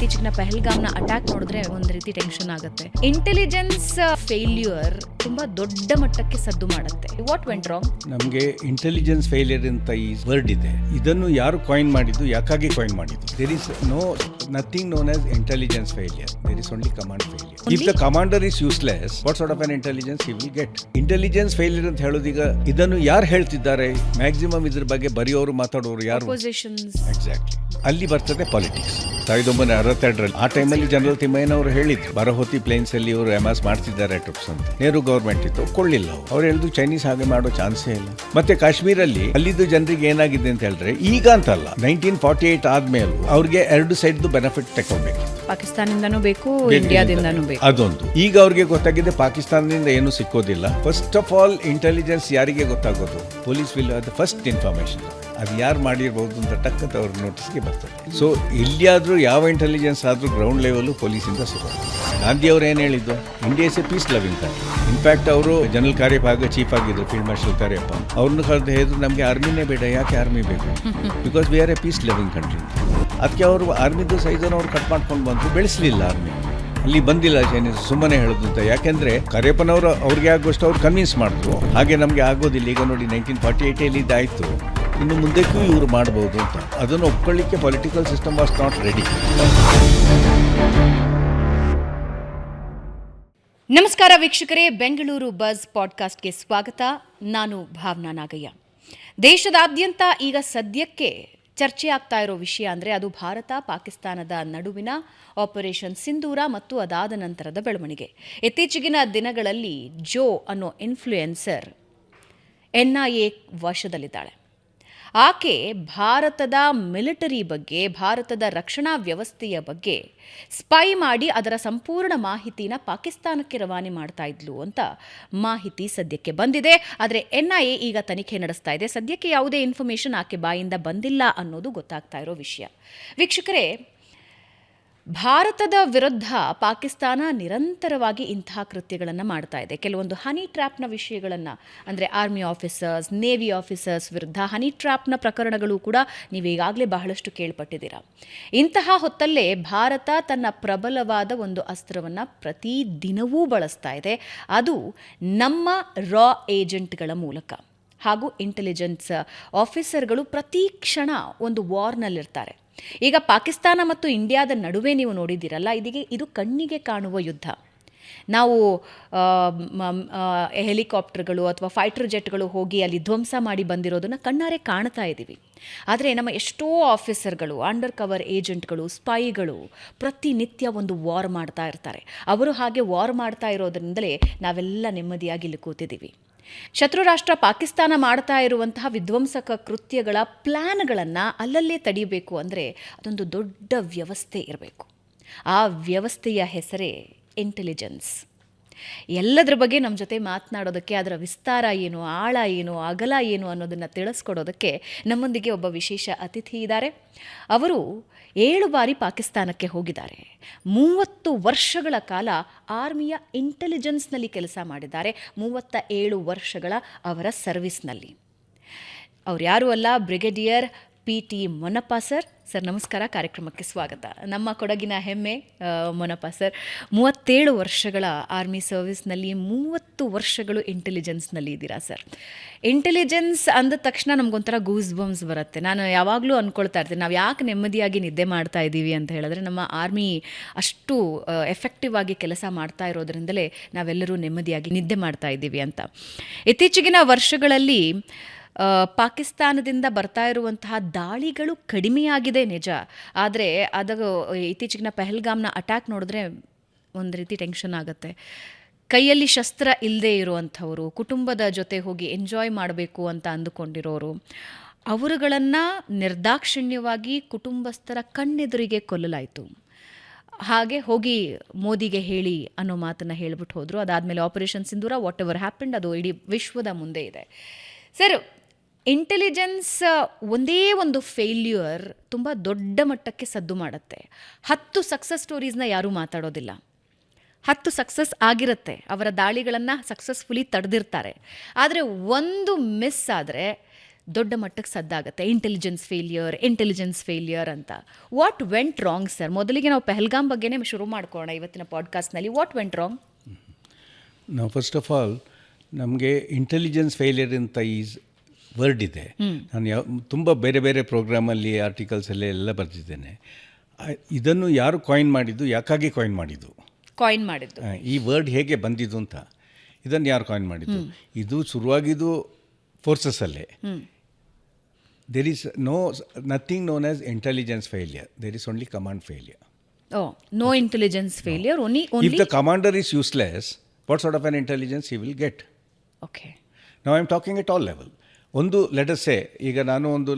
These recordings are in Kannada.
ಇತ್ತೀಚಿನ ಪಹಲ್ಗಾಮ್ನ ಅಟ್ಯಾಕ್ ನೋಡಿದ್ರೆ ಒಂದ್ ರೀತಿ ಟೆನ್ಷನ್ ಆಗುತ್ತೆ. ಇಂಟೆಲಿಜೆನ್ಸ್ ಫೇಲ್ಯೂರ್ ತುಂಬಾ ದೊಡ್ಡ ಮಟ್ಟಕ್ಕೆ ಸದ್ದು ಮಾಡುತ್ತೆ. What went wrong? ನಮಗೆ ಇಂಟೆಲಿಜೆನ್ಸ್ ಫೇಲಿಯರ್ ಅಂತ ಈ ವರ್ಡ್ ಇದೆ. ಇದನ್ನು ಯಾರು ಕಾಯಿನ್ ಮಾಡಿದ್ದು, ಯಾಕಾಗಿ ಕಾಯಿನ್ ಮಾಡಿದ್ದು? There is nothing known as intelligence failure. There is only command failure. If the commander is useless, what sort of an intelligence he will get? Intelligence failure ಅಂತ ಹೇಳೋದೀಗ ಇದನ್ನು ಯಾರು ಹೇಳ್ತಿದ್ದಾರೆ? ಮ್ಯಾಕ್ಸಿಮಮ್ ಇದ್ರ ಬಗ್ಗೆ ಬರೆಯೋರು ಮಾತಾಡೋರು ಯಾರು? ಎಕ್ಸಾಕ್ಟ್ಲಿ. ಅಲ್ಲಿ ಬರ್ತದೆ ಪಾಲಿಟಿಕ್ಸ್. 1962 ಆ ಟೈಮಲ್ಲಿ ಜನರಲ್ ತಿಮ್ಮಯ್ಯನ ಅವರು ಹೇಳಿದ್ರು, ಬರಹೋತಿ ಪ್ಲೇನ್ಸ್ ಅಲ್ಲಿ ಇವರು ಎಮಾಸ್ ಮಾಡ್ತಿದ್ದಾರೆ ಟ್ರಿಪ್ಸ್ ಅಂತ. ನೆಹರು ಗವರ್ಮೆಂಟ್ ಇತ್ತು, ಕೊಳ್ಳಿಲ್ಲ. ಅವ್ರು ಹೇಳಿದ್ರು ಚೈನೀಸ್ ಹಾಗೆ ಮಾಡೋ ಚಾನ್ಸೇ ಇಲ್ಲ. ಮತ್ತೆ ಕಾಶ್ಮೀರಲ್ಲಿ ಅಲ್ಲಿದ್ದು ಜನರಿಗೆ ಏನಾಗಿದೆ ಅಂತ ಹೇಳಿದ್ರೆ, ಈಗ ಅಂತಲ್ಲ, 1948 ಆದ್ಮೇಲೆ ಅವ್ರಿಗೆ ಎರಡು ಸೈಡ್ ಬೆನಿಫಿಟ್ ತಗೊಳ್ಬೇಕು. ಪಾಕಿಸ್ತಾನದಿಂದನೂ ಬೇಕು, ಇಂಡಿಯಾದಿಂದನೂ ಬೇಕು. ಅದೊಂದು. ಈಗ ಅವ್ರಿಗೆ ಗೊತ್ತಾಗಿದೆ ಪಾಕಿಸ್ತಾನದಿಂದ ಏನು ಸಿಕ್ಕೋದಿಲ್ಲ. ಫಸ್ಟ್ ಆಫ್ ಆಲ್ ಇಂಟೆಲಿಜೆನ್ಸ್ ಯಾರಿಗೆ ಗೊತ್ತಾಗೋದು? Police will the first information. ಅದು ಯಾರು ಮಾಡಿರ್ಬೋದು ಅಂತ ಟಕ್ಕಂತ ಅವ್ರ ನೋಟಿಸ್ಗೆ ಬರ್ತದೆ. ಸೊ ಎಲ್ಲಿಯಾದ್ರೂ ಯಾವ ಇಂಟೆಲಿಜೆನ್ಸ್ ಆದ್ರೂ ಗ್ರೌಂಡ್ ಲೆವೆಲ್ ಪೊಲೀಸಿಂದ ಸಿಗೋದು. ಗಾಂಧಿ ಅವರು ಏನು ಹೇಳಿದ್ದು? India is a peace loving country. In fact ಅವರು ಜನರಲ್ ಕಾರ್ಯಭಾಗ ಚೀಫ್ ಆಗಿದ್ರು, ಫೀಲ್ಡ್ ಮಾರ್ಷಲ್ ಕಾರ್ಯಪ್ಪ. ಅವ್ರನ್ನ ಕರೆದು ಹೇಳಿದ್ರು, ನಮಗೆ ಆರ್ಮಿನೇ ಬೇಡ. ಯಾಕೆ ಆರ್ಮಿ ಬೇಕು? Because we are a peace loving country. ಅದಕ್ಕೆ ಅವರು ಆರ್ಮಿದು ಸೈಜನ್ನು ಅವ್ರು ಕಟ್ ಮಾಡ್ಕೊಂಡು ಬಂದರು, ಬೆಳೆಸಲಿಲ್ಲ ಆರ್ಮಿ. ಅಲ್ಲಿ ಬಂದಿಲ್ಲ ಚೈನೀಸ್, ಸುಮ್ಮನೆ ಹೇಳೋದು ಅಂತ. ಯಾಕೆಂದ್ರೆ ಕರಿಯಪ್ಪನವರು ಅವ್ರಿಗೆ ಆಗೋಷ್ಟು ಅವ್ರು ಕನ್ವಿನ್ಸ್ ಮಾಡಿದ್ರು, ಹಾಗೆ ನಮಗೆ ಆಗೋದಿಲ್ಲ. ಈಗ ನೋಡಿ 1948 ಇದಾಯಿತು, ಇನ್ನು ಮುಂದಕ್ಕೂ ಇವರು ಮಾಡಬಹುದು ಅಂತ. ಅದನ್ನು ಒಪ್ಕೊಳ್ಳಿಕ್ಕೆ political system was not ready. ನಮಸ್ಕಾರ ವೀಕ್ಷಕರೇ, ಬೆಂಗಳೂರು ಬಜ್ ಪಾಡ್ಕಾಸ್ಟ್ಗೆ ಸ್ವಾಗತ. ನಾನು ಭಾವನಾ ನಾಗಯ್ಯ. ದೇಶದಾದ್ಯಂತ ಈಗ ಸದ್ಯಕ್ಕೆ ಚರ್ಚೆ ಆಗ್ತಾ ಇರೋ ವಿಷಯ ಅಂದರೆ ಅದು ಭಾರತ ಪಾಕಿಸ್ತಾನದ ನಡುವಿನ ಆಪರೇಷನ್ ಸಿಂಧೂರ ಮತ್ತು ಅದಾದ ನಂತರದ ಬೆಳವಣಿಗೆ. ಇತ್ತೀಚೆಗಿನ ದಿನಗಳಲ್ಲಿ ಜೋ ಅನ್ನೋ ಇನ್ಫ್ಲೂಯೆನ್ಸರ್ NIA ವಶದಲ್ಲಿದ್ದಾಳೆ. ಆಕೆ ಭಾರತದ ಮಿಲಿಟರಿ ಬಗ್ಗೆ, ಭಾರತದ ರಕ್ಷಣಾ ವ್ಯವಸ್ಥೆಯ ಬಗ್ಗೆ ಸ್ಪೈ ಮಾಡಿ ಅದರ ಸಂಪೂರ್ಣ ಮಾಹಿತಿನ ಪಾಕಿಸ್ತಾನಕ್ಕೆ ರವಾನೆ ಮಾಡ್ತಾ ಇದ್ಲು ಅಂತ ಮಾಹಿತಿ ಸದ್ಯಕ್ಕೆ ಬಂದಿದೆ. ಆದರೆ NIA ಈಗ ತನಿಖೆ ನಡೆಸ್ತಾ ಇದೆ. ಸದ್ಯಕ್ಕೆ ಯಾವುದೇ ಇನ್ಫಾರ್ಮೇಷನ್ ಆಕೆ ಬಾಯಿಂದ ಬಂದಿಲ್ಲ ಅನ್ನೋದು ಗೊತ್ತಾಗ್ತಾ ಇರೋ ವಿಷಯ. ವೀಕ್ಷಕರೇ, ಭಾರತದ ವಿರುದ್ಧ ಪಾಕಿಸ್ತಾನ ನಿರಂತರವಾಗಿ ಇಂತಹ ಕೃತ್ಯಗಳನ್ನು ಮಾಡ್ತಾ ಇದೆ. ಕೆಲವೊಂದು ಹನಿ ಟ್ರ್ಯಾಪ್ನ ವಿಷಯಗಳನ್ನು, ಅಂದರೆ ಆರ್ಮಿ ಆಫೀಸರ್ಸ್, ನೇವಿ ಆಫೀಸರ್ಸ್ ವಿರುದ್ಧ ಹನಿ ಟ್ರ್ಯಾಪ್ನ ಪ್ರಕರಣಗಳು ಕೂಡ ನೀವೀಗಾಗಲೇ ಬಹಳಷ್ಟು ಕೇಳ್ಪಟ್ಟಿದ್ದೀರ. ಇಂತಹ ಹೊತ್ತಲ್ಲೇ ಭಾರತ ತನ್ನ ಪ್ರಬಲವಾದ ಒಂದು ಅಸ್ತ್ರವನ್ನು ಪ್ರತಿದಿನವೂ ಬಳಸ್ತಾ ಇದೆ. ಅದು ನಮ್ಮ ರಾ ಏಜೆಂಟ್ಗಳ ಮೂಲಕ. ಹಾಗೂ ಇಂಟೆಲಿಜೆನ್ಸ್ ಆಫೀಸರ್ಗಳು ಪ್ರತಿ ಕ್ಷಣ ಒಂದು ವಾರ್ನಲ್ಲಿರ್ತಾರೆ. ಈಗ ಪಾಕಿಸ್ತಾನ ಮತ್ತು ಇಂಡಿಯಾದ ನಡುವೆ ನೀವು ನೋಡಿದ್ದೀರಲ್ಲ, ಇದು ಕಣ್ಣಿಗೆ ಕಾಣುವ ಯುದ್ಧ. ನಾವು ಹೆಲಿಕಾಪ್ಟರ್ಗಳು ಅಥವಾ ಫೈಟರ್ ಜೆಟ್ಗಳು ಹೋಗಿ ಅಲ್ಲಿ ಧ್ವಂಸ ಮಾಡಿ ಬಂದಿರೋದನ್ನು ಕಣ್ಣಾರೆ ಕಾಣ್ತಾ ಇದ್ದೀವಿ. ಆದರೆ ನಮ್ಮ ಎಷ್ಟೋ ಆಫೀಸರ್ಗಳು, ಅಂಡರ್ ಕವರ್ ಏಜೆಂಟ್ಗಳು, ಸ್ಪೈಗಳು ಪ್ರತಿನಿತ್ಯ ಒಂದು ವಾರ್ ಮಾಡ್ತಾ ಇರ್ತಾರೆ. ಅವರು ಹಾಗೆ ವಾರ್ ಮಾಡ್ತಾ ಇರೋದ್ರಿಂದಲೇ ನಾವೆಲ್ಲ ನೆಮ್ಮದಿಯಾಗಿ ಇಲ್ಲಿ ಕೂತಿದ್ದೀವಿ. ಶತ್ರು ರಾಷ್ಟ್ರ ಪಾಕಿಸ್ತಾನ ಮಾಡ್ತಾ ಇರುವಂತಹ ವಿಧ್ವಂಸಕ ಕೃತ್ಯಗಳ ಪ್ಲ್ಯಾನ್ಗಳನ್ನು ಅಲ್ಲಲ್ಲೇ ತಡಿಬೇಕು ಅಂದರೆ ಅದೊಂದು ದೊಡ್ಡ ವ್ಯವಸ್ಥೆ ಇರಬೇಕು. ಆ ವ್ಯವಸ್ಥೆಯ ಹೆಸರೇ ಇಂಟೆಲಿಜೆನ್ಸ್. ಎಲ್ಲದರ ಬಗ್ಗೆ ನಮ್ಮ ಜೊತೆ ಮಾತನಾಡೋದಕ್ಕೆ, ಅದರ ವಿಸ್ತಾರ ಏನು, ಆಳ ಏನು, ಅಗಲ ಏನು ಅನ್ನೋದನ್ನು ತಿಳಿಸ್ಕೊಡೋದಕ್ಕೆ ನಮ್ಮೊಂದಿಗೆ ಒಬ್ಬ ವಿಶೇಷ ಅತಿಥಿ ಇದ್ದಾರೆ. ಅವರು 7 ಬಾರಿ ಪಾಕಿಸ್ತಾನಕ್ಕೆ ಹೋಗಿದ್ದಾರೆ. 30 ವರ್ಷಗಳ ಕಾಲ ಆರ್ಮಿಯ ಇಂಟೆಲಿಜೆನ್ಸ್ನಲ್ಲಿ ಕೆಲಸ ಮಾಡಿದ್ದಾರೆ. 37 ವರ್ಷಗಳ ಅವರ ಸರ್ವಿಸ್ನಲ್ಲಿ. ಅವ್ರು ಯಾರೂ ಅಲ್ಲ, brigadier PT Ponnappa sir. Sir ನಮಸ್ಕಾರ, ಕಾರ್ಯಕ್ರಮಕ್ಕೆ ಸ್ವಾಗತ. ನಮ್ಮ ಕೊಡಗಿನ ಹೆಮ್ಮೆ ಮೊನ್ನಪ್ಪ ಸರ್. 37 ವರ್ಷಗಳ ಆರ್ಮಿ ಸರ್ವಿಸ್ನಲ್ಲಿ, 30 ವರ್ಷಗಳು ಇಂಟೆಲಿಜೆನ್ಸ್ನಲ್ಲಿ ಇದ್ದೀರಾ ಸರ್. ಇಂಟೆಲಿಜೆನ್ಸ್ ಅಂದ ತಕ್ಷಣ ನಮಗೊಂಥರ ಗೂಸ್ ಬಂಪ್ಸ್ ಬರುತ್ತೆ. ನಾನು ಯಾವಾಗಲೂ ಅಂದ್ಕೊಳ್ತಾ ಇರ್ತೀನಿ, ನಾವು ಯಾಕೆ ನೆಮ್ಮದಿಯಾಗಿ ನಿದ್ದೆ ಮಾಡ್ತಾ ಇದ್ದೀವಿ ಅಂತ ಹೇಳಿದ್ರೆ, ನಮ್ಮ ಆರ್ಮಿ ಅಷ್ಟು ಎಫೆಕ್ಟಿವ್ ಆಗಿ ಕೆಲಸ ಮಾಡ್ತಾ ಇರೋದ್ರಿಂದಲೇ ನಾವೆಲ್ಲರೂ ನೆಮ್ಮದಿಯಾಗಿ ನಿದ್ದೆ ಮಾಡ್ತಾ ಇದ್ದೀವಿ ಅಂತ. ಇತ್ತೀಚೆಗಿನ ವರ್ಷಗಳಲ್ಲಿ ಪಾಕಿಸ್ತಾನದಿಂದ ಬರ್ತಾ ಇರುವಂತಹ ದಾಳಿಗಳು ಕಡಿಮೆಯಾಗಿದೆ ನಿಜ. ಆದರೆ ಅದು ಇತ್ತೀಚೆಗಿನ ಪಹಲ್ಗಾಮ್ನ ಅಟ್ಯಾಕ್ ನೋಡಿದ್ರೆ ಒಂದು ರೀತಿ ಟೆನ್ಷನ್ ಆಗುತ್ತೆ. ಕೈಯಲ್ಲಿ ಶಸ್ತ್ರ ಇಲ್ಲದೆ ಇರುವಂಥವರು, ಕುಟುಂಬದ ಜೊತೆ ಹೋಗಿ ಎಂಜಾಯ್ ಮಾಡಬೇಕು ಅಂತ ಅಂದುಕೊಂಡಿರೋರು, ಅವರುಗಳನ್ನು ನಿರ್ದಾಕ್ಷಿಣ್ಯವಾಗಿ ಕುಟುಂಬಸ್ಥರ ಕಣ್ಣೆದುರಿಗೆ ಕೊಲ್ಲಲಾಯಿತು. ಹಾಗೆ ಹೋಗಿ ಮೋದಿಗೆ ಹೇಳಿ ಅನ್ನೋ ಮಾತನ್ನು ಹೇಳ್ಬಿಟ್ಟು ಹೋದರು. ಅದಾದಮೇಲೆ operation Sindoor, what ever happened, ಅದು ಇಡೀ ವಿಶ್ವದ ಮುಂದೆ ಇದೆ. ಸರ್, ಇಂಟೆಲಿಜೆನ್ಸ್ ಒಂದೇ ಒಂದು ಫೇಲ್ಯೂರ್ ತುಂಬ ದೊಡ್ಡ ಮಟ್ಟಕ್ಕೆ ಸದ್ದು ಮಾಡುತ್ತೆ. 10 ಸಕ್ಸಸ್ ಸ್ಟೋರೀಸ್ನ ಯಾರೂ ಮಾತಾಡೋದಿಲ್ಲ. 10 ಸಕ್ಸಸ್ ಆಗಿರುತ್ತೆ, ಅವರ ದಾಳಿಗಳನ್ನು ಸಕ್ಸಸ್ಫುಲಿ ತಡೆದಿರ್ತಾರೆ. ಆದರೆ ಒಂದು ಮಿಸ್ ಆದರೆ ದೊಡ್ಡ ಮಟ್ಟಕ್ಕೆ ಸದ್ದಾಗತ್ತೆ. ಇಂಟೆಲಿಜೆನ್ಸ್ ಫೇಲಿಯರ್ ಅಂತ. What went wrong sir? ಮೊದಲಿಗೆ ನಾವು ಪಹಲ್ಗಾಮ್ ಬಗ್ಗೆನೇ ಶುರು ಮಾಡ್ಕೊಳ್ಳೋಣ ಇವತ್ತಿನ ಪಾಡ್ಕಾಸ್ಟ್ನಲ್ಲಿ. What went wrong? ನಾವು ಫಸ್ಟ್ ಆಫ್ ಆಲ್ ನಮಗೆ ಇಂಟೆಲಿಜೆನ್ಸ್ ಫೇಲಿಯರ್ ಅಂತ ವರ್ಡ್ ಇದೆ. ನಾನು ತುಂಬ ಬೇರೆ ಬೇರೆ ಪ್ರೋಗ್ರಾಮಲ್ಲಿ ಆರ್ಟಿಕಲ್ಸಲ್ಲಿ ಎಲ್ಲ ಬರೆದಿದ್ದೇನೆ. ಇದನ್ನು ಯಾರು ಕಾಯಿನ್ ಮಾಡಿದ್ದು, ಯಾಕಾಗಿ ಕಾಯಿನ್ ಮಾಡಿದ್ದು, ಈ ವರ್ಡ್ ಹೇಗೆ ಬಂದಿದ್ದು ಅಂತ, ಇದನ್ನು ಯಾರು ಕಾಯಿನ್ ಮಾಡಿದ್ದು? ಇದು ಶುರುವಾಗಿದ್ದು ಫೋರ್ಸಸ್ಸಲ್ಲೇ. There is nothing known as intelligence failure, there is only command failure. No intelligence failure, only if the commander is useless, what sort of an intelligence he will get? Okay. Now I am talking at all level. ಒಂದು let us say, ಈಗ ನಾನು ಒಂದು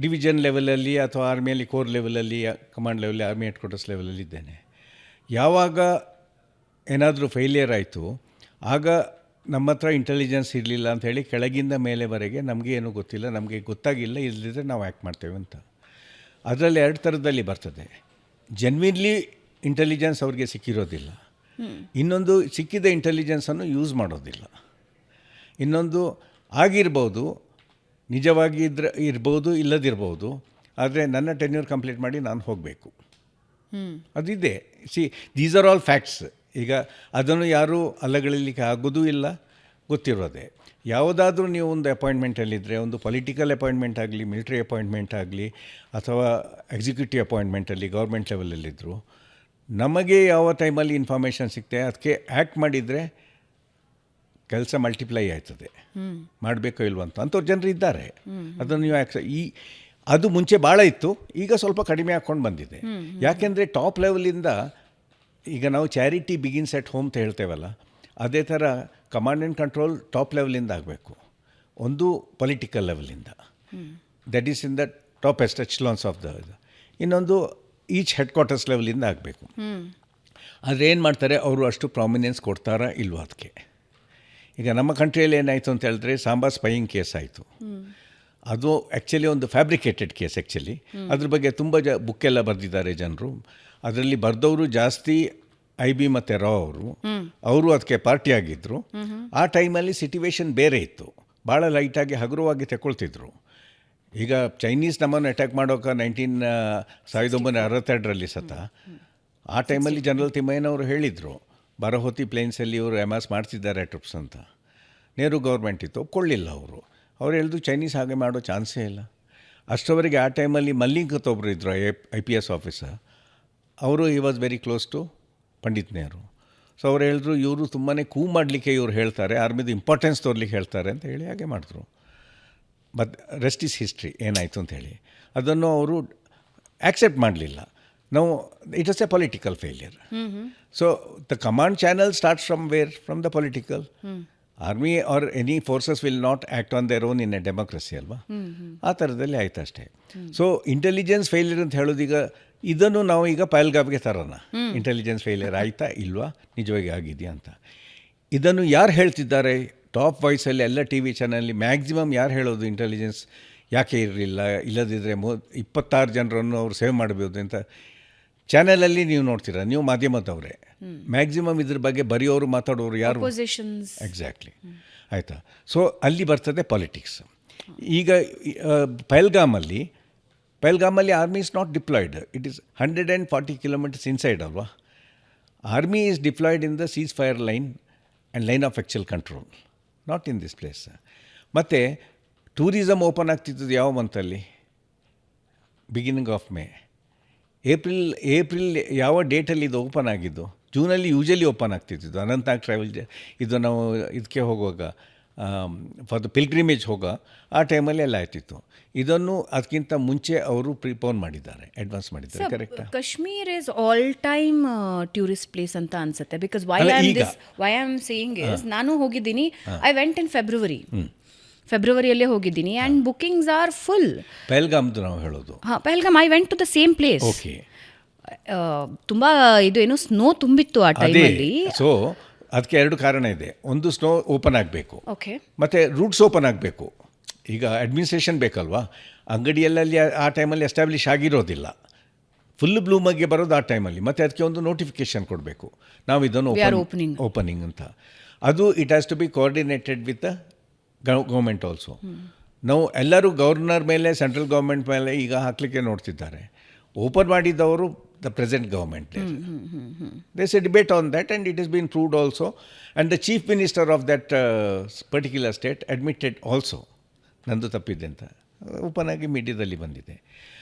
ಡಿವಿಷನ್ ಲೆವೆಲಲ್ಲಿ ಅಥವಾ ಆರ್ಮಿಯಲ್ಲಿ ಕೋರ್ ಲೆವೆಲಲ್ಲಿ, ಕಮಾಂಡ್ ಲೆವೆಲಲ್ಲಿ, ಆರ್ಮಿ ಹೆಡ್ ಕ್ವಾರ್ಟರ್ಸ್ ಲೆವೆಲಲ್ಲಿ ಇದ್ದೇನೆ. ಯಾವಾಗ ಏನಾದರೂ ಫೇಲಿಯರ್ ಆಯಿತು, ಆಗ ನಮ್ಮ ಹತ್ರ ಇಂಟೆಲಿಜೆನ್ಸ್ ಇರಲಿಲ್ಲ ಅಂಥೇಳಿ ಕೆಳಗಿಂದ ಮೇಲೆವರೆಗೆ ನಮಗೆ ಏನೂ ಗೊತ್ತಿಲ್ಲ, ನಮಗೆ ಗೊತ್ತಾಗಿಲ್ಲ, ಇಲ್ಲದಿದ್ದರೆ ನಾವು ಆ್ಯಕ್ಟ್ ಮಾಡ್ತೇವೆ ಅಂತ. ಅದರಲ್ಲಿ 2 ಥರದಲ್ಲಿ ಬರ್ತದೆ. ಜೆನ್ವಿನ್ಲಿ ಇಂಟೆಲಿಜೆನ್ಸ್ ಅವ್ರಿಗೆ ಸಿಕ್ಕಿರೋದಿಲ್ಲ, ಇನ್ನೊಂದು ಸಿಕ್ಕಿದ ಇಂಟೆಲಿಜೆನ್ಸನ್ನು ಯೂಸ್ ಮಾಡೋದಿಲ್ಲ. ಇನ್ನೊಂದು ಆಗಿರ್ಬೋದು, ನಿಜವಾಗಿ ಇರ್ಬೋದು, ಇಲ್ಲದಿರ್ಬೋದು, ಆದರೆ ನನ್ನ ಟೆನ್ಯೂರ್ ಕಂಪ್ಲೀಟ್ ಮಾಡಿ ನಾನು ಹೋಗಬೇಕು, ಅದಿದೆ. These are all facts. ಈಗ ಅದನ್ನು ಯಾರೂ ಅಲ್ಲಗಳಿಲಿಕ್ಕೆ ಆಗೋದೂ ಇಲ್ಲ, ಗೊತ್ತಿರೋದೆ. ಯಾವುದಾದ್ರೂ ನೀವು ಒಂದು ಅಪಾಯಿಂಟ್ಮೆಂಟಲ್ಲಿದ್ದರೆ, ಒಂದು ಪೊಲಿಟಿಕಲ್ ಅಪಾಯಿಂಟ್ಮೆಂಟ್ ಆಗಲಿ, ಮಿಲಿಟ್ರಿ ಅಪಾಯಿಂಟ್ಮೆಂಟ್ ಆಗಲಿ, ಅಥವಾ ಎಕ್ಸಿಕ್ಯೂಟಿವ್ ಅಪಾಯಿಂಟ್ಮೆಂಟಲ್ಲಿ ಗೌರ್ಮೆಂಟ್ ಲೆವೆಲಲ್ಲಿದ್ದರು, ನಮಗೆ ಯಾವ ಟೈಮಲ್ಲಿ ಇನ್ಫಾರ್ಮೇಷನ್ ಸಿಗ್ತದೆ ಅದಕ್ಕೆ ಆ್ಯಕ್ಟ್ ಮಾಡಿದರೆ ಕೆಲಸ ಮಲ್ಟಿಪ್ಲೈ ಆಯ್ತದೆ. ಮಾಡಬೇಕೋ ಇಲ್ವ ಅಂತ ಅಂಥವ್ರು ಜನರು ಇದ್ದಾರೆ. ಅದನ್ನು ನೀವು ಅದು ಮುಂಚೆ ಭಾಳ ಇತ್ತು, ಈಗ ಸ್ವಲ್ಪ ಕಡಿಮೆ ಹಾಕ್ಕೊಂಡು ಬಂದಿದೆ. ಯಾಕೆಂದರೆ ಟಾಪ್ ಲೆವೆಲಿಂದ, ಈಗ ನಾವು ಚಾರಿಟಿ ಬಿಗಿನ್ಸ್ ಎಟ್ ಹೋಮ್ ಅಂತ ಹೇಳ್ತೇವಲ್ಲ, ಅದೇ ಥರ ಕಮಾಂಡ್ ಆ್ಯಂಡ್ ಕಂಟ್ರೋಲ್ ಟಾಪ್ ಲೆವೆಲಿಂದ ಆಗಬೇಕು. ಒಂದು ಪೊಲಿಟಿಕಲ್ ಲೆವೆಲಿಂದ, that is in the top echelons of the. ಇನ್ನೊಂದು ಈಚ್ ಹೆಡ್ ಕ್ವಾರ್ಟರ್ಸ್ ಲೆವೆಲಿಂದ ಆಗಬೇಕು. ಆದರೆ ಏನು ಮಾಡ್ತಾರೆ, ಅವರು ಅಷ್ಟು ಪ್ರಾಮಿನೆನ್ಸ್ ಕೊಡ್ತಾರಾ ಇಲ್ವೋ ಅದಕ್ಕೆ. ಈಗ ನಮ್ಮ ಕಂಟ್ರಿಯಲ್ಲಿ ಏನಾಯಿತು ಅಂತ ಹೇಳಿದ್ರೆ, ಸಾಂಬಾ ಸ್ಪೈಯಿಂಗ್ ಕೇಸ್ ಆಯಿತು. ಅದು ಆ್ಯಕ್ಚುಲಿ ಒಂದು ಫ್ಯಾಬ್ರಿಕೇಟೆಡ್ ಕೇಸ್. ಆ್ಯಕ್ಚುಲಿ ಅದ್ರ ಬಗ್ಗೆ ತುಂಬ ಬುಕ್ಕೆಲ್ಲ ಬರೆದಿದ್ದಾರೆ ಜನರು. ಅದರಲ್ಲಿ ಬರೆದವರು ಜಾಸ್ತಿ IB ಮತ್ತು ರಾವ್ ಅವರು ಅದಕ್ಕೆ ಪಾರ್ಟಿಯಾಗಿದ್ದರು. ಆ ಟೈಮಲ್ಲಿ ಸಿಟುವೇಶನ್ ಬೇರೆ ಇತ್ತು, ಭಾಳ ಲೈಟಾಗಿ ಹಗುರವಾಗಿ ತಗೊಳ್ತಿದ್ರು. ಈಗ ಚೈನೀಸ್ ನಮ್ಮನ್ನು ಅಟ್ಯಾಕ್ ಮಾಡೋಕೆ 1962 ಸತ, ಆ ಟೈಮಲ್ಲಿ ಜನರಲ್ ತಿಮ್ಮಯ್ಯನವರು ಹೇಳಿದರು, ಬರಹೋತಿ ಪ್ಲೇನ್ಸಲ್ಲಿ ಇವರು ಎಮಾಸ್ ಮಾಡ್ತಿದ್ದಾರೆ ಟ್ರಿಪ್ಸ್ ಅಂತ. ನೆಹರು ಗೌರ್ಮೆಂಟ್ ಇತ್ತು, ಒಪ್ಕೊಳ್ಳಿಲ್ಲ ಅವರು. ಅವ್ರು ಹೇಳಿದ್ರು ಚೈನೀಸ್ ಹಾಗೆ ಮಾಡೋ ಚಾನ್ಸೇ ಇಲ್ಲ. ಅಷ್ಟರವರೆಗೆ ಆ ಟೈಮಲ್ಲಿ ಮಲ್ಲಿಂಗ್ ಅಂತ ಒಬ್ಬರು ಇದ್ದರು, IPS ಆಫೀಸರ್. ಅವರು ಈ was very close to Pandit Nehru. So ಅವ್ರು ಹೇಳಿದ್ರು, ಇವರು ತುಂಬಾ ಮಾಡಲಿಕ್ಕೆ ಇವ್ರು ಹೇಳ್ತಾರೆ, ಆರ್ಮಿದು ಇಂಪಾರ್ಟೆನ್ಸ್ ತೋರ್ಲಿಕ್ಕೆ ಹೇಳ್ತಾರೆ ಅಂತ ಹೇಳಿ ಹಾಗೆ ಮಾಡಿದ್ರು. ಬಟ್ ರೆಸ್ಟ್ ಈಸ್ ಹಿಸ್ಟ್ರಿ, ಏನಾಯಿತು ಅಂಥೇಳಿ ಅದನ್ನು ಅವರು ಆ್ಯಕ್ಸೆಪ್ಟ್ ಮಾಡಲಿಲ್ಲ. ನಾವು it was A political failure. So the command channel starts from where? From the political. Army R any forces will not act on their own in a democracy ಅಲ್ವಾ? ಆ ಥರದಲ್ಲಿ ಆಯ್ತು ಅಷ್ಟೇ. ಸೊ ಇಂಟೆಲಿಜೆನ್ಸ್ ಫೇಲಿಯರ್ ಅಂತ ಹೇಳೋದೀಗ, ಇದನ್ನು ನಾವು ಈಗ ಪಹಲ್ಗಾಮ್ಗೆ ತರೋಣ. ಇಂಟೆಲಿಜೆನ್ಸ್ ಫೇಲಿಯರ್ ಆಯಿತಾ ಇಲ್ವಾ, ನಿಜವಾಗಿ ಆಗಿದೆಯಾ ಅಂತ. ಇದನ್ನು ಯಾರು ಹೇಳ್ತಿದ್ದಾರೆ? ಟಾಪ್ ವಾಯ್ಸಲ್ಲಿ ಎಲ್ಲ TV ಚಾನಲ್ಲಿ ಮ್ಯಾಕ್ಸಿಮಮ್ ಯಾರು ಹೇಳೋದು ಇಂಟೆಲಿಜೆನ್ಸ್ ಯಾಕೆ ಇರಲಿಲ್ಲ, ಇಲ್ಲದಿದ್ದರೆ 26 ಜನರನ್ನು ಅವರು ಸೇವ್ ಮಾಡಬಹುದು ಅಂತ ಚಾನಲಲ್ಲಿ ನೀವು ನೋಡ್ತೀರಾ, ನೀವು ಮಾಧ್ಯಮದವರೇ. ಮ್ಯಾಕ್ಸಿಮಮ್ ಇದ್ರ ಬಗ್ಗೆ ಬರೆಯೋರು, ಮಾತಾಡೋರು ಯಾರು? ಎಕ್ಸಾಕ್ಟ್ಲಿ. ಆಯಿತಾ? ಸೊ ಅಲ್ಲಿ ಬರ್ತದೆ ಪಾಲಿಟಿಕ್ಸ್. ಈಗ ಪಹಲ್ಗಾಮಲ್ಲಿ army is not deployed, it is 140 kilometres inside ಅಲ್ವಾ. Army is deployed in the ceasefire line and line of actual control, not in this place. ಮತ್ತು ಟೂರಿಸಮ್ ಓಪನ್ ಆಗ್ತಿದ್ದದ್ದು ಯಾವ ಮಂತಲ್ಲಿ? Beginning of May. ಏಪ್ರಿಲ್ ಯಾವ ಡೇಟಲ್ಲಿ ಇದು ಓಪನ್ ಆಗಿದ್ದು? ಜೂನಲ್ಲಿ ಯೂಶಲಿ ಓಪನ್ ಆಗ್ತಿದ್ದು. ಅನಂತನಾಗ್ ಟ್ರಾವೆಲ್, ಇದು ನಾವು ಇದಕ್ಕೆ ಹೋಗುವಾಗ, ಫಾರ್ ದ ಪಿಲ್ಗ್ರಿಮೇಜ್ ಆ ಟೈಮಲ್ಲಿ ಎಲ್ಲ ಆಯ್ತಿತ್ತು. ಇದನ್ನು ಅದಕ್ಕಿಂತ ಮುಂಚೆ ಅವರು ಪ್ರಿಪೋನ್ ಮಾಡಿದ್ದಾರೆ, ಅಡ್ವಾನ್ಸ್ ಮಾಡಿದ್ದಾರೆ. ಕರೆಕ್ಟಾ? Kashmir is all time tourist place ಅಂತ ಅನ್ಸುತ್ತೆ. Because why I am saying is, ನಾನು ಹೋಗಿದ್ದೀನಿ, ಐ ವೆಂಟ್ ಇನ್ ಫೆಬ್ರವರಿಯಲ್ಲೇ ಹೋಗಿದ್ದೀನಿ, ಆ್ಯಂಡ್ ಬುಕಿಂಗ್ಸ್ ಆರ್ ಫುಲ್. ಪಹಲ್ಗಾಮ್ದು ನಾವು ಹೇಳೋದು. Pahalgam I went to the same place. Okay. ತುಂಬ ಇದು ಏನು ಸ್ನೋ ತುಂಬಿತ್ತು ಆ ಟೈಮಲ್ಲಿ. ಸೊ ಅದಕ್ಕೆ 2 ಕಾರಣ ಇದೆ. ಒಂದು, ಸ್ನೋ ಓಪನ್ ಆಗಬೇಕು, ಓಕೆ, ಮತ್ತು ರೂಟ್ಸ್ ಓಪನ್ ಆಗಬೇಕು. ಈಗ ಅಡ್ಮಿನಿಸ್ಟ್ರೇಷನ್ ಬೇಕಲ್ವಾ, ಅಂಗಡಿಯಲ್ಲಲ್ಲಿ ಆ ಟೈಮಲ್ಲಿ ಎಸ್ಟಾಬ್ಲಿಷ್ ಆಗಿರೋದಿಲ್ಲ, ಫುಲ್ ಬ್ಲೂಮಾಗೆ ಬರೋದು ಆ ಟೈಮಲ್ಲಿ. ಮತ್ತು ಅದಕ್ಕೆ ಒಂದು ನೋಟಿಫಿಕೇಷನ್ ಕೊಡಬೇಕು, ನಾವು ಇದನ್ನು ಓಪನಿಂಗ್ ಅಂತ. ಅದು it has to be coordinated with the government also. ನಾವು ಎಲ್ಲರೂ ಗವರ್ನರ್ ಮೇಲೆ ಸೆಂಟ್ರಲ್ ಗೌರ್ಮೆಂಟ್ ಮೇಲೆ ಈಗ ಹಾಕಲಿಕ್ಕೆ ನೋಡ್ತಿದ್ದಾರೆ. ಓಪನ್ ಮಾಡಿದ್ದವರು the present government. There's a debate on that and it is been proved also and the chief minister of that particular state admitted also ನಂದು ತಪ್ಪಿದೆ ಅಂತ ಓಪನ್ ಆಗಿ ಮೀಡಿಯಾದಲ್ಲಿ ಬಂದಿದೆ.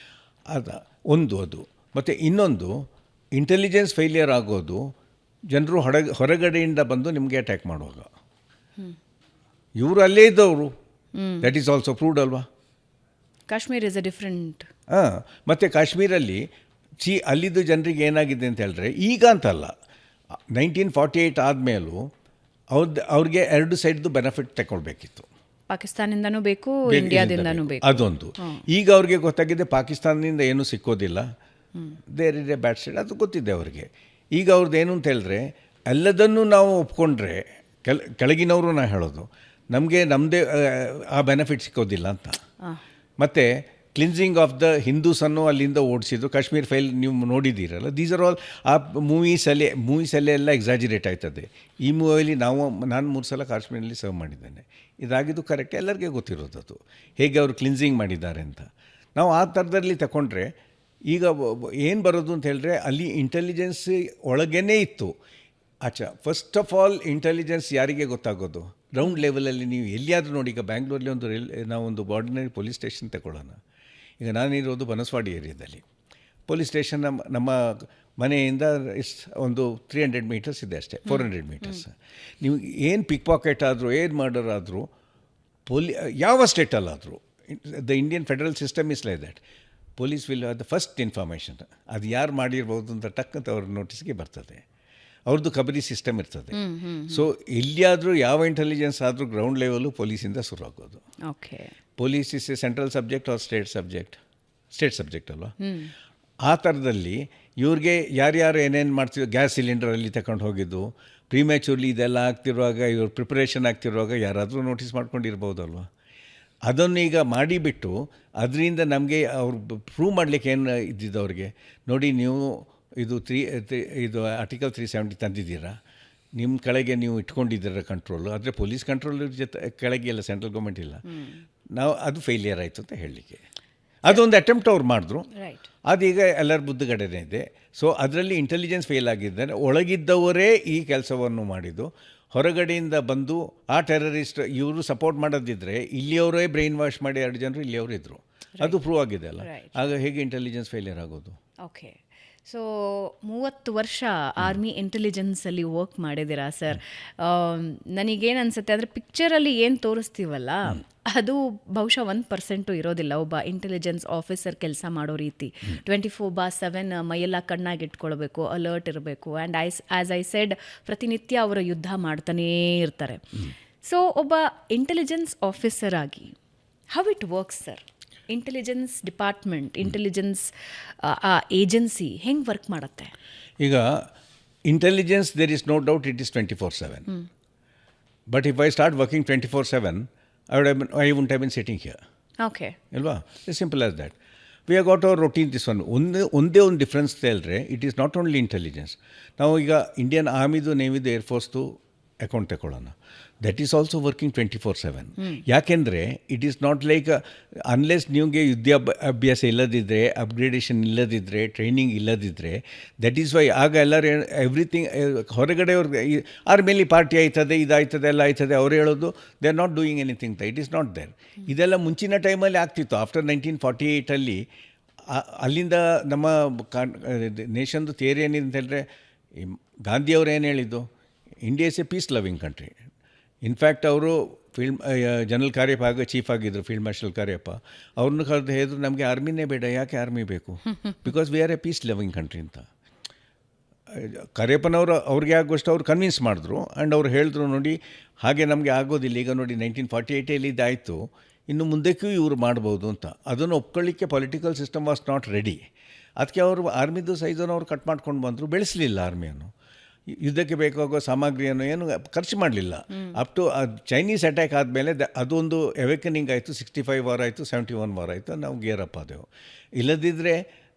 ಅದು ಮತ್ತು ಇನ್ನೊಂದು ಇಂಟೆಲಿಜೆನ್ಸ್ ಫೇಲಿಯರ್ ಆಗೋದು ಜನರು ಹೊರಗಡೆಯಿಂದ ಬಂದು ನಿಮಗೆ ಅಟ್ಯಾಕ್ ಮಾಡುವಾಗ. ಇವರು ಅಲ್ಲೇ ಇದ್ದವರು, ದಟ್ ಈಸ್ ಆಲ್ಸೋ ಪ್ರೂವ್ಡ್ ಅಲ್ವಾ. Kashmir is a different. ಮತ್ತು ಕಾಶ್ಮೀರಲ್ಲಿ ಅಲ್ಲಿದ್ದು ಜನರಿಗೆ ಏನಾಗಿದೆ ಅಂತ ಹೇಳಿದ್ರೆ, ಈಗ ಅಂತಲ್ಲ, 1948 ಆದಮೇಲೂ ಅವ್ರಿಗೆ ಎರಡು ಸೈಡ್ದು ಬೆನಿಫಿಟ್ ತಗೊಳ್ಬೇಕಿತ್ತು. ಪಾಕಿಸ್ತಾನದಿಂದನೂ ಬೇಕು, ಇಂಡಿಯಾದಿಂದನೂ ಬೇಕು. ಅದೊಂದು. ಈಗ ಅವ್ರಿಗೆ ಗೊತ್ತಾಗಿದೆ ಪಾಕಿಸ್ತಾನದಿಂದ ಏನೂ ಸಿಕ್ಕೋದಿಲ್ಲ, there is a bad side, ಅದು ಗೊತ್ತಿದೆ ಅವ್ರಿಗೆ. ಈಗ ಅವ್ರದ್ದು ಏನು ಅಂತ ಹೇಳಿದ್ರೆ, ಎಲ್ಲದನ್ನೂ ನಾವು ಒಪ್ಕೊಂಡ್ರೆ ಕೆಳಗಿನವರು ನಾ ಹೇಳೋದು ನಮಗೆ ನಮ್ಮದೇ ಆ ಬೆನಿಫಿಟ್ ಸಿಕ್ಕೋದಿಲ್ಲ ಅಂತ. ಮತ್ತು ಕ್ಲಿನ್ಸಿಂಗ್ ಆಫ್ ದ ಹಿಂದೂಸನ್ನು ಅಲ್ಲಿಂದ ಓಡಿಸಿದ್ರು. ಕಾಶ್ಮೀರ್ ಫೈಲ್ ನೀವು ನೋಡಿದ್ದೀರಲ್ಲ, ದೀಸ್ ಆರ್ ಆಲ್ ಆ ಮೂವೀಸಲ್ಲೇ ಎಲ್ಲ ಎಕ್ಸಾಜಿರೇಟ್ ಆಯ್ತದೆ. ಈ ಮೂವಿಯಲ್ಲಿ ನಾನು 3 ಸಲ ಕಾಶ್ಮೀರಲ್ಲಿ ಸರ್ವ್ ಮಾಡಿದ್ದೇನೆ. ಇದಾಗಿದ್ದು ಕರೆಕ್ಟ್, ಎಲ್ಲರಿಗೂ ಗೊತ್ತಿರೋದು ಅದು ಹೇಗೆ ಅವರು ಕ್ಲಿನ್ಸಿಂಗ್ ಮಾಡಿದ್ದಾರೆ ಅಂತ. ನಾವು ಆ ಥರದಲ್ಲಿ ತಗೊಂಡ್ರೆ ಈಗ ಏನು ಬರೋದು ಅಂತ ಹೇಳಿದ್ರೆ, ಅಲ್ಲಿ ಇಂಟೆಲಿಜೆನ್ಸ್ ಒಳಗೇ ಇತ್ತು. ಫಸ್ಟ್ ಆಫ್ ಆಲ್ ಇಂಟೆಲಿಜೆನ್ಸ್ ಯಾರಿಗೆ ಗೊತ್ತಾಗೋದು? ಗ್ರೌಂಡ್ ಲೆವೆಲಲ್ಲಿ. ನೀವು ಎಲ್ಲಿಯಾದರೂ ನೋಡಿ, ಈಗ ಬ್ಯಾಂಗ್ಳೂರಲ್ಲಿ ನಾವೊಂದು ಆರ್ಡಿನರಿ ಪೊಲೀಸ್ ಸ್ಟೇಷನ್ ತಗೊಳ್ಳೋಣ. ಈಗ ನಾನಿರೋದು ಬನಸ್ವಾಡಿ ಏರಿಯಾದಲ್ಲಿ. ಪೊಲೀಸ್ ಸ್ಟೇಷನ್ ನಮ್ಮ ಮನೆಯಿಂದ ಒಂದು 300 ಮೀಟರ್ಸ್ ಇದೆ ಅಷ್ಟೇ, 400 ಮೀಟರ್ಸ್. ನೀವು ಏನು ಪಿಕ್ ಪಾಕೆಟ್ ಆದರೂ, ಏನು ಮರ್ಡರ್ ಆದರೂ, ಯಾವ ಸ್ಟೇಟಲ್ಲಾದರೂ, the Indian federal system is like that. Police will have the first information. ಅದು ಯಾರು ಮಾಡಿರ್ಬೋದು ಅಂತ ಟಕ್ಕಂತ ಅವ್ರ ನೋಟಿಸ್ಗೆ ಬರ್ತದೆ. ಅವ್ರದ್ದು ಖಬರಿ ಸಿಸ್ಟಮ್ ಇರ್ತದೆ. ಸೊ ಎಲ್ಲಿಯಾದರೂ ಯಾವ ಇಂಟೆಲಿಜೆನ್ಸ್ ಆದರೂ ಗ್ರೌಂಡ್ ಲೆವೆಲು ಪೊಲೀಸಿಂದ ಶುರು ಆಗೋದು. Okay, police is a central subject or state subject ಅಲ್ವಾ. ಆ ಥರದಲ್ಲಿ ಇವ್ರಿಗೆ ಯಾರ್ಯಾರು ಏನೇನು ಮಾಡ್ತಿದ್ರು, ಗ್ಯಾಸ್ ಸಿಲಿಂಡರಲ್ಲಿ ತಗೊಂಡು ಹೋಗಿದ್ದು, ಪ್ರಿಮ್ಯಾಚೂರ್ಲಿ ಇದೆಲ್ಲ ಆಗ್ತಿರುವಾಗ, ಇವ್ರು ಪ್ರಿಪ್ರೇಷನ್ ಆಗ್ತಿರುವಾಗ ಯಾರಾದರೂ ನೋಟಿಸ್ ಮಾಡ್ಕೊಂಡಿರ್ಬೋದಲ್ವ. ಅದನ್ನು ಈಗ ಮಾಡಿಬಿಟ್ಟು ಅದರಿಂದ ನಮಗೆ ಅವ್ರು ಪ್ರೂವ್ ಮಾಡಲಿಕ್ಕೆ ಏನು ಇದ್ದಿದ್ದು ಅವ್ರಿಗೆ, ನೋಡಿ ನೀವು ಇದು ಆರ್ಟಿಕಲ್ 370 ತಂದಿದ್ದೀರಾ, ನಿಮ್ಮ ಕೆಳಗೆ ನೀವು ಇಟ್ಕೊಂಡಿದ್ದೀರ ಕಂಟ್ರೋಲು, ಆದರೆ ಪೊಲೀಸ್ ಕಂಟ್ರೋಲ್ ಜೊತೆ ಕೆಳಗೆ ಇಲ್ಲ, ಸೆಂಟ್ರಲ್ ಗೌರ್ಮೆಂಟ್ ಇಲ್ಲ, ನಾವು ಅದು ಫೇಲಿಯರ್ ಆಯಿತು ಅಂತ ಹೇಳಲಿಕ್ಕೆ ಅದೊಂದು ಅಟೆಂಪ್ಟ್ ಅವ್ರು ಮಾಡಿದ್ರು. ಅದೀಗ ಎಲ್ಲರ ಬುದ್ಧಿಗಡೆನೇ ಇದೆ. ಸೊ ಅದರಲ್ಲಿ ಇಂಟೆಲಿಜೆನ್ಸ್ ಫೇಲ್ ಆಗಿದ್ದಾರೆ. ಒಳಗಿದ್ದವರೇ ಈ ಕೆಲಸವನ್ನು ಮಾಡಿದ್ದು. ಹೊರಗಡೆಯಿಂದ ಬಂದು ಆ ಟೆರರಿಸ್ಟ್ ಇವರು ಸಪೋರ್ಟ್ ಮಾಡೋದಿದ್ದರೆ ಇಲ್ಲಿಯವರೇ ಬ್ರೈನ್ ವಾಶ್ ಮಾಡಿ 2 ಜನರು ಇಲ್ಲಿಯವರು ಇದ್ದರು. ಅದು ಪ್ರೂವ್ ಆಗಿದೆ ಅಲ್ಲ. ಆಗ ಹೇಗೆ ಇಂಟೆಲಿಜೆನ್ಸ್ ಫೇಲಿಯರ್ ಆಗೋದು? ಓಕೆ, ಸೊ 30 ವರ್ಷ ಆರ್ಮಿ ಇಂಟೆಲಿಜೆನ್ಸಲ್ಲಿ ವರ್ಕ್ ಮಾಡಿದ್ದೀರಾ ಸರ್. ನನಗೇನು ಅನಿಸುತ್ತೆ ಅಂದರೆ, ಪಿಕ್ಚರಲ್ಲಿ ಏನು ತೋರಿಸ್ತೀವಲ್ಲ ಅದು ಬಹುಶಃ 1% ಇರೋದಿಲ್ಲ ಒಬ್ಬ ಇಂಟೆಲಿಜೆನ್ಸ್ ಆಫೀಸರ್ ಕೆಲಸ ಮಾಡೋ ರೀತಿ. 24/7 ಮೈಯೆಲ್ಲ ಕಣ್ಣಾಗಿ ಇಟ್ಕೊಳ್ಬೇಕು, ಅಲರ್ಟ್ ಇರಬೇಕು. ಆ್ಯಂಡ್ ಆ್ಯಸ್ ಐ ಸೆಡ್, ಪ್ರತಿನಿತ್ಯ ಅವರು ಯುದ್ಧ ಮಾಡ್ತಾನೇ ಇರ್ತಾರೆ. ಸೊ ಒಬ್ಬ ಇಂಟೆಲಿಜೆನ್ಸ್ ಆಫೀಸರ್ ಆಗಿ how it works sir? Intelligence department, intelligence agency ಹೆಂಗೆ ವರ್ಕ್ ಮಾಡುತ್ತೆ? ಈಗ intelligence, there is no doubt it is 24/7. But if I start working 24/7, I wouldn't have been sitting here. Okay. Alva? As simple as that. We have got our routine, this one. ಒಂದೇ ಒಂದು ಡಿಫ್ರೆನ್ಸ್ ಹೇಳಿದ್ರೆ, it is not only intelligence. ನಾವು ಈಗ ಇಂಡಿಯನ್ ಆರ್ಮಿದು, ನೇವಿದು, ಏರ್ಫೋರ್ಸ್ದು ಅಕೌಂಟ್ ತಗೊಳ್ಳೋಣ. That is also working 24/7. ಯಾಕೆಂದರೆ it is not like, unless ನಿಮಗೆ ಅಭ್ಯಾಸ ಇಲ್ಲದಿದ್ದರೆ, ಅಪ್ಗ್ರೇಡೇಷನ್ ಇಲ್ಲದಿದ್ದರೆ, ಟ್ರೈನಿಂಗ್ ಇಲ್ಲದಿದ್ದರೆ, ದಟ್ ಈಸ್ ವೈ ಆಗ ಎಲ್ಲರೂ ಎವ್ರಿಥಿಂಗ್ ಹೊರಗಡೆ ಅವ್ರಿಗೆ ಆರ್ಮಿಯಲ್ಲಿ ಪಾರ್ಟಿ ಆಯ್ತದೆ, ಇದಾಯ್ತದೆ, ಎಲ್ಲ ಆಯ್ತದೆ, ಅವ್ರು ಹೇಳೋದು they are not doing anything. It is not there. ಇದೆಲ್ಲ ಮುಂಚಿನ ಟೈಮಲ್ಲಿ ಆಗ್ತಿತ್ತು. ಆಫ್ಟರ್ 1948 ಅಲ್ಲಿಂದ ನಮ್ಮ ನೇಷನ್ದು ಥಿಯರಿ ಏನಿದೆ ಅಂತ ಹೇಳಿದ್ರೆ, ಗಾಂಧಿಯವರು ಏನು ಹೇಳಿದ್ದು, India is a peace loving country. In fact ಅವರು ಜನರಲ್ ಕಾರ್ಯಪ್ಪ ಆಗ ಚೀಫ್ ಆಗಿದ್ದರು, ಫೀಲ್ಡ್ ಮಾರ್ಷಲ್ ಕಾರ್ಯಪ್ಪ. ಅವ್ರನ್ನ ಕರೆದು ಹೇಳಿದ್ರು, ನಮಗೆ ಆರ್ಮಿನೇ ಬೇಡ, ಯಾಕೆ ಆರ್ಮಿ ಬೇಕು, because we are a peace loving country ಅಂತ. ಕಾರ್ಯಪ್ಪನವರು ಅವ್ರಿಗೆ ಆಗೋಷ್ಟು ಅವ್ರು ಕನ್ವಿನ್ಸ್ ಮಾಡಿದ್ರು. ಆ್ಯಂಡ್ ಅವ್ರು ಹೇಳಿದ್ರು, ನೋಡಿ ಹಾಗೆ ನಮಗೆ ಆಗೋದಿಲ್ಲ, ಈಗ ನೋಡಿ 1948 ಇದಾಯಿತು, ಇನ್ನು ಮುಂದಕ್ಕೂ ಇವರು ಮಾಡ್ಬೋದು ಅಂತ. ಅದನ್ನು ಒಪ್ಕೊಳ್ಳಿಕ್ಕೆ political system was not ready. ಅದಕ್ಕೆ ಅವರು ಆರ್ಮಿದು ಸೈಜನ್ನು ಅವ್ರು ಕಟ್ ಮಾಡ್ಕೊಂಡು ಬಂದರು, ಬೆಳೆಸಲಿಲ್ಲ ಆರ್ಮಿಯನ್ನು. ಯುದ್ಧಕ್ಕೆ ಬೇಕಾಗೋ ಸಾಮಗ್ರಿಯನ್ನು ಏನು ಖರ್ಚು ಮಾಡಲಿಲ್ಲ. ಅಪ್ ಟು ಚೈನೀಸ್ ಅಟ್ಯಾಕ್ ಆದಮೇಲೆ ಅದೊಂದು ಎವೇಕನಿಂಗ್ ಆಯಿತು. 65 ವಾರ ಆಯಿತು, 71 ವಾರ ಆಯಿತು, ನಾವು ಗೇರಪ್ ಆದೆವು. ಇಲ್ಲದಿದ್ದರೆ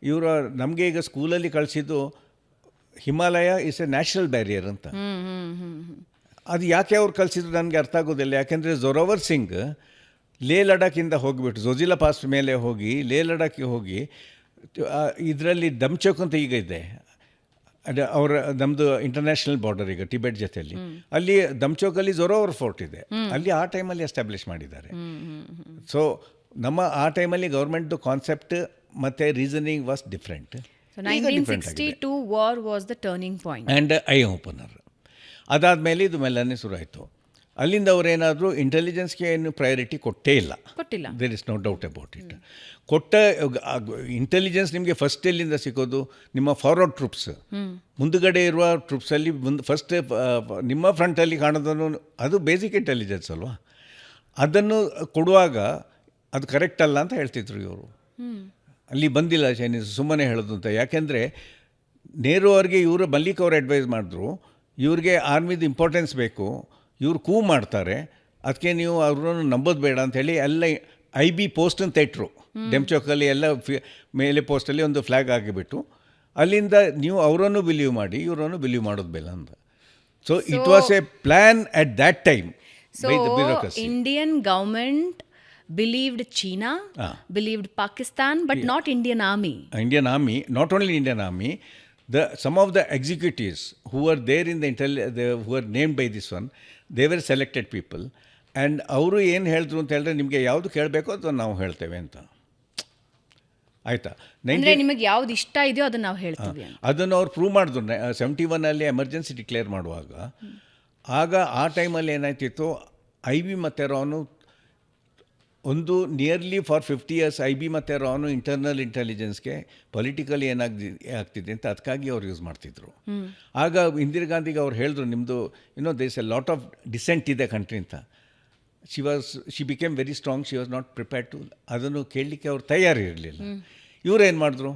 ಇವರು ನಮಗೆ ಈಗ ಸ್ಕೂಲಲ್ಲಿ ಕಳಿಸಿದ್ದು Himalaya is a natural barrier ಅಂತ. ಅದು ಯಾಕೆ ಅವ್ರು ಕಳಿಸಿದ್ರು ನನಗೆ ಅರ್ಥ ಆಗೋದಿಲ್ಲ. ಯಾಕೆಂದರೆ ಜೊರಾವರ್ ಸಿಂಗ್ ಲೇ ಲಡಾಖಿಂದ ಹೋಗಿಬಿಟ್ಟು ಝೋಜಿಲಾ ಪಾಸ್ ಮೇಲೆ ಹೋಗಿ ಲೇ ಲಡಾಖಿಗೆ ಹೋಗಿ ಇದರಲ್ಲಿ ದಮ್ಚೌಕ್ ಅಂತ ಈಗ ಇದೆ, ಅದು ಅವರ ನಮ್ಮದು ಇಂಟರ್ನ್ಯಾಷನಲ್ ಬಾರ್ಡರ್ ಈಗ ಟಿಬೆಟ್ ಜೊತೆಯಲ್ಲಿ, ಅಲ್ಲಿ ದಮ್ಚೌಕಲ್ಲಿ ಝೊರಾವರ್ ಫೋರ್ಟ್ ಇದೆ, ಅಲ್ಲಿ ಆ ಟೈಮಲ್ಲಿ ಎಸ್ಟಾಬ್ಲಿಷ್ ಮಾಡಿದ್ದಾರೆ. ಸೊ ನಮ್ಮ ಆ ಟೈಮಲ್ಲಿ ಗೌರ್ಮೆಂಟ್ದು ಕಾನ್ಸೆಪ್ಟ್ ಮತ್ತು reasoning was different. So 1962 war was the turning point. And I opener. ಅದಾದಮೇಲೆ ಇದು ಮೆಲ್ಲನೆ ಶುರು ಆಯಿತು. ಅಲ್ಲಿಂದ ಅವರೇನಾದರೂ ಇಂಟೆಲಿಜೆನ್ಸ್ಗೆ ಏನು ಪ್ರಯಾರಿಟಿ ಕೊಟ್ಟೇ ಇಲ್ಲ. There is no doubt about it. ಕೊಟ್ಟ ಇಂಟೆಲಿಜೆನ್ಸ್ ನಿಮಗೆ ಫಸ್ಟ್ ಎಲ್ಲಿಂದ ಸಿಗೋದು? ನಿಮ್ಮ ಫಾರ್ವರ್ಡ್ ಟ್ರೂಪ್ಸ್, ಮುಂದುಗಡೆ ಇರುವ ಟ್ರೂಪ್ಸಲ್ಲಿ ಫಸ್ಟ್ ನಿಮ್ಮ ಫ್ರಂಟಲ್ಲಿ ಕಾಣೋದನ್ನು, ಅದು ಬೇಸಿಕ್ ಇಂಟೆಲಿಜೆನ್ಸ್ ಅಲ್ವಾ? ಅದನ್ನು ಕೊಡುವಾಗ ಅದು ಕರೆಕ್ಟ್ ಅಲ್ಲ ಅಂತ ಹೇಳ್ತಿದ್ರು ಇವರು. ಅಲ್ಲಿ ಬಂದಿಲ್ಲ ಚೈನೀಸ್, ಸುಮ್ಮನೆ ಹೇಳೋದು ಅಂತ. ಯಾಕೆಂದರೆ ನೆಹರು ಅವ್ರಿಗೆ ಇವರು ಮಲ್ಲಿಕ್ ಅವರು ಅಡ್ವೈಸ್ ಮಾಡಿದ್ರು, ಇವ್ರಿಗೆ ಆರ್ಮಿದು ಇಂಪಾರ್ಟೆನ್ಸ್ ಬೇಕು, ಇವ್ರು ಕೂ ಮಾಡ್ತಾರೆ, ಅದಕ್ಕೆ ನೀವು ಅವ್ರನ್ನ ನಂಬೋದು ಬೇಡ ಅಂಥೇಳಿ ಎಲ್ಲ IB ಪೋಸ್ಟ್ ಅಂತ ಇಟ್ಟರು. ಡೆಮ್ಚೌಕಲ್ಲಿ ಎಲ್ಲ ಮೇಲೆ ಪೋಸ್ಟಲ್ಲಿ ಒಂದು ಫ್ಲ್ಯಾಗ್ ಆಗಿಬಿಟ್ಟು, ಅಲ್ಲಿಂದ ನೀವು ಅವರನ್ನು ಬಿಲೀವ್ ಮಾಡಿ, ಇವರನ್ನು ಬಿಲೀವ್ ಮಾಡೋದು ಬೇಡ ಅಂತ. So it was A plan at that time by the bureaucracy. Indian government believed China, believed Pakistan, but not Indian Army. Indian Army, not only Indian Army, some of the executives who were there in who were named by this one, they were selected people. And ಅವರು ಏನು ಹೇಳಿದ್ರು ಅಂತ ಹೇಳಿದ್ರೆ, ನಿಮಗೆ ಯಾವುದು ಕೇಳಬೇಕೋ ಅದನ್ನು ನಾವು ಹೇಳ್ತೇವೆ ಅಂತ. ಆಯಿತಾ? ನಿಮಗೆ ಯಾವ್ದು ಇಷ್ಟ ಇದೆಯೋ ಅದನ್ನು ನಾವು ಹೇಳ್ತೀವಿ. ಅದನ್ನು ಅವ್ರು ಪ್ರೂವ್ ಮಾಡಿದ್ರು 71 ಎಮರ್ಜೆನ್ಸಿ ಡಿಕ್ಲೇರ್ ಮಾಡುವಾಗ. ಆಗ ಆ ಟೈಮಲ್ಲಿ ಏನಾಯ್ತಿತ್ತು, IB ಮತ್ತು ರಾನು ಒಂದು ನಿಯರ್ಲಿ ಫಾರ್ 50 years IB ಮತ್ತು ರಾನು ಇಂಟರ್ನಲ್ ಇಂಟೆಲಿಜೆನ್ಸ್ಗೆ ಪೊಲಿಟಿಕಲಿ ಆಗ್ತಿದೆ ಅಂತ ಅದಕ್ಕಾಗಿ ಅವ್ರು ಯೂಸ್ ಮಾಡ್ತಿದ್ರು. ಆಗ ಇಂದಿರಾ ಗಾಂಧಿಗೆ ಅವ್ರು ಹೇಳಿದ್ರು, ನಿಮ್ಮದು there is a lot of dissent ಇದೆ ಕಂಟ್ರಿ ಅಂತ. She became very strong, she was not prepared to. ಅದನ್ನು ಕೇಳಲಿಕ್ಕೆ ಅವ್ರು ತಯಾರಿರಲಿಲ್ಲ. ಇವರು ಏನು ಮಾಡಿದ್ರು,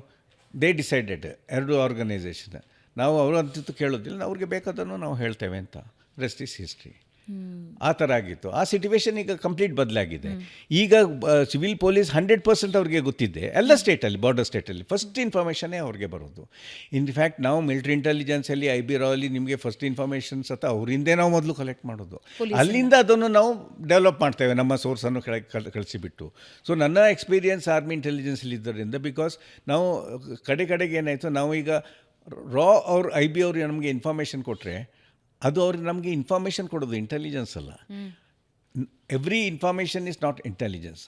ದೇ ಡಿಸೈಡೆಡ್, ಎರಡು ಆರ್ಗನೈಸೇಷನ್, ನಾವು ಅವರು ಅಂತಿತ್ತು ಕೇಳೋದಿಲ್ಲ, ಅವ್ರಿಗೆ ಬೇಕಾದನ್ನು ನಾವು ಹೇಳ್ತೇವೆ ಅಂತ. Rest is history. ಆ ಥರ ಆಗಿತ್ತು. ಆ ಸಿಚುವೇಶನ್ ಈಗ ಕಂಪ್ಲೀಟ್ ಬದಲಾಗಿದೆ. ಈಗ ಸಿವಿಲ್ ಪೊಲೀಸ್ 100% ಅವ್ರಿಗೆ ಗೊತ್ತಿದೆ, ಎಲ್ಲ ಸ್ಟೇಟಲ್ಲಿ, ಬಾರ್ಡರ್ ಸ್ಟೇಟಲ್ಲಿ ಫಸ್ಟ್ ಇನ್ಫಾರ್ಮೇಷನ್ನೇ ಅವ್ರಿಗೆ ಬರೋದು. ಇನ್ಫ್ಯಾಕ್ಟ್ ನಾವು ಮಿಲಿಟ್ರಿ ಇಂಟೆಲಿಜೆನ್ಸಲ್ಲಿ IB ರಾವಲ್ಲಿ ನಿಮಗೆ ಫಸ್ಟ್ ಇನ್ಫಾರ್ಮೇಷನ್ಸ್ ಅಥವಾ ಅವರಿಂದೇ ನಾವು ಮೊದಲು ಕಲೆಕ್ಟ್ ಮಾಡೋದು, ಅಲ್ಲಿಂದ ಅದನ್ನು ನಾವು ಡೆವಲಪ್ ಮಾಡ್ತೇವೆ ನಮ್ಮ ಸೋರ್ಸನ್ನು ಕಳಿಸಿಬಿಟ್ಟು. ಸೊ ನನ್ನ ಎಕ್ಸ್ಪೀರಿಯನ್ಸ್ ಆರ್ಮಿ ಇಂಟೆಲಿಜೆನ್ಸಲ್ಲಿ ಇದ್ದರಿಂದ, ಬಿಕಾಸ್ ನಾವು ಕಡೆಗೆ ಏನಾಯಿತು, ನಾವು ಈಗ ರಾ ಅವ್ರು IB ಅವರು ನಮಗೆ ಇನ್ಫಾರ್ಮೇಷನ್ ಕೊಟ್ಟರೆ, ಅದು ಅವ್ರಿಗೆ ನಮಗೆ ಇನ್ಫಾರ್ಮೇಷನ್ ಕೊಡೋದು, ಇಂಟೆಲಿಜೆನ್ಸ್ ಅಲ್ಲ. Every information is not intelligence.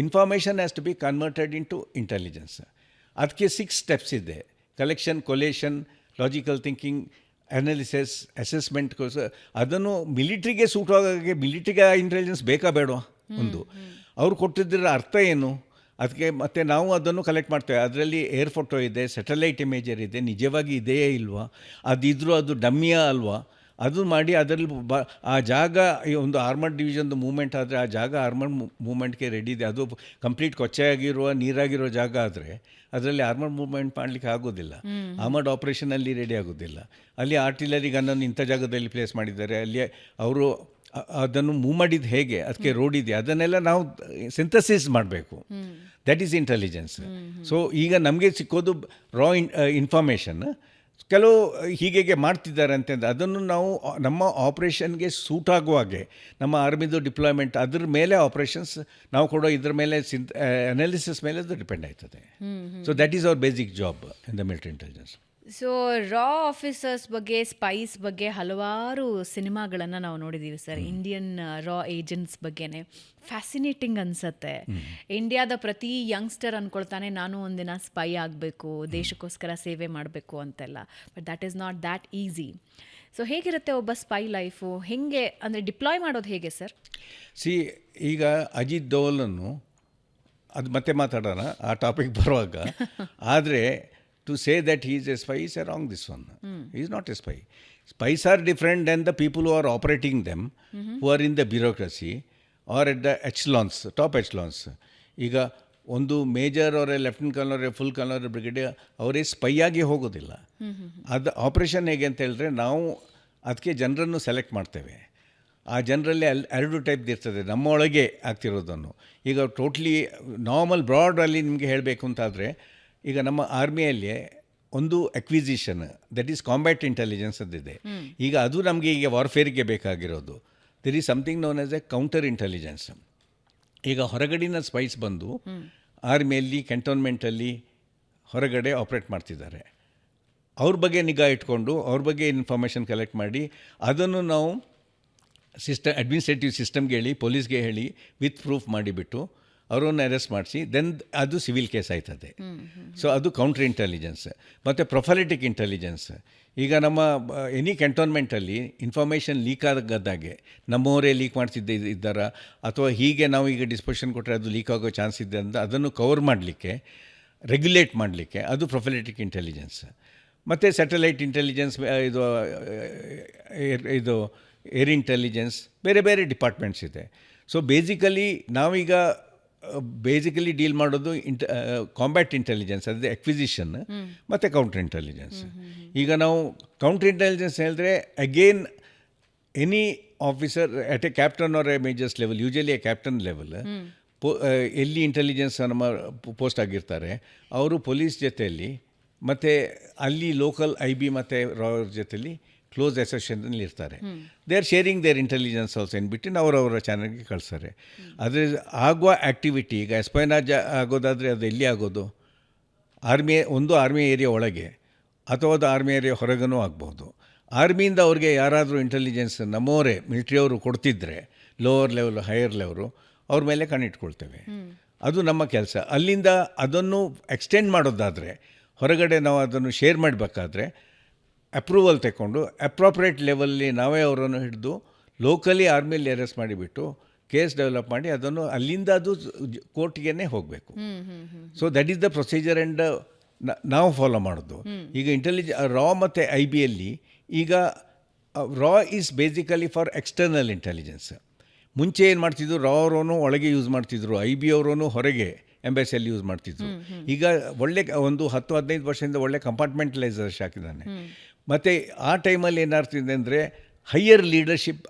Information has to be converted into intelligence. ಅದಕ್ಕೆ 6 steps ಇದೆ: collection, collation, logical thinking, analysis, assessment. ಅದನ್ನು ಮಿಲಿಟ್ರಿಗೆ ಸೂಟ್ ಆಗೋಕ್ಕೆ ಮಿಲಿಟ್ರಿಗೆ ಇಂಟೆಲಿಜೆನ್ಸ್ ಬೇಕಾ ಬೇಡವಾ? ಒಂದು ಅವ್ರು ಕೊಟ್ಟಿದ್ದರ ಅರ್ಥ ಏನು? ಅದಕ್ಕೆ ಮತ್ತೆ ನಾವು ಅದನ್ನು ಕಲೆಕ್ಟ್ ಮಾಡ್ತೇವೆ. ಅದರಲ್ಲಿ ಏರ್ ಫೋಟೋ ಇದೆ, ಸ್ಯಾಟಲೈಟ್ ಇಮೇಜರ್ ಇದೆ, ನಿಜವಾಗಿ ಇದೆಯೇ ಇಲ್ವಾ, ಅದಿದ್ರೂ ಅದು ಡಮ್ಮಿಯಾ ಅಲ್ವಾ, ಅದು ಮಾಡಿ ಅದರಲ್ಲಿ ಆ ಜಾಗ, ಒಂದು ಆರ್ಮರ್ಡ್ ಡಿವಿಷನ್ದು ಮೂವ್ಮೆಂಟ್ ಆದರೆ ಆ ಜಾಗ ಆರ್ಮರ್ಡ್ ಮೂವ್ಮೆಂಟ್ಗೆ ರೆಡಿ ಇದೆ. ಅದು ಕಂಪ್ಲೀಟ್ ಕೊಚ್ಚೆಯಾಗಿರುವ ನೀರಾಗಿರೋ ಜಾಗ ಆದರೆ ಅದರಲ್ಲಿ ಆರ್ಮರ್ಡ್ ಮೂವ್ಮೆಂಟ್ ಮಾಡಲಿಕ್ಕೆ ಆಗೋದಿಲ್ಲ, ಆರ್ಮರ್ಡ್ ಆಪ್ರೇಷನಲ್ಲಿ ರೆಡಿ ಆಗೋದಿಲ್ಲ. ಅಲ್ಲಿ ಆರ್ಟಿಲರಿ ಗನ್ನನ್ನು ಇಂಥ ಜಾಗದಲ್ಲಿ ಪ್ಲೇಸ್ ಮಾಡಿದ್ದಾರೆ, ಅಲ್ಲಿ ಅವರು ಅದನ್ನು ಮೂವ್ ಮಾಡಿದ್ದು ಹೇಗೆ, ಅದಕ್ಕೆ ರೋಡ್ ಇದೆ, ಅದನ್ನೆಲ್ಲ ನಾವು ಸಿಂಥಸಿಸ್ ಮಾಡಬೇಕು. That is intelligence. ಸೊ ಈಗ ನಮಗೆ ಸಿಕ್ಕೋದು ರಾ ಇನ್ಫಾರ್ಮೇಷನ್. ಕೆಲವು ಹೀಗೆ ಮಾಡ್ತಿದ್ದಾರೆ ಅಂತಂದರೆ ಅದನ್ನು ನಾವು ನಮ್ಮ ಆಪ್ರೇಷನ್ಗೆ ಸೂಟ್ ಆಗುವಾಗೆ, ನಮ್ಮ ಆರ್ಮಿದು ಡಿಪ್ಲಾಯ್ಮೆಂಟ್ ಅದ್ರ ಮೇಲೆ ಆಪ್ರೇಷನ್ಸ್ ನಾವು ಕೊಡೋ ಇದ್ರ ಮೇಲೆ ಅನಾಲಿಸಿಸ್ ಮೇಲೆ ಅದು ಡಿಪೆಂಡ್ ಆಯ್ತದೆ. So that is our basic job in the military intelligence. So ರಾ ಆಫೀಸರ್ಸ್ ಬಗ್ಗೆ, ಸ್ಪೈಸ್ ಬಗ್ಗೆ ಹಲವಾರು ಸಿನಿಮಾಗಳನ್ನು ನಾವು ನೋಡಿದ್ದೀವಿ ಸರ್. ಇಂಡಿಯನ್ ರಾ ಏಜೆಂಟ್ಸ್ ಬಗ್ಗೆನೇ ಫ್ಯಾಸಿನೇಟಿಂಗ್ ಅನಿಸುತ್ತೆ. ಇಂಡಿಯಾದ ಪ್ರತಿ ಯಂಗ್ಸ್ಟರ್ ಅಂದ್ಕೊಳ್ತಾನೆ, ನಾನು ಒಂದಿನ ಸ್ಪೈ ಆಗಬೇಕು, ದೇಶಕ್ಕೋಸ್ಕರ ಸೇವೆ ಮಾಡಬೇಕು ಅಂತೆಲ್ಲ. But that is not that easy. So ಹೇಗಿರುತ್ತೆ ಒಬ್ಬ ಸ್ಪೈ ಲೈಫು? ಹೇಗೆ ಅಂದರೆ ಡಿಪ್ಲಾಯ್ ಮಾಡೋದು ಹೇಗೆ ಸರ್? ಈಗ ಅಜಿತ್ ದೋವಲನ್ನು ಅದು ಮತ್ತೆ ಮಾತಾಡೋಣ ಆ ಟಾಪಿಕ್ ಬರುವಾಗ. ಆದರೆ to say that he is a spy is wrong, this one. He is not a spy. Spies are different than the people who are operating them, who are in the bureaucracy or at the echelons, top echelons. ಈಗ ಒಂದು ಮೇಜರ್ ಅವರೇ, lieutenant colonel, full colonel, brigadier ಅವರೇ ಸ್ಪೈ ಆಗಿ ಹೋಗೋದಿಲ್ಲ. ಅದು ಆಪ್ರೇಷನ್ ಹೇಗೆ ಅಂತ ಹೇಳಿದ್ರೆ, ನಾವು ಅದಕ್ಕೆ ಜನರನ್ನು ಸೆಲೆಕ್ಟ್ ಮಾಡ್ತೇವೆ. ಆ ಜನರಲ್ಲಿ 2 ಟೈಪ್ ಇರ್ತದೆ ನಮ್ಮ ಒಳಗೆ ಆಗ್ತಿರೋದನ್ನು. ಈಗ ಟೋಟ್ಲಿ ನಾರ್ಮಲ್ ಬ್ರಾಡಲ್ಲಿ ನಿಮಗೆ ಹೇಳಬೇಕು ಅಂತಾದರೆ, ಈಗ ನಮ್ಮ ಆರ್ಮಿಯಲ್ಲಿ ಒಂದು acquisition, that is combat intelligence ಅಂತಿದೆ. ಈಗ ಅದು ನಮಗೆ ಈಗ ವಾರ್ಫೇರಿಗೆ ಬೇಕಾಗಿರೋದು. There is something known as A counter intelligence. ಈಗ ಹೊರಗಡಿನ ಸ್ಪೈಸ್ ಬಂದು ಆರ್ಮಿಯಲ್ಲಿ ಕ್ಯಾಂಟೋನ್ಮೆಂಟಲ್ಲಿ ಹೊರಗಡೆ ಆಪ್ರೇಟ್ ಮಾಡ್ತಿದ್ದಾರೆ. ಅವ್ರ ಬಗ್ಗೆ ನಿಗಾ ಇಟ್ಕೊಂಡು ಅವ್ರ ಬಗ್ಗೆ ಇನ್ಫಾರ್ಮೇಷನ್ ಕಲೆಕ್ಟ್ ಮಾಡಿ ಅದನ್ನು ನಾವು ಅಡ್ಮಿನಿಸ್ಟ್ರೇಟಿವ್ ಸಿಸ್ಟಮ್ಗೆ ಹೇಳಿ, ಪೊಲೀಸ್ಗೆ ಹೇಳಿ ವಿತ್ ಪ್ರೂಫ್ ಮಾಡಿಬಿಟ್ಟು ಅವರನ್ನು ಅರೆಸ್ಟ್ ಮಾಡಿಸಿ ದೆನ್ ಅದು ಸಿವಿಲ್ ಕೇಸ್ ಆಯ್ತದೆ. ಸೊ ಅದು ಕೌಂಟ್ರ್ ಇಂಟೆಲಿಜೆನ್ಸ್. ಮತ್ತು ಪ್ರೊಫೈಲಿಟಿಕ್ ಇಂಟೆಲಿಜೆನ್ಸ್. ಈಗ ನಮ್ಮ ಎನಿ ಕ್ಯಾಂಟೋನ್ಮೆಂಟಲ್ಲಿ ಇನ್ಫಾರ್ಮೇಷನ್ ಲೀಕ್ ಆಗದಾಗೆ ನಮ್ಮವರೇ ಲೀಕ್ ಇದ್ದಾರಾ ಅಥವಾ ಹೀಗೆ ನಾವು ಈಗ ಡಿಸ್ಪೋಷನ್ ಕೊಟ್ಟರೆ ಅದು ಲೀಕ್ ಆಗೋ ಚಾನ್ಸ್ ಇದೆ ಅಂತ ಅದನ್ನು ಕವರ್ ಮಾಡಲಿಕ್ಕೆ, ರೆಗ್ಯುಲೇಟ್ ಮಾಡಲಿಕ್ಕೆ ಅದು ಪ್ರೊಫೈಲಿಟಿಕ್ ಇಂಟೆಲಿಜೆನ್ಸ್. ಮತ್ತು ಸ್ಯಾಟಲೈಟ್ ಇಂಟೆಲಿಜೆನ್ಸ್, ಇದು ಏರ್ ಇಂಟೆಲಿಜೆನ್ಸ್, ಬೇರೆ ಬೇರೆ ಡಿಪಾರ್ಟ್ಮೆಂಟ್ಸ್ ಇದೆ. ಸೊ ನಾವೀಗ ಬೇಸಿಕಲಿ ಡೀಲ್ ಮಾಡೋದು ಕಾಂಬ್ಯಾಟ್ ಇಂಟೆಲಿಜೆನ್ಸ್, ಅದೇ ಅಕ್ವಿಸಿಷನ್ ಮತ್ತು ಕೌಂಟರ್ ಇಂಟೆಲಿಜೆನ್ಸ್. ಈಗ ನಾವು ಕೌಂಟರ್ ಇಂಟೆಲಿಜೆನ್ಸ್ ಹೇಳಿದ್ರೆ again any officer at a captain or a majors level, usually a captain level, ಎಲ್ಲಿ ಇಂಟೆಲಿಜೆನ್ಸ್ ನಮ್ಮ ಪೋಸ್ಟ್ ಆಗಿರ್ತಾರೆ ಅವರು ಪೊಲೀಸ್ ಜೊತೆಯಲ್ಲಿ ಮತ್ತು ಅಲ್ಲಿ ಲೋಕಲ್ IB ಮತ್ತು ರಾವ್ರ ಜೊತೆಯಲ್ಲಿ ಕ್ಲೋಸ್ ಅಸೋಸಿಯೇಷನಲ್ಲಿ ಇರ್ತಾರೆ. They are sharing their intelligence also ಇನ್ಬಿಟ್ಟು ಅವರವರ ಚಾನಲ್ಗೆ ಕಳಿಸ್ತಾರೆ. ಆದರೆ ಆಗುವ ಆ್ಯಕ್ಟಿವಿಟಿ ಈಗ ಎಸ್ಪೈನಾಜ್ ಆಗೋದಾದರೆ ಅದು ಎಲ್ಲಿ ಆಗೋದು? ಆರ್ಮಿ ಏರಿಯಾ ಒಳಗೆ ಅಥವಾ ಅದು ಆರ್ಮಿ ಏರಿಯಾ ಹೊರಗೂ ಆಗ್ಬೋದು. ಆರ್ಮಿಯಿಂದ ಅವ್ರಿಗೆ ಯಾರಾದರೂ ಇಂಟೆಲಿಜೆನ್ಸ್ ನಮ್ಮವರೇ ಮಿಲಿಟ್ರಿಯವರು ಕೊಡ್ತಿದ್ರೆ ಲೋವರ್ ಲೆವೆಲ್ ಹೈಯರ್ ಲೆವೆಲು ಅವ್ರ ಮೇಲೆ ಕಣ್ಣಿಟ್ಕೊಳ್ತೇವೆ. ಅದು ನಮ್ಮ ಕೆಲಸ. ಅಲ್ಲಿಂದ ಅದನ್ನು ಎಕ್ಸ್ಟೆಂಡ್ ಮಾಡೋದಾದರೆ ಹೊರಗಡೆ ನಾವು ಅದನ್ನು ಶೇರ್ ಮಾಡಬೇಕಾದ್ರೆ ಅಪ್ರೂವಲ್ ತಗೊಂಡು ಅಪ್ರಾಪ್ರಿಯೇಟ್ ಲೆವೆಲ್ಲಿ ನಾವೇ ಅವರನ್ನು ಹಿಡಿದು ಲೋಕಲಿ ಆರ್ಮಿಯಲ್ಲಿ ಅರೆಸ್ಟ್ ಮಾಡಿಬಿಟ್ಟು ಕೇಸ್ ಡೆವಲಪ್ ಮಾಡಿ ಅದನ್ನು ಅಲ್ಲಿಂದ ಅದು ಕೋರ್ಟ್ಗೆ ಹೋಗಬೇಕು. So that is the procedure and ನಾವು ಫಾಲೋ ಮಾಡೋದು. ಈಗ ರಾ ಮತ್ತು IBಯಲ್ಲಿ ಈಗ ರಾ is basically for external intelligence. ಮುಂಚೆ ಏನು ಮಾಡ್ತಿದ್ರು, ರಾ ಅವರೂ ಒಳಗೆ ಯೂಸ್ ಮಾಡ್ತಿದ್ರು, IB ಅವರೂ ಹೊರಗೆ ಎಂಬೆಸಿಯಲ್ಲಿ ಯೂಸ್ ಮಾಡ್ತಿದ್ರು. ಈಗ ಒಳ್ಳೆ ಒಂದು 10-15 ವರ್ಷದಿಂದ ಒಳ್ಳೆ ಕಂಪಾರ್ಟ್ಮೆಂಟಲೈಸೇಷನ್ ಹಾಕಿದ್ದಾನೆ. ಮತ್ತು ಆ ಟೈಮಲ್ಲಿ ಏನಾಗ್ತಿದೆ ಅಂದರೆ ಹೈಯರ್ ಲೀಡರ್ಶಿಪ್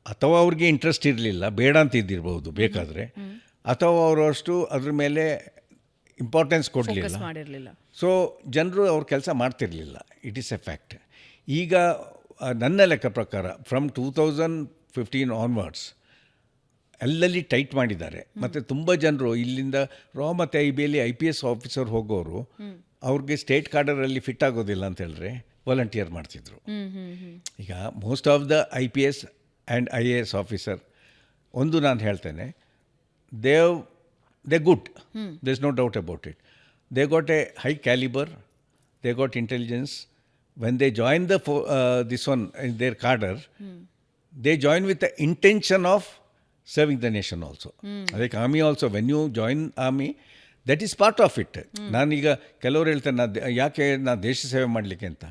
ಅಥವಾ ಅವ್ರಿಗೆ ಇಂಟ್ರೆಸ್ಟ್ ಇರಲಿಲ್ಲ, ಬೇಡ ಅಂತ ಇದ್ದಿರ್ಬೋದು ಬೇಕಾದರೆ, ಅಥವಾ ಅವರು ಅಷ್ಟು ಅದ್ರ ಮೇಲೆ ಇಂಪಾರ್ಟೆನ್ಸ್ ಕೊಡಲಿಲ್ಲ. ಸೊ ಜನರು ಅವ್ರ ಕೆಲಸ ಮಾಡ್ತಿರಲಿಲ್ಲ. It is A fact. ಈಗ ನನ್ನ ಲೆಕ್ಕ ಪ್ರಕಾರ ಫ್ರಮ್ 2015 ಆನ್ವರ್ಡ್ಸ್ ಅಲ್ಲಲ್ಲಿ ಟೈಟ್ ಮಾಡಿದ್ದಾರೆ. ಮತ್ತು ತುಂಬ ಜನರು ಇಲ್ಲಿಂದ ರಾ ಮತ್ತು IBಯಲ್ಲಿ IPS ಆಫೀಸರ್ ಹೋಗೋರು ಅವ್ರಿಗೆ ಸ್ಟೇಟ್ ಕಾರ್ಡರಲ್ಲಿ ಫಿಟ್ ಆಗೋದಿಲ್ಲ ಅಂತ ಹೇಳಿದ್ರೆ ವಾಲಂಟಿಯರ್ ಮಾಡ್ತಿದ್ರು. ಈಗ most of the IPS and IAS officer ಒಂದು ನಾನು ಹೇಳ್ತೇನೆ, they good, there is no doubt about it. They got a high calibre, they got intelligence. When they join this one in their cadre, they join with the intention of serving the nation also. Like army also, when you join army, that is part of it. ನಾನೀಗ ಕೆಲವರು ಹೇಳ್ತೇನೆ ಯಾಕೆ ನಾನು ದೇಶ ಸೇವೆ ಮಾಡಲಿಕ್ಕೆ ಅಂತ.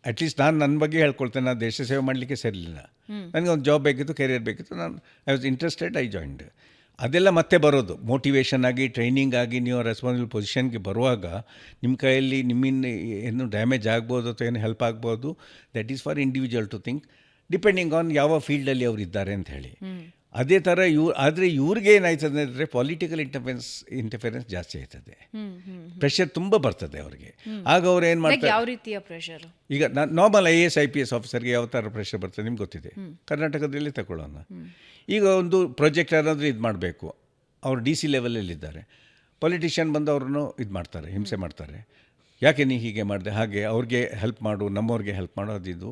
ಅಟ್ಲೀಸ್ಟ್ ನಾನು ನನ್ನ ಬಗ್ಗೆ ಹೇಳ್ಕೊಳ್ತೇನೆ, ನಾನು ದೇಶ ಸೇವೆ ಮಾಡಲಿಕ್ಕೆ ಸೇರಲಿಲ್ಲ, ನನಗೆ ಒಂದು ಜಾಬ್ ಬೇಕಿತ್ತು, ಕೆರಿಯರ್ ಬೇಕಿತ್ತು, ನಾನು I was interested, I joined. ಅದೆಲ್ಲ ಮತ್ತೆ ಬರೋದು ಮೋಟಿವೇಶನ್ ಆಗಿ, ಟ್ರೈನಿಂಗ್ ಆಗಿ, ನೀವು ರೆಸ್ಪಾನ್ಸಿಬಲ್ ಪೊಸಿಷನ್ಗೆ ಬರುವಾಗ ನಿಮ್ಮ ಕೈಯಲ್ಲಿ ನಿಮ್ಮಿಂದ ಏನು ಡ್ಯಾಮೇಜ್ ಆಗ್ಬೋದು ಅಥವಾ ಏನು ಹೆಲ್ಪ್ ಆಗ್ಬೋದು, that is for individual to think, depending on ಯಾವ ಫೀಲ್ಡಲ್ಲಿ ಅವರು ಇದ್ದಾರೆ ಅಂತ ಹೇಳಿ. ಅದೇ ಥರ ಆದರೆ ಇವ್ರಿಗೆ ಏನಾಯ್ತದೆ ಅಂದರೆ ಪೊಲಿಟಿಕಲ್ ಇಂಟರ್ಫಿರೆನ್ಸ್ ಜಾಸ್ತಿ ಆಯ್ತದೆ, ಪ್ರೆಷರ್ ತುಂಬ ಬರ್ತದೆ ಅವ್ರಿಗೆ. ಆಗ ಅವ್ರು ಏನು ಮಾಡ್ತಾರೆ, ಯಾವ ರೀತಿಯ ಪ್ರೆಷರ್? ಈಗ ನಾರ್ಮಲ್ IAS IPS ಆಫೀಸರ್ಗೆ ಯಾವ ಥರ ಪ್ರೆಷರ್ ಬರ್ತದೆ ನಿಮ್ಗೆ ಗೊತ್ತಿದೆ. ಕರ್ನಾಟಕದಲ್ಲಿ ತಗೊಳ್ಳೋಣ. ಈಗ ಒಂದು ಪ್ರಾಜೆಕ್ಟ್ ಏನಾದರೂ ಇದು ಮಾಡಬೇಕು, ಅವರು DC ಲೆವೆಲಲ್ಲಿದ್ದಾರೆ, ಪೊಲಿಟಿಷಿಯನ್ ಬಂದು ಅವ್ರನ್ನು ಇದು ಮಾಡ್ತಾರೆ, ಹಿಂಸೆ ಮಾಡ್ತಾರೆ. ಯಾಕೆ ನೀ ಹೀಗೆ ಮಾಡಿದೆ, ಹಾಗೆ ಅವ್ರಿಗೆ ಹೆಲ್ಪ್ ಮಾಡು, ನಮ್ಮವ್ರಿಗೆ ಹೆಲ್ಪ್ ಮಾಡೋ ಅದಿದ್ದು,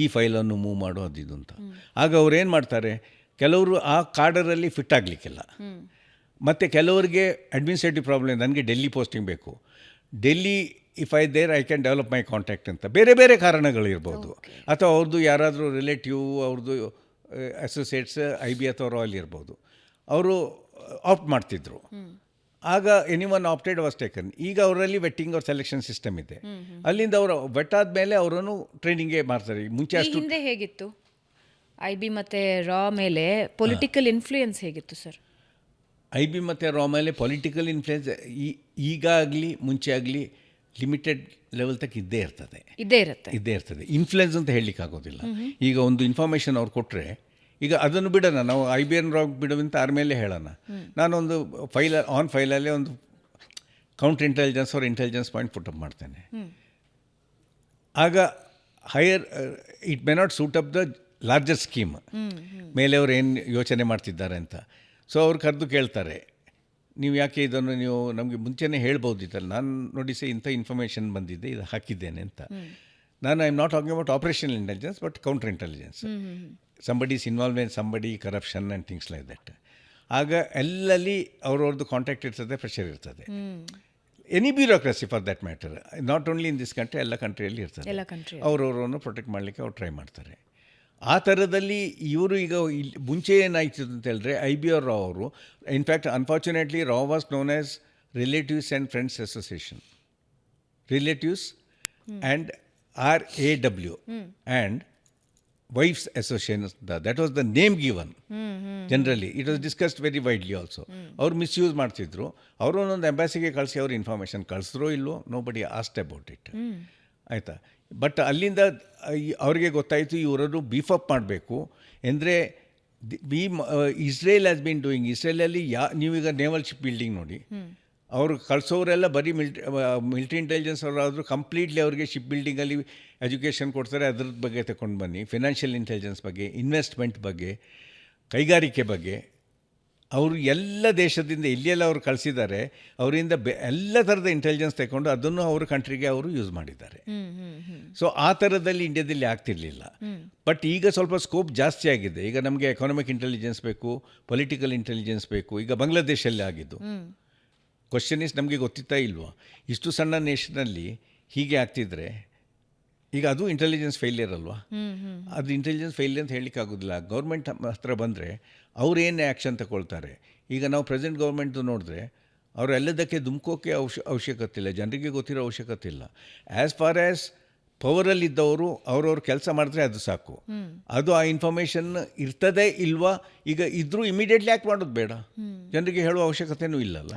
ಈ ಫೈಲನ್ನು ಮೂವ್ ಮಾಡೋ ಅದಿದ್ದು ಅಂತ. ಆಗ ಅವ್ರು ಏನು ಮಾಡ್ತಾರೆ, ಕೆಲವರು ಆ ಕಾರ್ಡರಲ್ಲಿ ಫಿಟ್ ಆಗಲಿಕ್ಕಿಲ್ಲ, ಮತ್ತು ಕೆಲವರಿಗೆ ಅಡ್ಮಿನಿಸ್ಟ್ರೇಟಿವ್ ಪ್ರಾಬ್ಲಮ್, ನನಗೆ ಡೆಲ್ಲಿ ಪೋಸ್ಟಿಂಗ್ ಬೇಕು, Delhi if I can develop my contact ಅಂತ ಬೇರೆ ಬೇರೆ ಕಾರಣಗಳಿರ್ಬೋದು. ಅಥವಾ ಅವ್ರದ್ದು ಯಾರಾದರೂ ರಿಲೇಟಿವ್, ಅವ್ರದ್ದು ಅಸೋಸಿಯೇಟ್ಸ್ IB ಅಥವಾ ರಾಯಲ್ ಇರ್ಬೋದು, ಅವರು ಆಪ್ಟ್ ಮಾಡ್ತಿದ್ರು. ಆಗ ಎನಿವನ್ ಆಪ್ಟೆಡ್ ವಾಸ್ ಟೇಕನ್. ಈಗ ಅವರಲ್ಲಿ ವೆಟ್ಟಿಂಗ್ ಅವ್ರ ಸೆಲೆಕ್ಷನ್ ಸಿಸ್ಟಮ್ ಇದೆ. ಅಲ್ಲಿಂದ ಅವರು ವೆಟ್ ಆದಮೇಲೆ ಅವರನ್ನು ಟ್ರೈನಿಂಗ್ಗೆ ಮಾಡ್ತಾರೆ. ಮುಂಚೆ ಅಷ್ಟು ಹಿಂದೆ ಹೇಗಿತ್ತು? IB ಮತ್ತು ರಾ ಮೇಲೆ ಪೊಲಿಟಿಕಲ್ ಇನ್ಫ್ಲೂಯೆನ್ಸ್ ಹೇಗಿತ್ತು ಸರ್? IB ಮತ್ತು ರಾ ಮೇಲೆ ಪೊಲಿಟಿಕಲ್ ಇನ್ಫ್ಲೂಯೆನ್ಸ್ ಈಗ ಆಗಲಿ ಮುಂಚೆ ಆಗಲಿ ಲಿಮಿಟೆಡ್ ಲೆವೆಲ್ ತಕ್ಕ ಇದ್ದೇ ಇರ್ತದೆ. ಇನ್ಫ್ಲುಯೆನ್ಸ್ ಅಂತ ಹೇಳಲಿಕ್ಕಾಗೋದಿಲ್ಲ. ಈಗ ಒಂದು ಇನ್ಫಾರ್ಮೇಷನ್ ಅವ್ರು ಕೊಟ್ಟರೆ, ಈಗ ಅದನ್ನು ಬಿಡೋಣ, ನಾವು IBN ರಾಗ್ ಬಿಡೋವಂತ ಅವ್ರ ಮೇಲೆ ಹೇಳೋಣ. ನಾನೊಂದು ಫೈಲಲ್ಲೇ ಒಂದು ಕೌಂಟರ್ ಇಂಟೆಲಿಜೆನ್ಸ್ ಅವ್ರ ಇಂಟೆಲಿಜೆನ್ಸ್ ಪಾಯಿಂಟ್ ಪುಟ್ ಅಪ್ ಮಾಡ್ತೇನೆ. ಆಗ higher it may not suit up the larger scheme ಮೇಲೆ ಅವ್ರು ಏನು ಯೋಚನೆ ಮಾಡ್ತಿದ್ದಾರೆ ಅಂತ. ಸೊ ಅವ್ರು ಕರೆದು ಕೇಳ್ತಾರೆ, ನೀವು ಯಾಕೆ ಇದನ್ನು ನೀವು ನಮಗೆ ಮುಂಚೆನೇ ಹೇಳ್ಬೋದಿತ್ತಲ್ಲ, ನಾನು ನೋಡಿ ಇಂಥ ಇನ್ಫಾರ್ಮೇಷನ್ ಬಂದಿದೆ, ಇದು ಹಾಕಿದ್ದೇನೆ ಅಂತ. ನಾನು I am not talking about operational intelligence but counter intelligence. Somebody is involve in somebody, corruption and things like that. ಆಗ ಎಲ್ಲಲ್ಲಿ ಅವ್ರವ್ರದ್ದು ಕಾಂಟ್ಯಾಕ್ಟ್ ಇರ್ತದೆ, ಪ್ರೆಷರ್ ಇರ್ತದೆ. Any bureaucracy for that matter, not only in this country, ಎಲ್ಲ ಕಂಟ್ರಿಯಲ್ಲಿ ಇರ್ತದೆ. ಅವ್ರವ್ರನ್ನು ಪ್ರೊಟೆಕ್ಟ್ ಮಾಡಲಿಕ್ಕೆ ಅವ್ರು ಟ್ರೈ ಮಾಡ್ತಾರೆ. ಆ ಥರದಲ್ಲಿ ಇವರು ಈಗ ಇಲ್ಲಿ ಮುಂಚೆ ಏನಾಯ್ತು ಅಂತ ಹೇಳಿದ್ರೆ, IBR ರಾವ್ ಅವರು, in fact unfortunately Rao was known as relatives and friends association, relatives and RAW and wives association. That was the name given generally. It was discussed very widely also. ಅವ್ರು ಮಿಸ್ಯೂಸ್ ಮಾಡ್ತಿದ್ರು. ಅವರು ಒಂದೊಂದು ಎಂಬಾಸಿಗೆ ಕಳಿಸಿ ಅವ್ರು ಇನ್ಫಾರ್ಮೇಷನ್ ಕಳಿಸಿದ್ರೋ ಇಲ್ಲೋ, ನೋ ಬಡಿ ಆಸ್ಟ್ ಅಬೌಟ್ ಇಟ್. ಆಯಿತಾ? ಬಟ್ ಅಲ್ಲಿಂದ ಅವರಿಗೆ ಗೊತ್ತಾಯಿತು ಇವರನ್ನು ಬೀಫಪ್ ಮಾಡಬೇಕು ಅಂದರೆ ಇಸ್ರೇಲ್ ಹ್ಯಾಸ್ ಬೀನ್ ಡೂಯಿಂಗ್. ಇಸ್ರೇಲಲ್ಲಿ ನೀವೀಗ ನೇವಲ್ ಶಿಪ್ ಬಿಲ್ಡಿಂಗ್ ನೋಡಿ, ಅವರು ಕಳಿಸೋರೆಲ್ಲ ಬರೀ ಮಿಲಿಟ್ರಿ ಇಂಟೆಲಿಜೆನ್ಸ್ ಅವರಾದರೂ ಕಂಪ್ಲೀಟ್ಲಿ ಅವ್ರಿಗೆ ಶಿಪ್ ಬಿಲ್ಡಿಂಗಲ್ಲಿ ಎಜುಕೇಷನ್ ಕೊಡ್ತಾರೆ. ಅದ್ರದ್ದು ಬಗ್ಗೆ ತಗೊಂಡು ಬನ್ನಿ, ಫಿನಾನ್ಷಿಯಲ್ ಇಂಟೆಲಿಜೆನ್ಸ್ ಬಗ್ಗೆ, ಇನ್ವೆಸ್ಟ್ಮೆಂಟ್ ಬಗ್ಗೆ, ಕೈಗಾರಿಕೆ ಬಗ್ಗೆ, ಅವರು ಎಲ್ಲ ದೇಶದಿಂದ ಎಲ್ಲೆಲ್ಲ ಅವರು ಕಳಿಸಿದ್ದಾರೆ, ಅವರಿಂದ ಎಲ್ಲ ಥರದ ಇಂಟೆಲಿಜೆನ್ಸ್ ತಗೊಂಡು ಅದನ್ನು ಅವ್ರ ಕಂಟ್ರಿಗೆ ಅವರು ಯೂಸ್ ಮಾಡಿದ್ದಾರೆ. ಸೊ ಆ ಥರದಲ್ಲಿ ಇಂಡಿಯಾದಲ್ಲಿ ಆಗ್ತಿರ್ಲಿಲ್ಲ. ಬಟ್ ಈಗ ಸ್ವಲ್ಪ ಸ್ಕೋಪ್ ಜಾಸ್ತಿ ಆಗಿದೆ. ಈಗ ನಮಗೆ ಎಕಾನಮಿಕ್ ಇಂಟೆಲಿಜೆನ್ಸ್ ಬೇಕು, ಪೊಲಿಟಿಕಲ್ ಇಂಟೆಲಿಜೆನ್ಸ್ ಬೇಕು. ಈಗ ಬಾಂಗ್ಲಾದೇಶಲ್ಲಿ ಆಗಿದ್ದು ಕ್ವಶನ್ ಇಸ್, ನಮಗೆ ಗೊತ್ತಿತ್ತಾ ಇಲ್ವಾ? ಇಷ್ಟು ಸಣ್ಣ ನೇಷನಲ್ಲಿ ಹೀಗೆ ಆಗ್ತಿದ್ರೆ ಈಗ ಅದು ಇಂಟೆಲಿಜೆನ್ಸ್ ಫೇಲಿಯರ್ ಅಲ್ವಾ? ಅದು ಇಂಟೆಲಿಜೆನ್ಸ್ ಫೇಲಿಯರ್ ಅಂತ ಹೇಳಲಿಕ್ಕೆ ಆಗೋದಿಲ್ಲ. ಗೌರ್ಮೆಂಟ್ ಹತ್ರ ಬಂದರೆ ಅವ್ರೇನು ಆ್ಯಕ್ಷನ್ ತಗೊಳ್ತಾರೆ. ಈಗ ನಾವು ಪ್ರೆಸೆಂಟ್ ಗೌರ್ಮೆಂಟ್ದು ನೋಡಿದ್ರೆ ಅವರು ಎಲ್ಲದಕ್ಕೆ ಧುಮ್ಕೋಕೆ ಅವಶ್ಯಕತೆ ಇಲ್ಲ, ಜನರಿಗೆ ಗೊತ್ತಿರೋ ಅವಶ್ಯಕತೆ ಇಲ್ಲ. ಆ್ಯಸ್ ಫಾರ್ ಆ್ಯಸ್ ಪವರಲ್ಲಿದ್ದವರು ಅವ್ರವ್ರ ಕೆಲಸ ಮಾಡಿದ್ರೆ ಅದು ಸಾಕು. ಅದು ಆ ಇನ್ಫಾರ್ಮೇಷನ್ ಇರ್ತದೆ ಇಲ್ವಾ, ಈಗ ಇದ್ರೂ ಇಮಿಡಿಯೇಟ್ಲಿ ಯಾಕೆ ಮಾಡೋದು ಬೇಡ, ಜನರಿಗೆ ಹೇಳುವ ಅವಶ್ಯಕತೆಯೂ ಇಲ್ಲಲ್ಲ.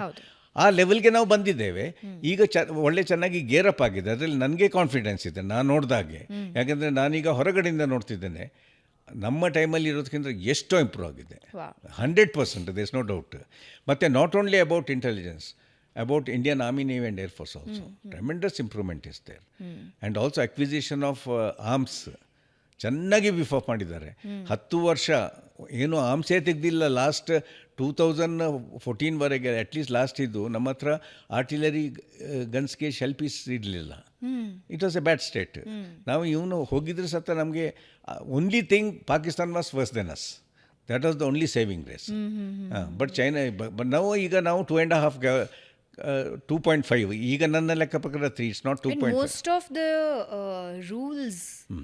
ಆ ಲೆವೆಲ್ಗೆ ನಾವು ಬಂದಿದ್ದೇವೆ. ಈಗ ಒಳ್ಳೆ ಚೆನ್ನಾಗಿ ಗೇರಪ್ ಆಗಿದೆ. ಅದರಲ್ಲಿ ನನಗೆ ಕಾನ್ಫಿಡೆನ್ಸ್ ಇದೆ ನಾನು ನೋಡಿದಾಗೆ. ಯಾಕೆಂದರೆ ನಾನೀಗ ಹೊರಗಡೆಯಿಂದ ನೋಡ್ತಿದ್ದೇನೆ, ನಮ್ಮ ಟೈಮಲ್ಲಿ ಇರೋದಕ್ಕಿಂತ ಎಷ್ಟೋ ಇಂಪ್ರೂವ್ ಆಗಿದೆ. 100%, ದೇರ್ ಇಸ್ ನೋ ಡೌಟ್. ಮತ್ತು not only about intelligence, about Indian Army, Navy and Air Force also. Tremendous improvement is there. And also acquisition of arms. ಚೆನ್ನಾಗಿ ಬಿಫಾಪ್ ಮಾಡಿದ್ದಾರೆ. 10 ವರ್ಷ ಏನು ಆರ್ಮ್ಸೇ ತೆಗೆದಿಲ್ಲ ಲಾಸ್ಟ್ 2014ವರೆಗೆ. ಅಟ್ಲೀಸ್ಟ್ ಲಾಸ್ಟ್ ಇದ್ದು ನಮ್ಮ ಹತ್ರ ಆರ್ಟಿಲರಿ ಗನ್ಸ್ಗೆ ಶೆಲ್ ಪೀಸ್ ಇರಲಿಲ್ಲ. It was a bad state. ನಾವು ಇವನು ಹೋಗಿದ್ರೆ ಸತ್ತ ನಮಗೆ only thing Pakistan was worse than us. That was the only saving grace. But China ನಾವು 2.5 2.5 ಈಗ ನನ್ನ ಲೆಕ್ಕ ಪ್ರಕಾರ 3. It's not 2.5. Most of the rules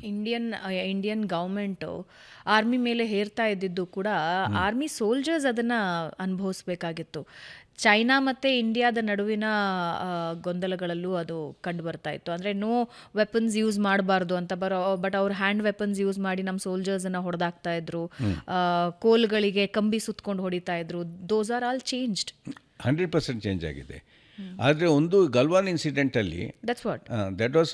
Indian government army ಮೇಲೆ ಹೇರ್ತಾ ಇದ್ದಿದ್ದು ಕೂಡ ಆರ್ಮಿ ಸೋಲ್ಜರ್ಸ್ ಅದನ್ನು ಅನುಭವಿಸ್ಬೇಕಾಗಿತ್ತು. ಚೈನಾ ಮತ್ತು ಇಂಡಿಯಾದ ನಡುವಿನ ಗೊಂದಲಗಳಲ್ಲೂ ಅದು ಕಂಡು ಬರ್ತಾ ಇತ್ತು. ಅಂದರೆ ನೋ ವೆಪನ್ಸ್ ಯೂಸ್ ಮಾಡಬಾರ್ದು ಅಂತ ಬಟ್ ಅವ್ರು ಹ್ಯಾಂಡ್ ವೆಪನ್ಸ್ ಯೂಸ್ ಮಾಡಿ ನಮ್ಮ ಸೋಲ್ಜರ್ಸನ್ನು ಹೊಡೆದಾಕ್ತಾ ಇದ್ರು, ಕೋಲ್ಗಳಿಗೆ ಕಂಬಿ ಸುತ್ಕೊಂಡು ಹೊಡಿತಾ ಇದ್ರು. Those are all changed. 100% change ಆಗಿದೆ. ಆದರೆ ಒಂದು ಗಲ್ವಾನ್ ಇನ್ಸಿಡೆಂಟಲ್ಲಿ ದಟ್ ವಾಸ್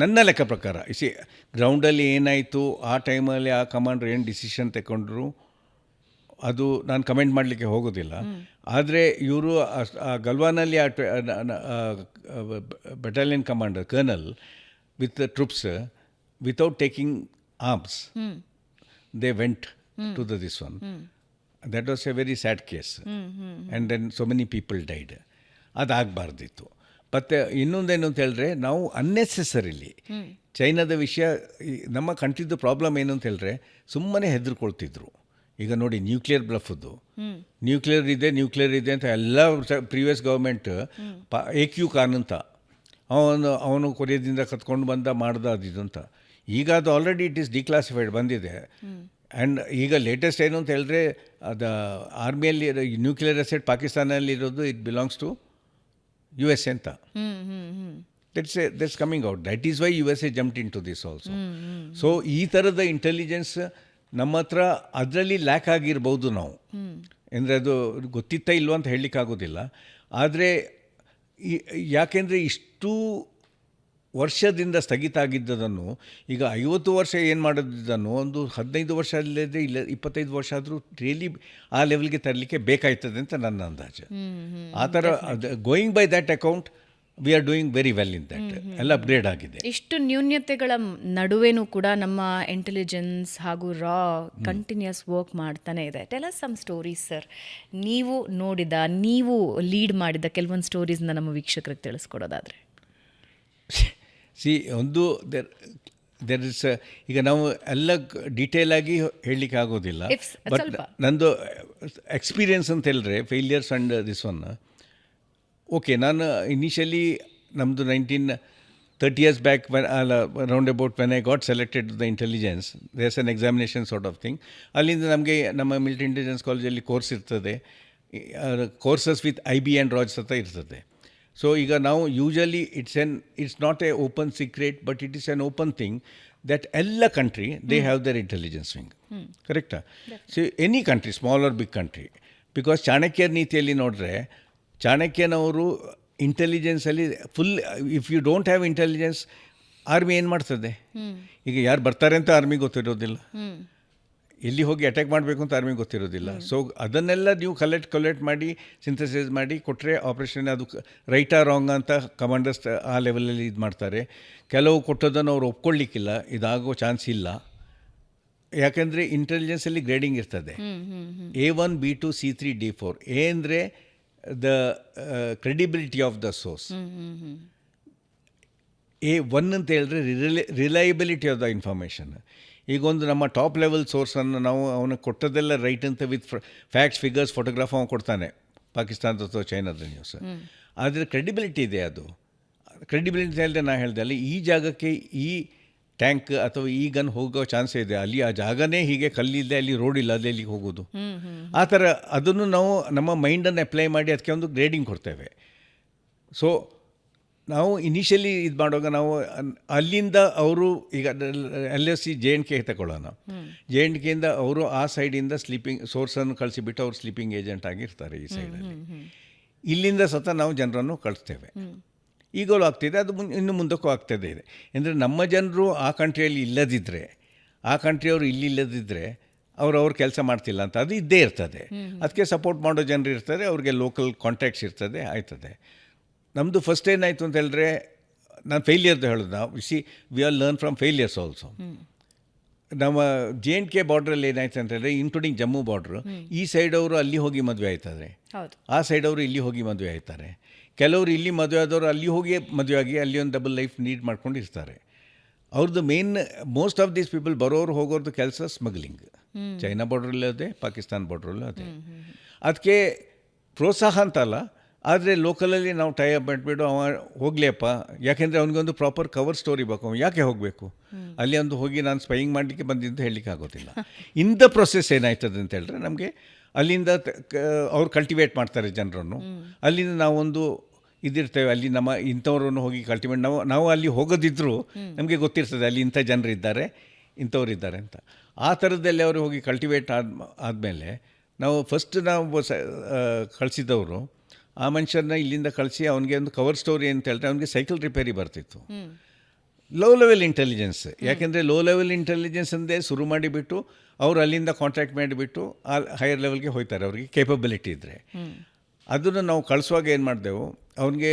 ನನ್ನ ಲೆಕ್ಕ ಪ್ರಕಾರ ಗ್ರೌಂಡಲ್ಲಿ ಏನಾಯಿತು ಆ ಟೈಮಲ್ಲಿ ಆ ಕಮಾಂಡ್ರ್ ಏನು ಡಿಸಿಷನ್ ತಗೊಂಡ್ರು ಅದು ನಾನು ಕಮೆಂಟ್ ಮಾಡಲಿಕ್ಕೆ ಹೋಗೋದಿಲ್ಲ. ಆದರೆ ಇವರು ಗಲ್ವಾನಲ್ಲಿ battalion commander colonel with troops without taking arms they went to this one. That was a very sad case. And then so many people died. ಅದಾಗಬಾರ್ದಿತ್ತು. ಮತ್ತು ಇನ್ನೊಂದೇನು ಅಂತ ಹೇಳಿದ್ರೆ, ನಾವು ಅನ್ನೆಸೆಸರಿಲಿ ಚೈನಾದ ವಿಷಯ, ನಮ್ಮ ಕಂಟ್ರಿದು ಪ್ರಾಬ್ಲಮ್ ಏನು ಅಂತ ಹೇಳಿದ್ರೆ ಸುಮ್ಮನೆ ಹೆದರ್ಕೊಳ್ತಿದ್ರು. ಈಗ ನೋಡಿ ನ್ಯೂಕ್ಲಿಯರ್ ಬ್ಲಫದ್ದು, ನ್ಯೂಕ್ಲಿಯರ್ ಇದೆ ಅಂತ ಎಲ್ಲ ಪ್ರೀವಿಯಸ್ ಗೌರ್ಮೆಂಟ್ AQ ಖಾನ್ ಅಂತ ಅವನು ಕೊರಿಯಾದಿಂದ ಕತ್ಕೊಂಡು ಮಾಡ್ದ ಅದಿದು ಅಂತ. ಈಗ ಅದು ಆಲ್ರೆಡಿ ಇಟ್ ಈಸ್ ಡಿಕ್ಲಾಸಿಫೈಡ್ ಬಂದಿದೆ. ಆ್ಯಂಡ್ ಈಗ ಲೇಟೆಸ್ಟ್ ಏನು ಅಂತ ಹೇಳಿದ್ರೆ, ಅದು ಆರ್ಮಿಯಲ್ಲಿ ನ್ಯೂಕ್ಲಿಯರ್ ಅಸೆಟ್ ಪಾಕಿಸ್ತಾನಲ್ಲಿರೋದು ಇಟ್ ಬಿಲಾಂಗ್ಸ್ ಟು USA ಅಂತ. That's coming out. That is why USA jumped into this also. So ಈ ಥರದ ಇಂಟೆಲಿಜೆನ್ಸ್ ನಮ್ಮ ಹತ್ರ ಅದರಲ್ಲಿ ಲ್ಯಾಕ್ ಆಗಿರ್ಬೋದು ನಾವು. ಅಂದರೆ ಅದು ಗೊತ್ತಿತ್ತಾ ಇಲ್ವೋ ಅಂತ ಹೇಳಲಿಕ್ಕಾಗೋದಿಲ್ಲ. ಆದರೆ ಯಾಕೆಂದರೆ ಇಷ್ಟು ವರ್ಷದಿಂದ ಸ್ಥಗಿತ ಆಗಿದ್ದದನ್ನು ಈಗ 50 ವರ್ಷ ಏನು ಮಾಡೋದಿದ್ದನ್ನು ಒಂದು 15 ವರ್ಷ ಅಲ್ಲದೆ ಇಲ್ಲ 25 ವರ್ಷ ಆದರೂ ರಿಯಲಿ ಆ ಲೆವೆಲ್ಗೆ ತರಲಿಕ್ಕೆ ಬೇಕಾಯ್ತದೆ ಅಂತ ನನ್ನ ಅಂದಾಜು. ಆ ಥರ going by that account we are doing very well in that. ಎಲ್ಲ ಅಪ್ಗ್ರೇಡ್ ಆಗಿದೆ. ಇಷ್ಟು ನ್ಯೂನ್ಯತೆಗಳ ನಡುವೆನೂ ಕೂಡ ನಮ್ಮ ಇಂಟೆಲಿಜೆನ್ಸ್ ಹಾಗೂ ರಾ ಕಂಟಿನ್ಯೂಸ್ ವರ್ಕ್ ಮಾಡ್ತಾನೆ ಇದೆ. Tell us some stories sir. ನೀವು ನೋಡಿದ, ನೀವು ಲೀಡ್ ಮಾಡಿದ ಕೆಲವೊಂದು ಸ್ಟೋರೀಸ್ನ ನಮ್ಮ ವೀಕ್ಷಕರಿಗೆ ತಿಳಿಸ್ಕೊಡೋದಾದರೆ. ಒಂದು ದೆರ್ ಇಸ್, ಈಗ ನಾವು ಎಲ್ಲ ಡೀಟೇಲ್ ಆಗಿ ಹೇಳಲಿಕ್ಕೆ ಆಗೋದಿಲ್ಲ. ಬಟ್ ನಂದು ಎಕ್ಸ್ಪೀರಿಯನ್ಸ್ ಅಂತ ಹೇಳಿದ್ರೆ failures and this one. Okay, ನಾನು ಇನಿಷಿಯಲಿ ನಮ್ಮದು 30 years back round about when I got selected the intelligence, there's an examination sort of thing. ಅಲ್ಲಿಂದ ನಮಗೆ ನಮ್ಮ ಮಿಲಿಟರಿ ಇಂಟೆಲಿಜೆನ್ಸ್ ಕಾಲೇಜಲ್ಲಿ ಕೋರ್ಸ್ ಇರ್ತದೆ, ಕೋರ್ಸಸ್ ವಿತ್ IB ಆ್ಯಂಡ್ ರಾಯ್ಸ್ ಅಂತ ಇರ್ತದೆ. ಸೊ ಈಗ ನಾವು usually it's not a open secret, but it is an open thing that ಎಲ್ಲ country they have their intelligence wing. ಕರೆಕ್ಟಾ? So any country, small or big country, because ಚಾಣಕ್ಯರ ನೀತಿಯಲ್ಲಿ ನೋಡಿದ್ರೆ ಚಾಣಕ್ಯನವರು ಇಂಟೆಲಿಜೆನ್ಸಲ್ಲಿ full, if you don't have intelligence, army ಏನು ಮಾಡ್ತದೆ? ಈಗ ಯಾರು ಬರ್ತಾರೆ ಅಂತ ಆರ್ಮಿ ಗೊತ್ತಿರೋದಿಲ್ಲ, ಎಲ್ಲಿ ಹೋಗಿ ಅಟ್ಯಾಕ್ ಮಾಡಬೇಕು ಅಂತ ಆರ್ಮಿಗೆ ಗೊತ್ತಿರೋದಿಲ್ಲ. ಸೊ ಅದನ್ನೆಲ್ಲ ನೀವು ಕಲೆಕ್ಟ್ ಮಾಡಿ ಸಿಂಥಸೈಸ್ ಮಾಡಿ ಕೊಟ್ಟರೆ ಆಪ್ರೇಷನ್ ಅದು ರೈಟಾ ರಾಂಗ್ ಅಂತ ಕಮಾಂಡರ್ಸ್ ಆ ಲೆವೆಲಲ್ಲಿ ಇದು ಮಾಡ್ತಾರೆ. ಕೆಲವು ಕೊಟ್ಟೋದನ್ನು ಅವ್ರು ಒಪ್ಕೊಳ್ಳಿಕ್ಕಿಲ್ಲ, ಇದಾಗೋ ಚಾನ್ಸ್ ಇಲ್ಲ. ಯಾಕೆಂದರೆ ಇಂಟೆಲಿಜೆನ್ಸಲ್ಲಿ ಗ್ರೇಡಿಂಗ್ ಇರ್ತದೆ, A1 B2 C3 D4. A ಅಂದರೆ the credibility of the source. A1 ಅಂತ ಹೇಳಿದ್ರೆ ರಿಲಯಬಿಲಿಟಿ ಆಫ್ ದ ಇನ್ಫಾರ್ಮೇಷನ್. ಈಗ ಒಂದು ನಮ್ಮ ಟಾಪ್ ಲೆವೆಲ್ ಸೋರ್ಸನ್ನು ನಾವು ಅವನಿಗೆ ಕೊಟ್ಟದೆಲ್ಲ ರೈಟ್ ಅಂತ ವಿತ್ ಫ್ಯಾಕ್ಟ್ಸ್, ಫಿಗರ್ಸ್, ಫೋಟೋಗ್ರಾಫ್ ಅವನು ಕೊಡ್ತಾನೆ, ಪಾಕಿಸ್ತಾನದ ಅಥವಾ ಚೈನಾದ ನ್ಯೂಸ್. ಆದರೆ ಕ್ರೆಡಿಬಿಲಿಟಿ ಇದೆ. ಅದು ಕ್ರೆಡಿಬಿಲಿಟಿ ಅಲ್ಲದೆ ನಾನು ಹೇಳಿದೆ, ಅಲ್ಲಿ ಈ ಜಾಗಕ್ಕೆ ಈ ಟ್ಯಾಂಕ್ ಅಥವಾ ಈ ಗನ್ ಹೋಗೋ ಚಾನ್ಸೇ ಇದೆ, ಅಲ್ಲಿ ಆ ಜಾಗನೇ ಹೀಗೆ ಕಲ್ಲಿದೆ, ಅಲ್ಲಿ ರೋಡ್ ಇಲ್ಲ, ಅಲ್ಲಿ ಎಲ್ಲಿಗೆ ಹೋಗೋದು, ಆ ಥರ ಅದನ್ನು ನಾವು ನಮ್ಮ ಮೈಂಡನ್ನು ಅಪ್ಲೈ ಮಾಡಿ ಅದಕ್ಕೆ ಒಂದು ಗ್ರೇಡಿಂಗ್ ಕೊಡ್ತೇವೆ. ಸೊ ನಾವು ಇನಿಷಿಯಲಿ ಇದು ಮಾಡುವಾಗ ನಾವು ಅಲ್ಲಿಂದ ಅವರು ಈಗ LSC JNK ತಗೊಳ್ಳೋಣ, JNKಯಿಂದ ಅವರು ಆ ಸೈಡಿಂದ ಸ್ಲೀಪಿಂಗ್ ಸೋರ್ಸನ್ನು ಕಳಿಸಿಬಿಟ್ಟು ಅವ್ರು ಸ್ಲೀಪಿಂಗ್ ಏಜೆಂಟ್ ಆಗಿರ್ತಾರೆ ಈ ಸೈಡಲ್ಲಿ. ಇಲ್ಲಿಂದ ಸತ ನಾವು ಜನರನ್ನು ಕಳಿಸ್ತೇವೆ. ಈಗಲೂ ಆಗ್ತಿದೆ, ಅದು ಇನ್ನು ಮುಂದಕ್ಕೂ ಆಗ್ತದೆ ಇದೆ. ಅಂದರೆ ನಮ್ಮ ಜನರು ಆ ಕಂಟ್ರಿಯಲ್ಲಿ ಇಲ್ಲದಿದ್ದರೆ, ಆ ಕಂಟ್ರಿಯವರು ಇಲ್ಲದಿದ್ದರೆ ಅವ್ರ ಕೆಲಸ ಮಾಡ್ತಿಲ್ಲ ಅಂತ ಅದು ಇದ್ದೇ ಇರ್ತದೆ. ಅದಕ್ಕೆ ಸಪೋರ್ಟ್ ಮಾಡೋ ಜನರು ಇರ್ತಾರೆ, ಅವ್ರಿಗೆ ಲೋಕಲ್ ಕಾಂಟ್ಯಾಕ್ಟ್ಸ್ ಇರ್ತದೆ, ಆಯ್ತದೆ. ನಮ್ಮದು ಫಸ್ಟ್ ಏನಾಯಿತು ಅಂತ ಹೇಳಿದ್ರೆ, ನಾನು ಫೇಲಿಯರ್ದು ಹೇಳೋದು, ನಾವು we are learn from failures also. ನಮ್ಮ JNK ಬಾರ್ಡ್ರಲ್ಲಿ ಏನಾಯ್ತು ಅಂತ ಹೇಳಿದ್ರೆ, ಇನ್ಕ್ಲೂಡಿಂಗ್ ಜಮ್ಮು ಬಾರ್ಡ್ರು, ಈ ಸೈಡವರು ಅಲ್ಲಿ ಹೋಗಿ ಮದುವೆ ಆಯ್ತದೆ, ಆ ಸೈಡವರು ಇಲ್ಲಿ ಹೋಗಿ ಮದುವೆ ಆಯ್ತಾರೆ. ಕೆಲವರು ಇಲ್ಲಿ ಮದುವೆ ಆದವರು ಅಲ್ಲಿ ಹೋಗಿ ಮದುವೆ ಆಗಿ ಅಲ್ಲಿ ಒಂದು ಡಬಲ್ ಲೈಫ್ ನೀಡ್ ಮಾಡ್ಕೊಂಡು ಇರ್ತಾರೆ. ಅವ್ರದ್ದು ಮೋಸ್ಟ್ ಆಫ್ ದೀಸ್ ಪೀಪಲ್ ಬರೋರು ಹೋಗೋರ್ದು ಕೆಲಸ ಸ್ಮಗ್ಲಿಂಗ್. ಚೈನಾ ಬಾರ್ಡ್ರಲ್ಲೂ ಅದೇ, ಪಾಕಿಸ್ತಾನ ಬಾರ್ಡ್ರಲ್ಲೂ ಅದೇ. ಅದಕ್ಕೆ ಪ್ರೋತ್ಸಾಹ ಅಂತಲ್ಲ, ಆದರೆ ಲೋಕಲಲ್ಲಿ ನಾವು ಟೈ ಅಪ್ ಮಾಡಿಬಿಟ್ಟು ಅವ ಹೋಗಲಿಯಪ್ಪ, ಯಾಕೆಂದರೆ ಅವನಿಗೊಂದು ಪ್ರಾಪರ್ ಕವರ್ ಸ್ಟೋರಿ ಬೇಕು. ಅವನು ಯಾಕೆ ಹೋಗಬೇಕು ಅಲ್ಲಿ? ಒಂದು ಹೋಗಿ ನಾನು ಸ್ಪೈಯಿಂಗ್ ಮಾಡಲಿಕ್ಕೆ ಬಂದಿದ್ದು ಹೇಳಲಿಕ್ಕೆ ಆಗೋದಿಲ್ಲ. ಇನ್ ದ ಪ್ರೊಸೆಸ್ ಏನಾಯ್ತದೆ ಅಂತ ಹೇಳಿದ್ರೆ, ನಮಗೆ ಅಲ್ಲಿಂದ ಅವ್ರು ಕಲ್ಟಿವೇಟ್ ಮಾಡ್ತಾರೆ ಜನರನ್ನು. ಅಲ್ಲಿಂದ ನಾವೊಂದು ಇದಿರ್ತೇವೆ, ಅಲ್ಲಿ ನಮ್ಮ ಇಂಥವ್ರನ್ನು ಹೋಗಿ ಕಲ್ಟಿವೇಟ್, ನಾವು ಅಲ್ಲಿ ಹೋಗೋದಿದ್ರೂ ನಮಗೆ ಗೊತ್ತಿರ್ತದೆ ಅಲ್ಲಿ ಇಂಥ ಜನರಿದ್ದಾರೆ, ಇಂಥವ್ರಿದ್ದಾರೆ ಅಂತ. ಆ ಥರದಲ್ಲಿ ಅವರು ಹೋಗಿ ಕಲ್ಟಿವೇಟ್ ಆದಮೇಲೆ ನಾವು ಫಸ್ಟ್ ನಾವು ಕಳಿಸಿದವರು ಆ ಮನುಷ್ಯರನ್ನ ಇಲ್ಲಿಂದ ಕಳಿಸಿ ಅವನಿಗೆ ಒಂದು ಕವರ್ ಸ್ಟೋರಿ ಅಂತ ಹೇಳಿದ್ರೆ ಅವನಿಗೆ ಸೈಕಲ್ ರಿಪೇರಿ ಬರ್ತಿತ್ತು. ಲೋ ಲೆವೆಲ್ ಇಂಟೆಲಿಜೆನ್ಸ್, ಯಾಕೆಂದರೆ ಲೋ ಲೆವೆಲ್ ಇಂಟೆಲಿಜೆನ್ಸ್ ಅಂದೇ ಶುರು ಮಾಡಿಬಿಟ್ಟು ಅವರು ಅಲ್ಲಿಂದ ಕಾಂಟ್ಯಾಕ್ಟ್ ಮಾಡಿಬಿಟ್ಟು ಆ ಹೈಯರ್ ಲೆವೆಲ್ಗೆ ಹೋಗ್ತಾರೆ, ಅವ್ರಿಗೆ ಕೇಪಬಿಲಿಟಿ ಇದ್ದರೆ. ಅದನ್ನು ನಾವು ಕಳಿಸುವಾಗ ಏನು ಮಾಡಿದೆವು, ಅವನಿಗೆ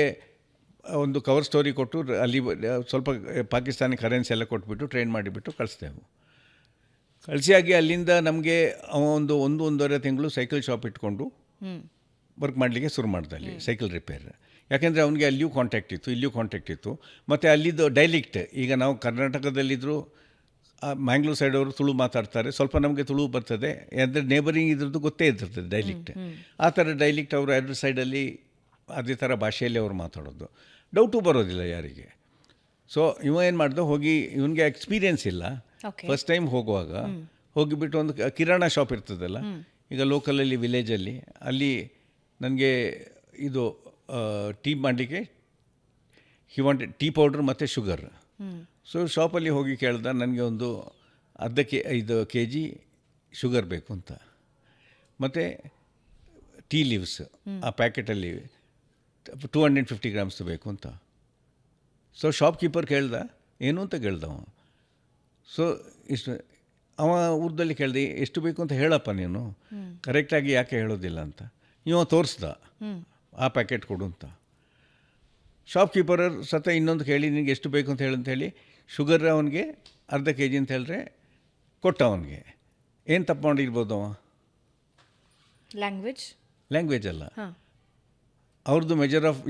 ಒಂದು ಕವರ್ ಸ್ಟೋರಿ ಕೊಟ್ಟು ಅಲ್ಲಿ ಸ್ವಲ್ಪ ಪಾಕಿಸ್ತಾನಿ ಕರೆನ್ಸಿ ಎಲ್ಲ ಕೊಟ್ಬಿಟ್ಟು ಟ್ರೈನ್ ಮಾಡಿಬಿಟ್ಟು ಕಳಿಸ್ತೇವೆ. ಕಳಿಸಿಯಾಗಿ ಅಲ್ಲಿಂದ ನಮಗೆ ಒಂದೂವರೆ ತಿಂಗಳು ಸೈಕಲ್ ಶಾಪ್ ಇಟ್ಕೊಂಡು ವರ್ಕ್ ಮಾಡಲಿಕ್ಕೆ ಶುರು ಮಾಡ್ದೆ ಅಲ್ಲಿ ಸೈಕಲ್ ರಿಪೇರ್. ಯಾಕೆಂದರೆ ಅವನಿಗೆ ಅಲ್ಲಿಯೂ ಕಾಂಟ್ಯಾಕ್ಟ್ ಇತ್ತು, ಇಲ್ಲಿಯೂ ಕಾಂಟ್ಯಾಕ್ಟ್ ಇತ್ತು. ಮತ್ತು ಅಲ್ಲಿದ್ದು ಡೈಲಿಕ್ಟ್, ಈಗ ನಾವು ಕರ್ನಾಟಕದಲ್ಲಿದ್ದರೂ ಮ್ಯಾಂಗ್ಳೂರ್ ಸೈಡವರು ತುಳು ಮಾತಾಡ್ತಾರೆ, ಸ್ವಲ್ಪ ನಮಗೆ ತುಳು ಬರ್ತದೆ, ಅಂದರೆ ನೇಬರಿಂಗ್ ಇದ್ರದ್ದು ಗೊತ್ತೇ ಇರ್ತದೆ ಡೈಲಿಕ್ಟ್. ಆ ಥರ ಡೈಲಿಕ್ಟ್ ಅವರು ಎರಡು ಸೈಡಲ್ಲಿ ಅದೇ ಥರ ಭಾಷೆಯಲ್ಲಿ ಅವರು ಮಾತಾಡೋದು, ಡೌಟು ಬರೋದಿಲ್ಲ ಯಾರಿಗೆ. ಸೊ ಇವ ಏನು ಮಾಡ್ದೆ, ಹೋಗಿ ಇವನಿಗೆ ಎಕ್ಸ್ಪೀರಿಯೆನ್ಸ್ ಇಲ್ಲ, ಫಸ್ಟ್ ಟೈಮ್ ಹೋಗುವಾಗ ಹೋಗಿಬಿಟ್ಟು ಒಂದು ಕಿರಾಣ ಶಾಪ್ ಇರ್ತದಲ್ಲ ಈಗ ಲೋಕಲಲ್ಲಿ ವಿಲೇಜಲ್ಲಿ, ಅಲ್ಲಿ ನನಗೆ ಇದು ಟೀ ಮಾಡಲಿಕ್ಕೆ ವಾಂಟೆಡ್ ಟೀ ಪೌಡ್ರ್ ಮತ್ತು ಶುಗರ್. ಸೊ ಶಾಪಲ್ಲಿ ಹೋಗಿ ಕೇಳ್ದ, ನನಗೆ ಒಂದು 5 kg ಶುಗರ್ ಬೇಕು ಅಂತ, ಮತ್ತು ಟೀ ಲೀವ್ಸ್ ಆ ಪ್ಯಾಕೆಟಲ್ಲಿ 250 grams ಬೇಕು ಅಂತ. ಸೊ ಶಾಪ್ಕೀಪರ್ ಕೇಳ್ದ, ಏನು ಅಂತ ಕೇಳ್ದವ. ಸೊ ಇಷ್ಟು ಅವ ಊರ್ದಲ್ಲಿ ಕೇಳ್ದೆ, ಎಷ್ಟು ಬೇಕು ಅಂತ ಹೇಳಪ್ಪ ನೀನು, ಕರೆಕ್ಟಾಗಿ ಯಾಕೆ ಹೇಳೋದಿಲ್ಲ ಅಂತ. ಇವ ತೋರಿಸ್ದ, ಆ ಪ್ಯಾಕೆಟ್ ಕೊಡು ಅಂತ. ಶಾಪ್ಕೀಪರ್ ಸತ ಇನ್ನೊಂದು ಕೇಳಿ ನಿನಗೆ ಎಷ್ಟು ಬೇಕು ಅಂತ ಹೇಳಿ ಶುಗರ್ ಅವನಿಗೆ ಅರ್ಧ ಕೆ ಜಿ ಅಂತ ಹೇಳಿದ್ರೆ ಕೊಟ್ಟ ಅವನಿಗೆ. ಏನು ತಪ್ಪು ಮಾಡಿರ್ಬೋದು ಅವ? ಲ್ಯಾಂಗ್ವೇಜ್ ಅಲ್ಲ, ಅವ್ರದ್ದು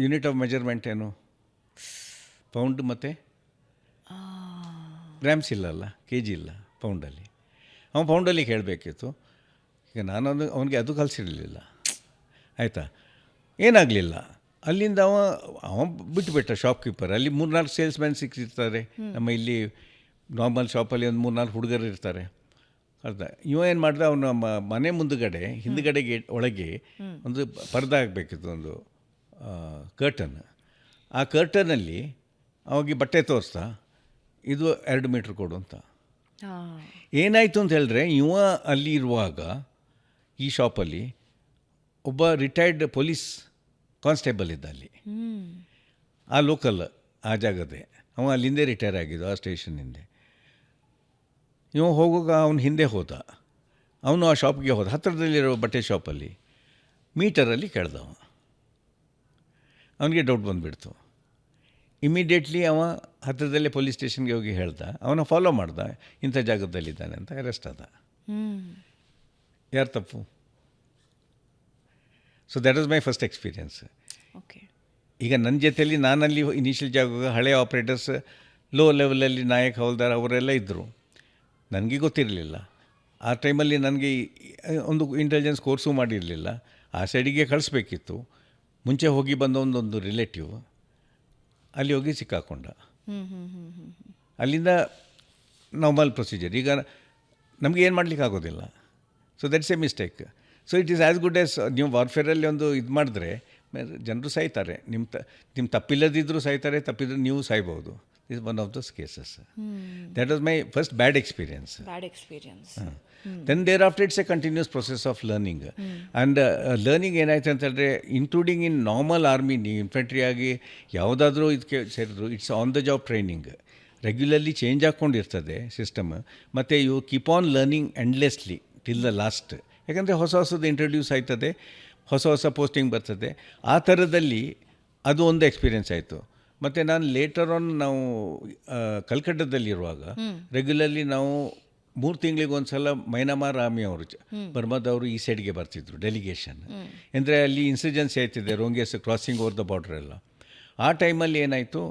ಯೂನಿಟ್ ಆಫ್ ಮೆಜರ್ಮೆಂಟ್ ಏನು? ಪೌಂಡ್ ಮತ್ತು ಗ್ರಾಮ್ಸ್ ಇಲ್ಲಲ್ಲ, ಕೆ ಜಿ ಇಲ್ಲ ಪೌಂಡಲ್ಲಿ. ಅವನು ಪೌಂಡಲ್ಲಿ ಕೇಳಬೇಕಿತ್ತು. ಈಗ ನಾನು ಅವನಿಗೆ ಅದು ಕಲಿಸಿರಲಿಲ್ಲ, ಆಯಿತಾ? ಏನಾಗಲಿಲ್ಲ. ಅಲ್ಲಿಂದ ಅವ ಬಿಟ್ಟುಬಿಟ್ಟ ಶಾಪ್ಕೀಪರ್. ಅಲ್ಲಿ 3-4 ಸೇಲ್ಸ್ಮ್ಯಾನ್ ಸಿಕ್ಕಿರ್ತಾರೆ. ನಮ್ಮ ಇಲ್ಲಿ ನಾರ್ಮಲ್ ಶಾಪಲ್ಲಿ ಒಂದು 3-4 ಹುಡುಗರು ಇರ್ತಾರೆ. ಅರ್ಧ ಇವ ಏನು ಮಾಡ್ದೆ, ಅವನು ಮನೆ ಮುಂದುಗಡೆ ಹಿಂದುಗಡೆಗೆ ಒಳಗೆ ಒಂದು ಪರ್ದೆ ಆಗಬೇಕಿತ್ತು, ಒಂದು ಕರ್ಟನ್. ಆ ಕರ್ಟನಲ್ಲಿ ಅವಾಗ ಬಟ್ಟೆ ತೋರಿಸ್ತಾ, ಇದು 2 ಮೀಟ್ರ್ ಕೊಡು ಅಂತ. ಏನಾಯಿತು ಅಂತ ಹೇಳಿದ್ರೆ, ಇವ ಅಲ್ಲಿ ಇರುವಾಗ ಈ ಶಾಪಲ್ಲಿ ಒಬ್ಬ ರಿಟೈರ್ಡ್ ಪೊಲೀಸ್ ಕಾನ್ಸ್ಟೇಬಲ್ ಇದ್ದ ಅಲ್ಲಿ, ಆ ಲೋಕಲ್, ಆ ಜಾಗದೇ. ಅವ ಅಲ್ಲಿಂದೇ ರಿಟೈರ್ ಆಗಿದ್ದು, ಆ ಸ್ಟೇಷನ್ನಿಂದ. ಇವ ಹೋಗುವಾಗ ಅವನು ಹಿಂದೆ ಹೋದ. ಅವನು ಆ ಶಾಪ್ಗೆ ಹೋದ, ಹತ್ತಿರದಲ್ಲಿರೋ ಬಟ್ಟೆ ಶಾಪಲ್ಲಿ ಮೀಟರಲ್ಲಿ ಕೇಳ್ದವ. ಅವನಿಗೆ ಡೌಟ್ ಬಂದುಬಿಡ್ತು. ಇಮಿಡಿಯೇಟ್ಲಿ ಅವ ಹತ್ತಿರದಲ್ಲೇ ಪೊಲೀಸ್ ಸ್ಟೇಷನ್ಗೆ ಹೋಗಿ ಹೇಳ್ದ. ಅವನ ಫಾಲೋ ಮಾಡ್ದ, ಇಂಥ ಜಾಗದಲ್ಲಿದ್ದಾನೆ ಅಂತ. ಅರೆಸ್ಟ್ ಆದ. ಯಾರು ತಪ್ಪು? So that was my first experience. ಈಗ ನನ್ನ ಜೊತೆಯಲ್ಲಿ ನಾನಲ್ಲಿ ಇನಿಷಿಯಲ್ ಜಾಗ ಹಳೆಯ ಆಪ್ರೇಟರ್ಸ್, ಲೋ ಲೆವೆಲಲ್ಲಿ ನಾಯಕ್ ಹೌಲ್ದಾರ್ ಅವರೆಲ್ಲ ಇದ್ದರು. ನನಗೆ ಗೊತ್ತಿರಲಿಲ್ಲ. ಆ ಟೈಮಲ್ಲಿ ನನಗೆ ಒಂದು ಇಂಟೆಲಿಜೆನ್ಸ್ ಕೋರ್ಸು ಮಾಡಿರಲಿಲ್ಲ. ಆ ಸೈಡಿಗೆ ಕಳಿಸ್ಬೇಕಿತ್ತು. ಮುಂಚೆ ಹೋಗಿ ಬಂದ ಒಂದೊಂದು ರಿಲೇಟಿವ್ ಅಲ್ಲಿ ಹೋಗಿ ಸಿಕ್ಕಾಕೊಂಡ. ಅಲ್ಲಿಂದ ನಾರ್ಮಲ್ ಪ್ರೊಸೀಜರ್. ಈಗ ನಮಗೆ ಏನು ಮಾಡಲಿಕ್ಕೆ ಆಗೋದಿಲ್ಲ. So that's A mistake. So it is as good as ನೀವು ವಾರ್ಫೇರಲ್ಲಿ ಒಂದು ಇದು ಮಾಡಿದ್ರೆ ಜನರು ಸಾಯ್ತಾರೆ. ನಿಮ್ಮ ತಪ್ಪಿಲ್ಲದಿದ್ದರೂ ಸಾಯ್ತಾರೆ, ತಪ್ಪಿದ್ರೆ ನೀವು ಸಾಯ್ಬೋದು. Is one of those cases. That was my first bad experience. Then thereafter it's a continuous process of learning. And learning ಏನಾಯ್ತು ಅಂತ ಹೇಳಿದ್ರೆ, ಇನ್ಕ್ಲೂಡಿಂಗ್ ಇನ್ ನಾರ್ಮಲ್ ಆರ್ಮಿ, ನೀವು ಇನ್ಫೆಂಟ್ರಿ ಆಗಿ ಯಾವುದಾದ್ರೂ ಇದಕ್ಕೆ ಸೇರಿದ್ರು, it's on the job training. Regularly change ಹಾಕ್ಕೊಂಡಿರ್ತದೆ ಸಿಸ್ಟಮ್. ಮತ್ತು you keep on learning endlessly till the last. ಯಾಕಂದರೆ ಹೊಸದು ಇಂಟ್ರೊಡ್ಯೂಸ್ ಆಯ್ತದೆ, ಹೊಸ ಪೋಸ್ಟಿಂಗ್ ಬರ್ತದೆ. ಆ ಥರದಲ್ಲಿ ಅದು ಒಂದು ಎಕ್ಸ್ಪೀರಿಯೆನ್ಸ್ ಆಯಿತು. ಮತ್ತು ನಾನು ಲೇಟರ್ ಆನ್ ನಾವು ಕಲ್ಕಟ್ಟದಲ್ಲಿರುವಾಗ ರೆಗ್ಯುಲರ್ಲಿ ನಾವು 3 ತಿಂಗಳಿಗೆ ಒಂದು ಸಲ ಮೈನಮಾರ್ ಆರ್ಮಿ ಅವರು, ಬರ್ಮಾದವರು ಈ ಸೈಡ್ಗೆ ಬರ್ತಿದ್ರು ಡೆಲಿಗೇಷನ್. ಅಂದರೆ ಅಲ್ಲಿ ಇನ್ಸಿಡೆನ್ಸಿ ಆಯ್ತಿದೆ, ರೋಂಗೇಸ್ ಕ್ರಾಸಿಂಗ್ ಓವರ್ ದ ಬಾರ್ಡ್ರ್ ಎಲ್ಲ. ಆ ಟೈಮಲ್ಲಿ ಏನಾಯಿತು,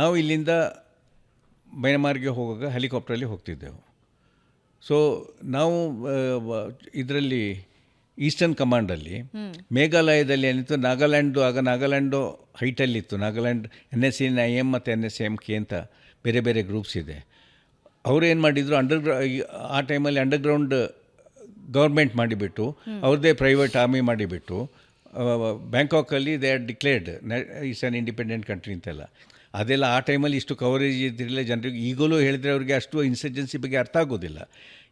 ನಾವು ಇಲ್ಲಿಂದ ಮೈನಮಾರ್ಗೆ ಹೋಗುವಾಗ ಹೆಲಿಕಾಪ್ಟ್ರಲ್ಲಿ ಹೋಗ್ತಿದ್ದೆವು. ಸೊ ನಾವು ಇದರಲ್ಲಿ ಈಸ್ಟರ್ನ್ ಕಮಾಂಡಲ್ಲಿ ಮೇಘಾಲಯದಲ್ಲಿ ಏನಿತ್ತು, ನಾಗಾಲ್ಯಾಂಡು ಹೈಟಲ್ಲಿತ್ತು. ನಾಗಾಲ್ಯಾಂಡ್ NSCIM ಮತ್ತು NSCMK ಅಂತ ಬೇರೆ ಬೇರೆ ಗ್ರೂಪ್ಸ್ ಇದೆ. ಅವರು ಏನು ಮಾಡಿದರು, ಆ ಟೈಮಲ್ಲಿ ಅಂಡರ್ಗ್ರೌಂಡ್ ಗೌರ್ಮೆಂಟ್ ಮಾಡಿಬಿಟ್ಟು, ಅವ್ರದ್ದೇ ಪ್ರೈವೇಟ್ ಆರ್ಮಿ ಮಾಡಿಬಿಟ್ಟು, ಬ್ಯಾಂಕಾಕಲ್ಲಿ they are declared it's an independent country ಅಂತೆಲ್ಲ. ಅದೆಲ್ಲ ಆ ಟೈಮಲ್ಲಿ ಇಷ್ಟು ಕವರೇಜ್ ಇದ್ದಿರಲಿಲ್ಲ ಜನರಿಗೆ. ಈಗಲೂ ಹೇಳಿದರೆ ಅವ್ರಿಗೆ ಅಷ್ಟು ಇನ್ಸರ್ಜೆನ್ಸಿ ಬಗ್ಗೆ ಅರ್ಥ ಆಗೋದಿಲ್ಲ.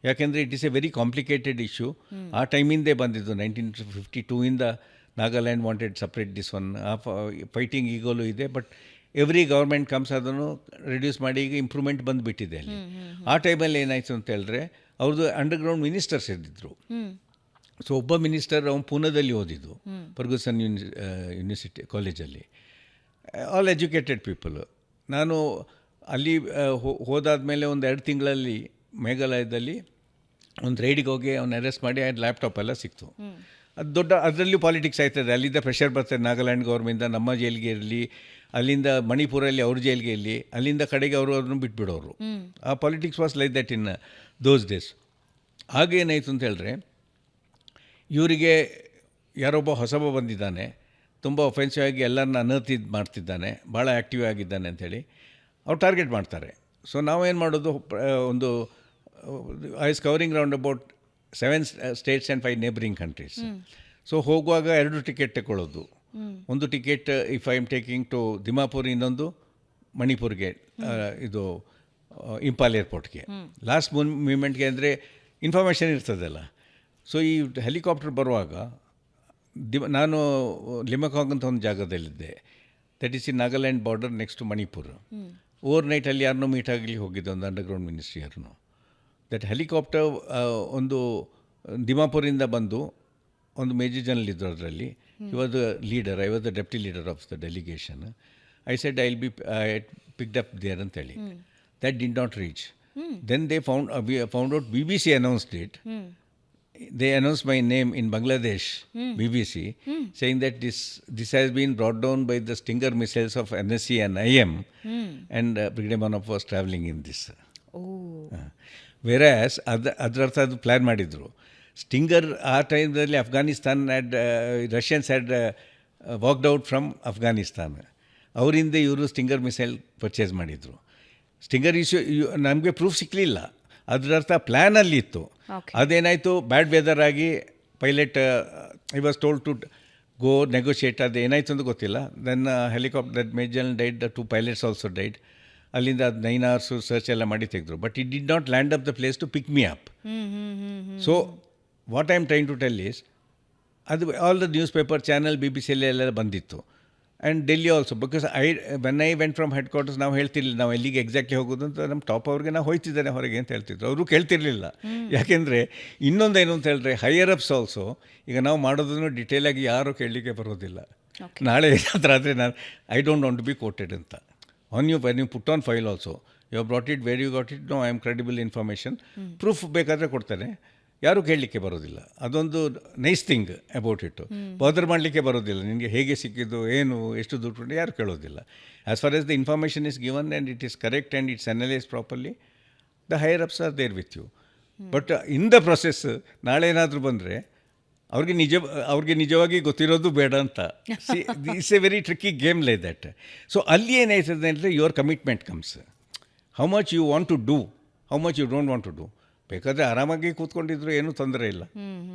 ಯಾಕೆಂದರೆ it is a very complicated issue. ಆ ಟೈಮಿಂದೇ ಬಂದಿದ್ದು 1952ಇಂದ Nagaland wanted separate this one. ಆ ಫೈಟಿಂಗ್ ಈಗಲೂ ಇದೆ. ಬಟ್ ಎವ್ರಿ ಗೌರ್ಮೆಂಟ್ ಕಮ್ಸ್ ಅದನ್ನು ರಿಡ್ಯೂಸ್ ಮಾಡಿ ಈಗ ಇಂಪ್ರೂವ್ಮೆಂಟ್ ಬಂದುಬಿಟ್ಟಿದೆ ಅಲ್ಲಿ. ಆ ಟೈಮಲ್ಲಿ ಏನಾಯಿತು ಅಂತ ಹೇಳಿದ್ರೆ, ಅವ್ರದ್ದು ಅಂಡರ್ಗ್ರೌಂಡ್ ಮಿನಿಸ್ಟರ್ಸ್ ಇದ್ದಿದ್ರು. ಸೊ ಒಬ್ಬ ಮಿನಿಸ್ಟರ್ ಅವನು ಪೂನಾದಲ್ಲಿ ಓದಿದ್ದು, ಫರ್ಗೂಸನ್ ಯೂನಿವರ್ಸಿಟಿ ಕಾಲೇಜಲ್ಲಿ. All educated people. ನಾನು ಅಲ್ಲಿ ಹೋದಾದ್ಮೇಲೆ ಒಂದು 2 ತಿಂಗಳಲ್ಲಿ ಮೇಘಾಲಯದಲ್ಲಿ ಒಂದು ರೈಡಿಗೆ ಹೋಗಿ ಅವ್ನು ಅರೆಸ್ಟ್ ಮಾಡಿ ಲ್ಯಾಪ್ಟಾಪ್ ಎಲ್ಲ ಸಿಕ್ತು. ಅದು ದೊಡ್ಡ, ಅದರಲ್ಲೂ ಪಾಲಿಟಿಕ್ಸ್ ಆಯ್ತದೆ. ಅಲ್ಲಿಂದ ಪ್ರೆಷರ್ ಬರ್ತದೆ ನಾಗಾಲ್ಯಾಂಡ್ ಗೌರ್ಮೆಂಟಿಂದ, ನಮ್ಮ ಜೈಲಿಗೆ ಇರಲಿ, ಅಲ್ಲಿಂದ ಮಣಿಪುರಲ್ಲಿ ಅವ್ರ ಜೈಲಿಗೆ ಇರಲಿ, ಅಲ್ಲಿಂದ ಕಡೆಗೆ ಅವರು ಅದನ್ನು ಬಿಟ್ಬಿಡೋರು. ಆ politics was like that in those days. ಆಗೇನಾಯಿತು ಅಂತ ಹೇಳಿದ್ರೆ, ಇವರಿಗೆ ಯಾರೊಬ್ಬ ಹೊಸಬ ಬಂದಿದ್ದಾನೆ, ತುಂಬ ಒಫೆನ್ಸಿವ್ ಆಗಿ ಎಲ್ಲರನ್ನ ಅನರ್ಥ ಮಾಡ್ತಿದ್ದಾನೆ, ಭಾಳ ಆ್ಯಕ್ಟಿವ್ ಆಗಿದ್ದಾನೆ ಅಂಥೇಳಿ ಅವ್ರು ಟಾರ್ಗೆಟ್ ಮಾಡ್ತಾರೆ. ಸೊ ನಾವೇನು ಮಾಡೋದು, ಒಂದು I is covering round about 7 states and 5 neighbouring countries. So ಹೋಗುವಾಗ 2 ಟಿಕೆಟ್ ತಗೊಳ್ಳೋದು. ಒಂದು ticket if I am taking to Dimapur, ಇನ್ನೊಂದು ಮಣಿಪುರ್ಗೆ, ಇದು ಇಂಪಾಲ್ ಏರ್ಪೋರ್ಟ್ಗೆ. ಲಾಸ್ಟ್ ಮೂಮೆಂಟ್ಗೆ ಅಂದರೆ ಇನ್ಫಾರ್ಮೇಷನ್ ಇರ್ತದಲ್ಲ. ಸೊ ಈ ಹೆಲಿಕಾಪ್ಟರ್ ಬರುವಾಗ ನಾನು ಲಿಮಕಾಂಗ್ ಅಂತ ಒಂದು ಜಾಗದಲ್ಲಿದ್ದೆ. That is in Nagaland border next to Manipur. Over ನೈಟಲ್ಲಿ ಯಾರನ್ನೂ ಮೀಟ್ ಆಗಲಿ ಹೋಗಿದ್ದೆ, ಒಂದು ಅಂಡರ್ಗ್ರೌಂಡ್ ಮಿನಿಸ್ಟ್ರಿ ಯಾರನ್ನೂ. ದಟ್ ಹೆಲಿಕಾಪ್ಟರ್ ಒಂದು ದಿಮಾಪುರಿಂದ ಬಂದು ಒಂದು ಮೇಜರ್ ಜನರಲ್ ಇದ್ದರು ಅದರಲ್ಲಿ. He was the leader. I was the deputy leader of the delegation. I said I'll be picked up there ಅಂತ ಹೇಳಿ. That did not reach. Then they we found out BBC announced it. They announced my name in Bangladesh, BBC, saying that this has been brought down by the Stinger missiles of NSC and IM, and Brigadier Manappa was traveling in this. ವೆರಾಸ್ ಅದರ ಅರ್ಥ ಅದು ಪ್ಲ್ಯಾನ್ ಮಾಡಿದರು. ಸ್ಟಿಂಗರ್ ಆ ಟೈಮ್ದಲ್ಲಿ Afghanistan Russians had walked out from Afghanistan. ಅವರಿಂದ ಇವರು ಸ್ಟಿಂಗರ್ ಮಿಸೈಲ್ ಪರ್ಚೇಸ್ ಮಾಡಿದರು. ಸ್ಟಿಂಗರ್ ನಮಗೆ ಪ್ರೂಫ್ ಸಿಕ್ಕಲಿಲ್ಲ, ಅದರ ಅರ್ಥ ಪ್ಲ್ಯಾನಲ್ಲಿ ಇತ್ತು. ಅದೇನಾಯಿತು, ಬ್ಯಾಡ್ ವೆದರ್ ಆಗಿ pilot I was told to go negotiate. ಅದು ಏನಾಯಿತು ಅಂತ ಗೊತ್ತಿಲ್ಲ. Then helicopter that major died, 2 pilots also died. ಅಲ್ಲಿಂದ 9 hours ಸರ್ಚ್ ಎಲ್ಲ ಮಾಡಿ ತೆಗೆದ್ರು. But it did not land up the place to pick me up. So what I am trying to tell is, ಅದು all the newspaper channel BBC ಎಲ್ಲ ಬಂದಿತ್ತು. And Delhi also, because when I went from head quarters ನಾವು ಹೇಳ್ತಿರ್ಲಿಲ್ಲ ನಾವು ಎಲ್ಲಿಗೆ ಎಕ್ಸಾಕ್ಟ್ಲಿ ಹೋಗೋದು ಅಂತ. ನಮ್ಮ ಟಾಪ್ ಅವ್ರಿಗೆ ನಾವು ಹೋಯ್ತಿದ್ದಾನೆ ಹೊರಗೆ ಅಂತ ಹೇಳ್ತಿದ್ರು. ಅವರು ಕೇಳ್ತಿರ್ಲಿಲ್ಲ. ಯಾಕೆಂದರೆ ಇನ್ನೊಂದೇನು ಅಂತ ಹೇಳಿದ್ರೆ, ಹೈಯರ್ ಅಪ್ಸ್ ಆಲ್ಸೋ ಈಗ ನಾವು ಮಾಡೋದನ್ನು ಡಿಟೇಲಾಗಿ ಯಾರೂ ಕೇಳಲಿಕ್ಕೆ ಬರೋದಿಲ್ಲ. ನಾಳೆ ಏನಾದರೂ ಆದರೆ ನಾನು I don't want to be quoted ಅಂತ. when you put on file also, you have brought it, where you got it, no, I am credible information, proof ಬೇಕಾದರೆ ಕೊಡ್ತಾರೆ, ಯಾರೂ ಕೇಳಲಿಕ್ಕೆ ಬರೋದಿಲ್ಲ. ಅದೊಂದು ನೈಸ್ ಥಿಂಗ್ ಅಬೌಟ್ ಇಟ್ಟು. ಬಾದರ್ ಮಾಡಲಿಕ್ಕೆ ಬರೋದಿಲ್ಲ. ನಿನಗೆ ಹೇಗೆ ಸಿಕ್ಕಿದ್ದು, ಏನು, ಎಷ್ಟು ದುಡ್ಡು, ಯಾರು ಕೇಳೋದಿಲ್ಲ. As far as the information is given and it is correct and it's analyse properly, the higher ups are there with you. But in the process ನಾಳೆ ಏನಾದರೂ ಬಂದರೆ ಅವ್ರಿಗೆ ನಿಜವಾಗಿ ಗೊತ್ತಿರೋದು ಬೇಡ ಅಂತ. It's a very tricky game like that. So ಅಲ್ಲಿ ಏನಾಯ್ತದೆ ಅಂದರೆ, your commitment comes. How much you want to do, how much you don't want to do. ಬೇಕಾದರೆ ಆರಾಮಾಗಿ ಕೂತ್ಕೊಂಡಿದ್ರು ಏನೂ ತೊಂದರೆ ಇಲ್ಲ.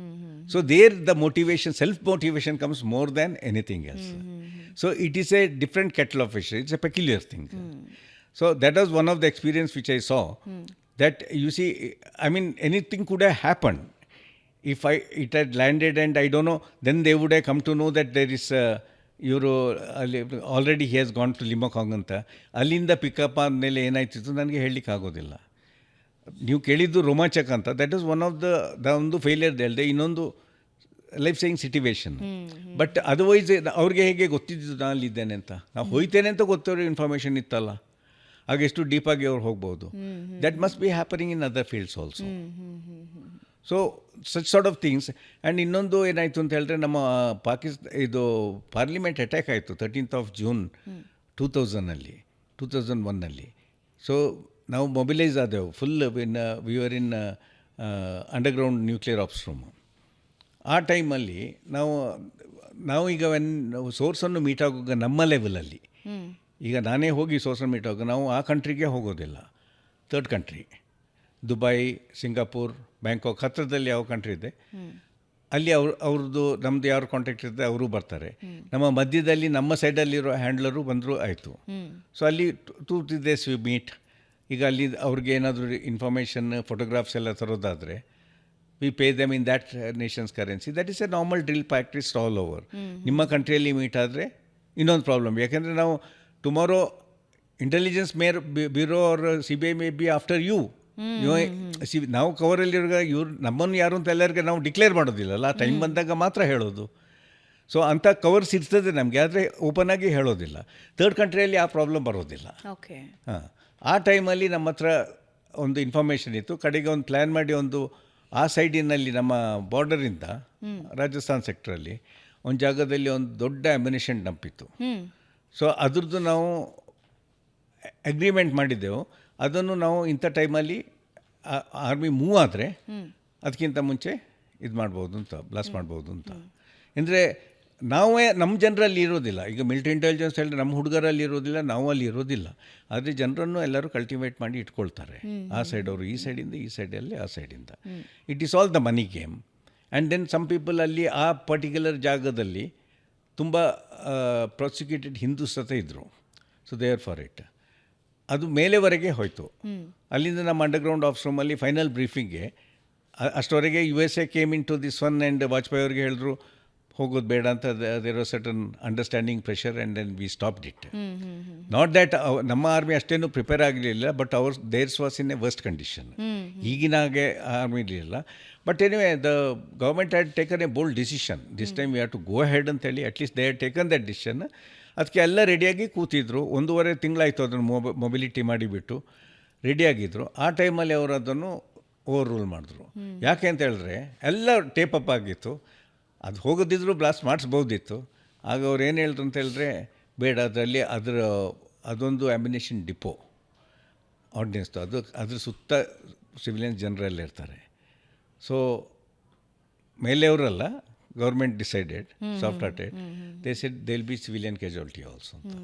So there the motivation, self motivation comes more than anything else. So it is a different kettle of fish. It's a peculiar thing. So that was one of the experience which I saw, that you see, I mean anything could have happen. If it had landed and I don't know, then they would have come to know that there is ಇವರು ಅಲ್ಲಿ already he has gone to Limokong ಅಂತ. ಅಲ್ಲಿಂದ ಪಿಕಪ್ ಆದಮೇಲೆ ಏನಾಯ್ತಿತ್ತು ನನಗೆ ಹೇಳಲಿಕ್ಕೆ ಆಗೋದಿಲ್ಲ. ನೀವು ಕೇಳಿದ್ದು ರೋಮಾಂಚಕ ಅಂತ, that is one of the ಒಂದು ಫೇಲಿಯರ್ ಹೇಳಿದೆ. ಇನ್ನೊಂದು life saying situation. But otherwise ಅವ್ರಿಗೆ ಹೇಗೆ ಗೊತ್ತಿದ್ದು ನಾನು ಅಲ್ಲಿದ್ದೇನೆ ಅಂತ, ನಾವು ಹೋಯ್ತೇನೆ ಅಂತ ಗೊತ್ತಿರೋ ಇನ್ಫಾರ್ಮೇಷನ್ ಇತ್ತಲ್ಲ, ಆಗ ಎಷ್ಟು ಡೀಪಾಗಿ ಅವ್ರು ಹೋಗ್ಬೋದು. That must be happening in other fields also. So such sort of things. And ಇನ್ನೊಂದು ಏನಾಯಿತು ಅಂತ ಹೇಳಿದ್ರೆ, ನಮ್ಮ ಇದು ಪಾರ್ಲಿಮೆಂಟ್ ಅಟ್ಯಾಕ್ ಆಯಿತು 13th June 2001. ಸೊ ನಾವು ಮೊಬಿಲೈಸ್ ಆದೆವು full. We are in underground nuclear ops room. ಆ ಟೈಮಲ್ಲಿ ನಾವು ಈಗ ಸೋರ್ಸನ್ನು ಮೀಟ್ ಆಗುವಾಗ ನಮ್ಮ ಲೆವೆಲಲ್ಲಿ, ಈಗ ನಾನೇ ಹೋಗಿ ಸೋರ್ಸನ್ನು ಮೀಟ್ ಆಗುವಾಗ ನಾವು ಆ ಕಂಟ್ರಿಗೆ ಹೋಗೋದಿಲ್ಲ. Third country, Dubai, Singapore, Bangkok, ಹತ್ತಿರದಲ್ಲಿ ಯಾವ ಕಂಟ್ರಿ ಇದೆ ಅಲ್ಲಿ ಅವ್ರದ್ದು ನಮ್ಮದು ಯಾರು ಕಾಂಟ್ಯಾಕ್ಟ್ ಇರುತ್ತೆ ಅವರು ಬರ್ತಾರೆ. ನಮ್ಮ ಮಧ್ಯದಲ್ಲಿ ನಮ್ಮ ಸೈಡಲ್ಲಿರೋ ಹ್ಯಾಂಡ್ಲರು ಬಂದರೂ ಆಯಿತು. ಸೊ ಅಲ್ಲಿ 2-3 days ವಿ ಮೀಟ್. ಈಗ ಅಲ್ಲಿ ಅವ್ರಿಗೆ ಏನಾದರೂ ಇನ್ಫಾರ್ಮೇಷನ್, ಫೋಟೋಗ್ರಾಫ್ಸ್ ಎಲ್ಲ ತರೋದಾದರೆ, we pay them in that nation's currency. That is a normal drill practice all over. ನಿಮ್ಮ ಕಂಟ್ರಿಯಲ್ಲಿ ಮೀಟ್ ಆದರೆ ಇನ್ನೊಂದು ಪ್ರಾಬ್ಲಮ್. ಯಾಕೆಂದರೆ ನಾವು tomorrow intelligence bureau or CBI maybe after you. ನಾವು ಕವರಲ್ಲಿರುವಾಗ ಇವ್ರು ನಮ್ಮನ್ನು ಯಾರು ಅಂತ ಎಲ್ಲರಿಗೆ ನಾವು ಡಿಕ್ಲೇರ್ ಮಾಡೋದಿಲ್ಲಲ್ಲ, ಆ ಟೈಮ್ ಬಂದಾಗ ಮಾತ್ರ ಹೇಳೋದು. ಸೊ ಅಂಥ ಕವರ್ಸ್ ಇರ್ತದೆ ನಮಗೆ, ಆದರೆ ಓಪನ್ ಆಗಿ ಹೇಳೋದಿಲ್ಲ. ಥರ್ಡ್ ಕಂಟ್ರಿಯಲ್ಲಿ ಆ ಪ್ರಾಬ್ಲಮ್ ಬರೋದಿಲ್ಲ. ಹಾಂ, ಆ ಟೈಮಲ್ಲಿ ನಮ್ಮ ಹತ್ರ ಒಂದು ಇನ್ಫಾರ್ಮೇಷನ್ ಇತ್ತು. ಕಡೆಗೆ ಒಂದು ಪ್ಲ್ಯಾನ್ ಮಾಡಿ ಆ ಸೈಡಿನಲ್ಲಿ ನಮ್ಮ ಬಾರ್ಡರಿಂದ ರಾಜಸ್ಥಾನ್ ಸೆಕ್ಟ್ರಲ್ಲಿ ಒಂದು ಜಾಗದಲ್ಲಿ ಒಂದು ದೊಡ್ಡ ಅಮ್ಯುನಿಷನ್ ಡಂಪ್ ಇತ್ತು. ಸೊ ಅದ್ರದ್ದು ನಾವು ಅಗ್ರಿಮೆಂಟ್ ಮಾಡಿದ್ದೆವು, ಅದನ್ನು ನಾವು ಇಂಥ ಟೈಮಲ್ಲಿ ಆರ್ಮಿ ಮೂವ್ ಆದರೆ ಅದಕ್ಕಿಂತ ಮುಂಚೆ ಇದು ಮಾಡ್ಬೋದು ಅಂತ, ಬ್ಲಾಸ್ಟ್ ಮಾಡ್ಬೋದು ಅಂತ. ಅಂದರೆ ನಮ್ಮ ಜನರಲ್ಲಿ ಇರೋದಿಲ್ಲ. ಈಗ ಮಿಲಿಟರಿ ಇಂಟೆಲಿಜೆನ್ಸ್ ಹೇಳಿದ್ರೆ ನಮ್ಮ ಹುಡುಗರಲ್ಲಿ ಇರೋದಿಲ್ಲ, ನಾವು ಅಲ್ಲಿ ಇರೋದಿಲ್ಲ. ಆದರೆ ಜನರನ್ನು ಎಲ್ಲರೂ ಕಲ್ಟಿವೇಟ್ ಮಾಡಿ ಇಟ್ಕೊಳ್ತಾರೆ. ಆ ಸೈಡ್ ಅವರು ಈ ಸೈಡಿಂದ, ಈ ಸೈಡಲ್ಲಿ ಆ ಸೈಡಿಂದ. It is all the money game. And then some people ಅಲ್ಲಿ ಆ ಪರ್ಟಿಕ್ಯುಲರ್ ಜಾಗದಲ್ಲಿ ತುಂಬ ಪ್ರಾಸಿಕ್ಯೂಟೆಡ್ ಹಿಂದೂಸ್ ಸತ ಇದ್ದರು. So they are for it. ಅದು ಮೇಲೆವರೆಗೆ ಹೋಯಿತು. ಅಲ್ಲಿಂದ ನಮ್ಮ ಅಂಡರ್ಗ್ರೌಂಡ್ ಆಫೀಸ್ ರೂಮಲ್ಲಿ ಫೈನಲ್ ಬ್ರೀಫಿಂಗ್ಗೆ ಅಷ್ಟವರೆಗೆ USA came into this one. And Vajpayee ಅವ್ರಿಗೆ ಹೇಳಿದ್ರು ಹೋಗೋದು ಬೇಡ ಅಂತ there was certain understanding pressure and then we stopped it. Not that ನಮ್ಮ ಆರ್ಮಿ ಅಷ್ಟೇನು ಪ್ರಿಪೇರ್ ಆಗಲಿಲ್ಲ, but there's was in a worst condition. ಈಗಿನ ಹಾಗೆ ಆರ್ಮಿ ಇರಲಿಲ್ಲ. But anyway the government had taken a bold decision. This time we have to go head ಅಂತೇಳಿ at least they had taken that decision. ಅದಕ್ಕೆ ಎಲ್ಲ ರೆಡಿಯಾಗಿ ಕೂತಿದ್ರು. 1.5 ತಿಂಗಳಾಯಿತು ಅದನ್ನು ಮೊಬಿಲಿಟಿ ಮಾಡಿಬಿಟ್ಟು ರೆಡಿಯಾಗಿದ್ದರು. ಆ ಟೈಮಲ್ಲಿ ಅವರು ಅದನ್ನು ಓವರ್ ರೂಲ್ ಮಾಡಿದ್ರು. ಯಾಕೆ ಅಂತ ಹೇಳಿದ್ರೆ ಎಲ್ಲ ಟೇಪ್ ಅಪ್ ಆಗಿತ್ತು. ಅದು ಹೋಗೋದಿದ್ರು ಬ್ಲಾಸ್ಟ್ ಮಾಡಿಸ್ಬೋದಿತ್ತು. ಆಗ ಅವ್ರು ಏನು ಹೇಳಿದ್ರು ಅಂತ ಹೇಳಿದ್ರೆ, ಬೇಡ, ಅದರಲ್ಲಿ ಅದೊಂದು ಆ್ಯಮಿನೇಷನ್ ಡಿಪೋ ಆರ್ಡಿನೆನ್ಸ್ದು, ಅದ್ರ ಸುತ್ತ ಸಿವಿಲಿಯನ್ಸ್ ಜನರೆಲ್ಲ ಇರ್ತಾರೆ. ಸೊ ಮೇಲೆಯವರಲ್ಲ, government decided, soft hearted, they said they will be civilian casualty also ಅಂತ.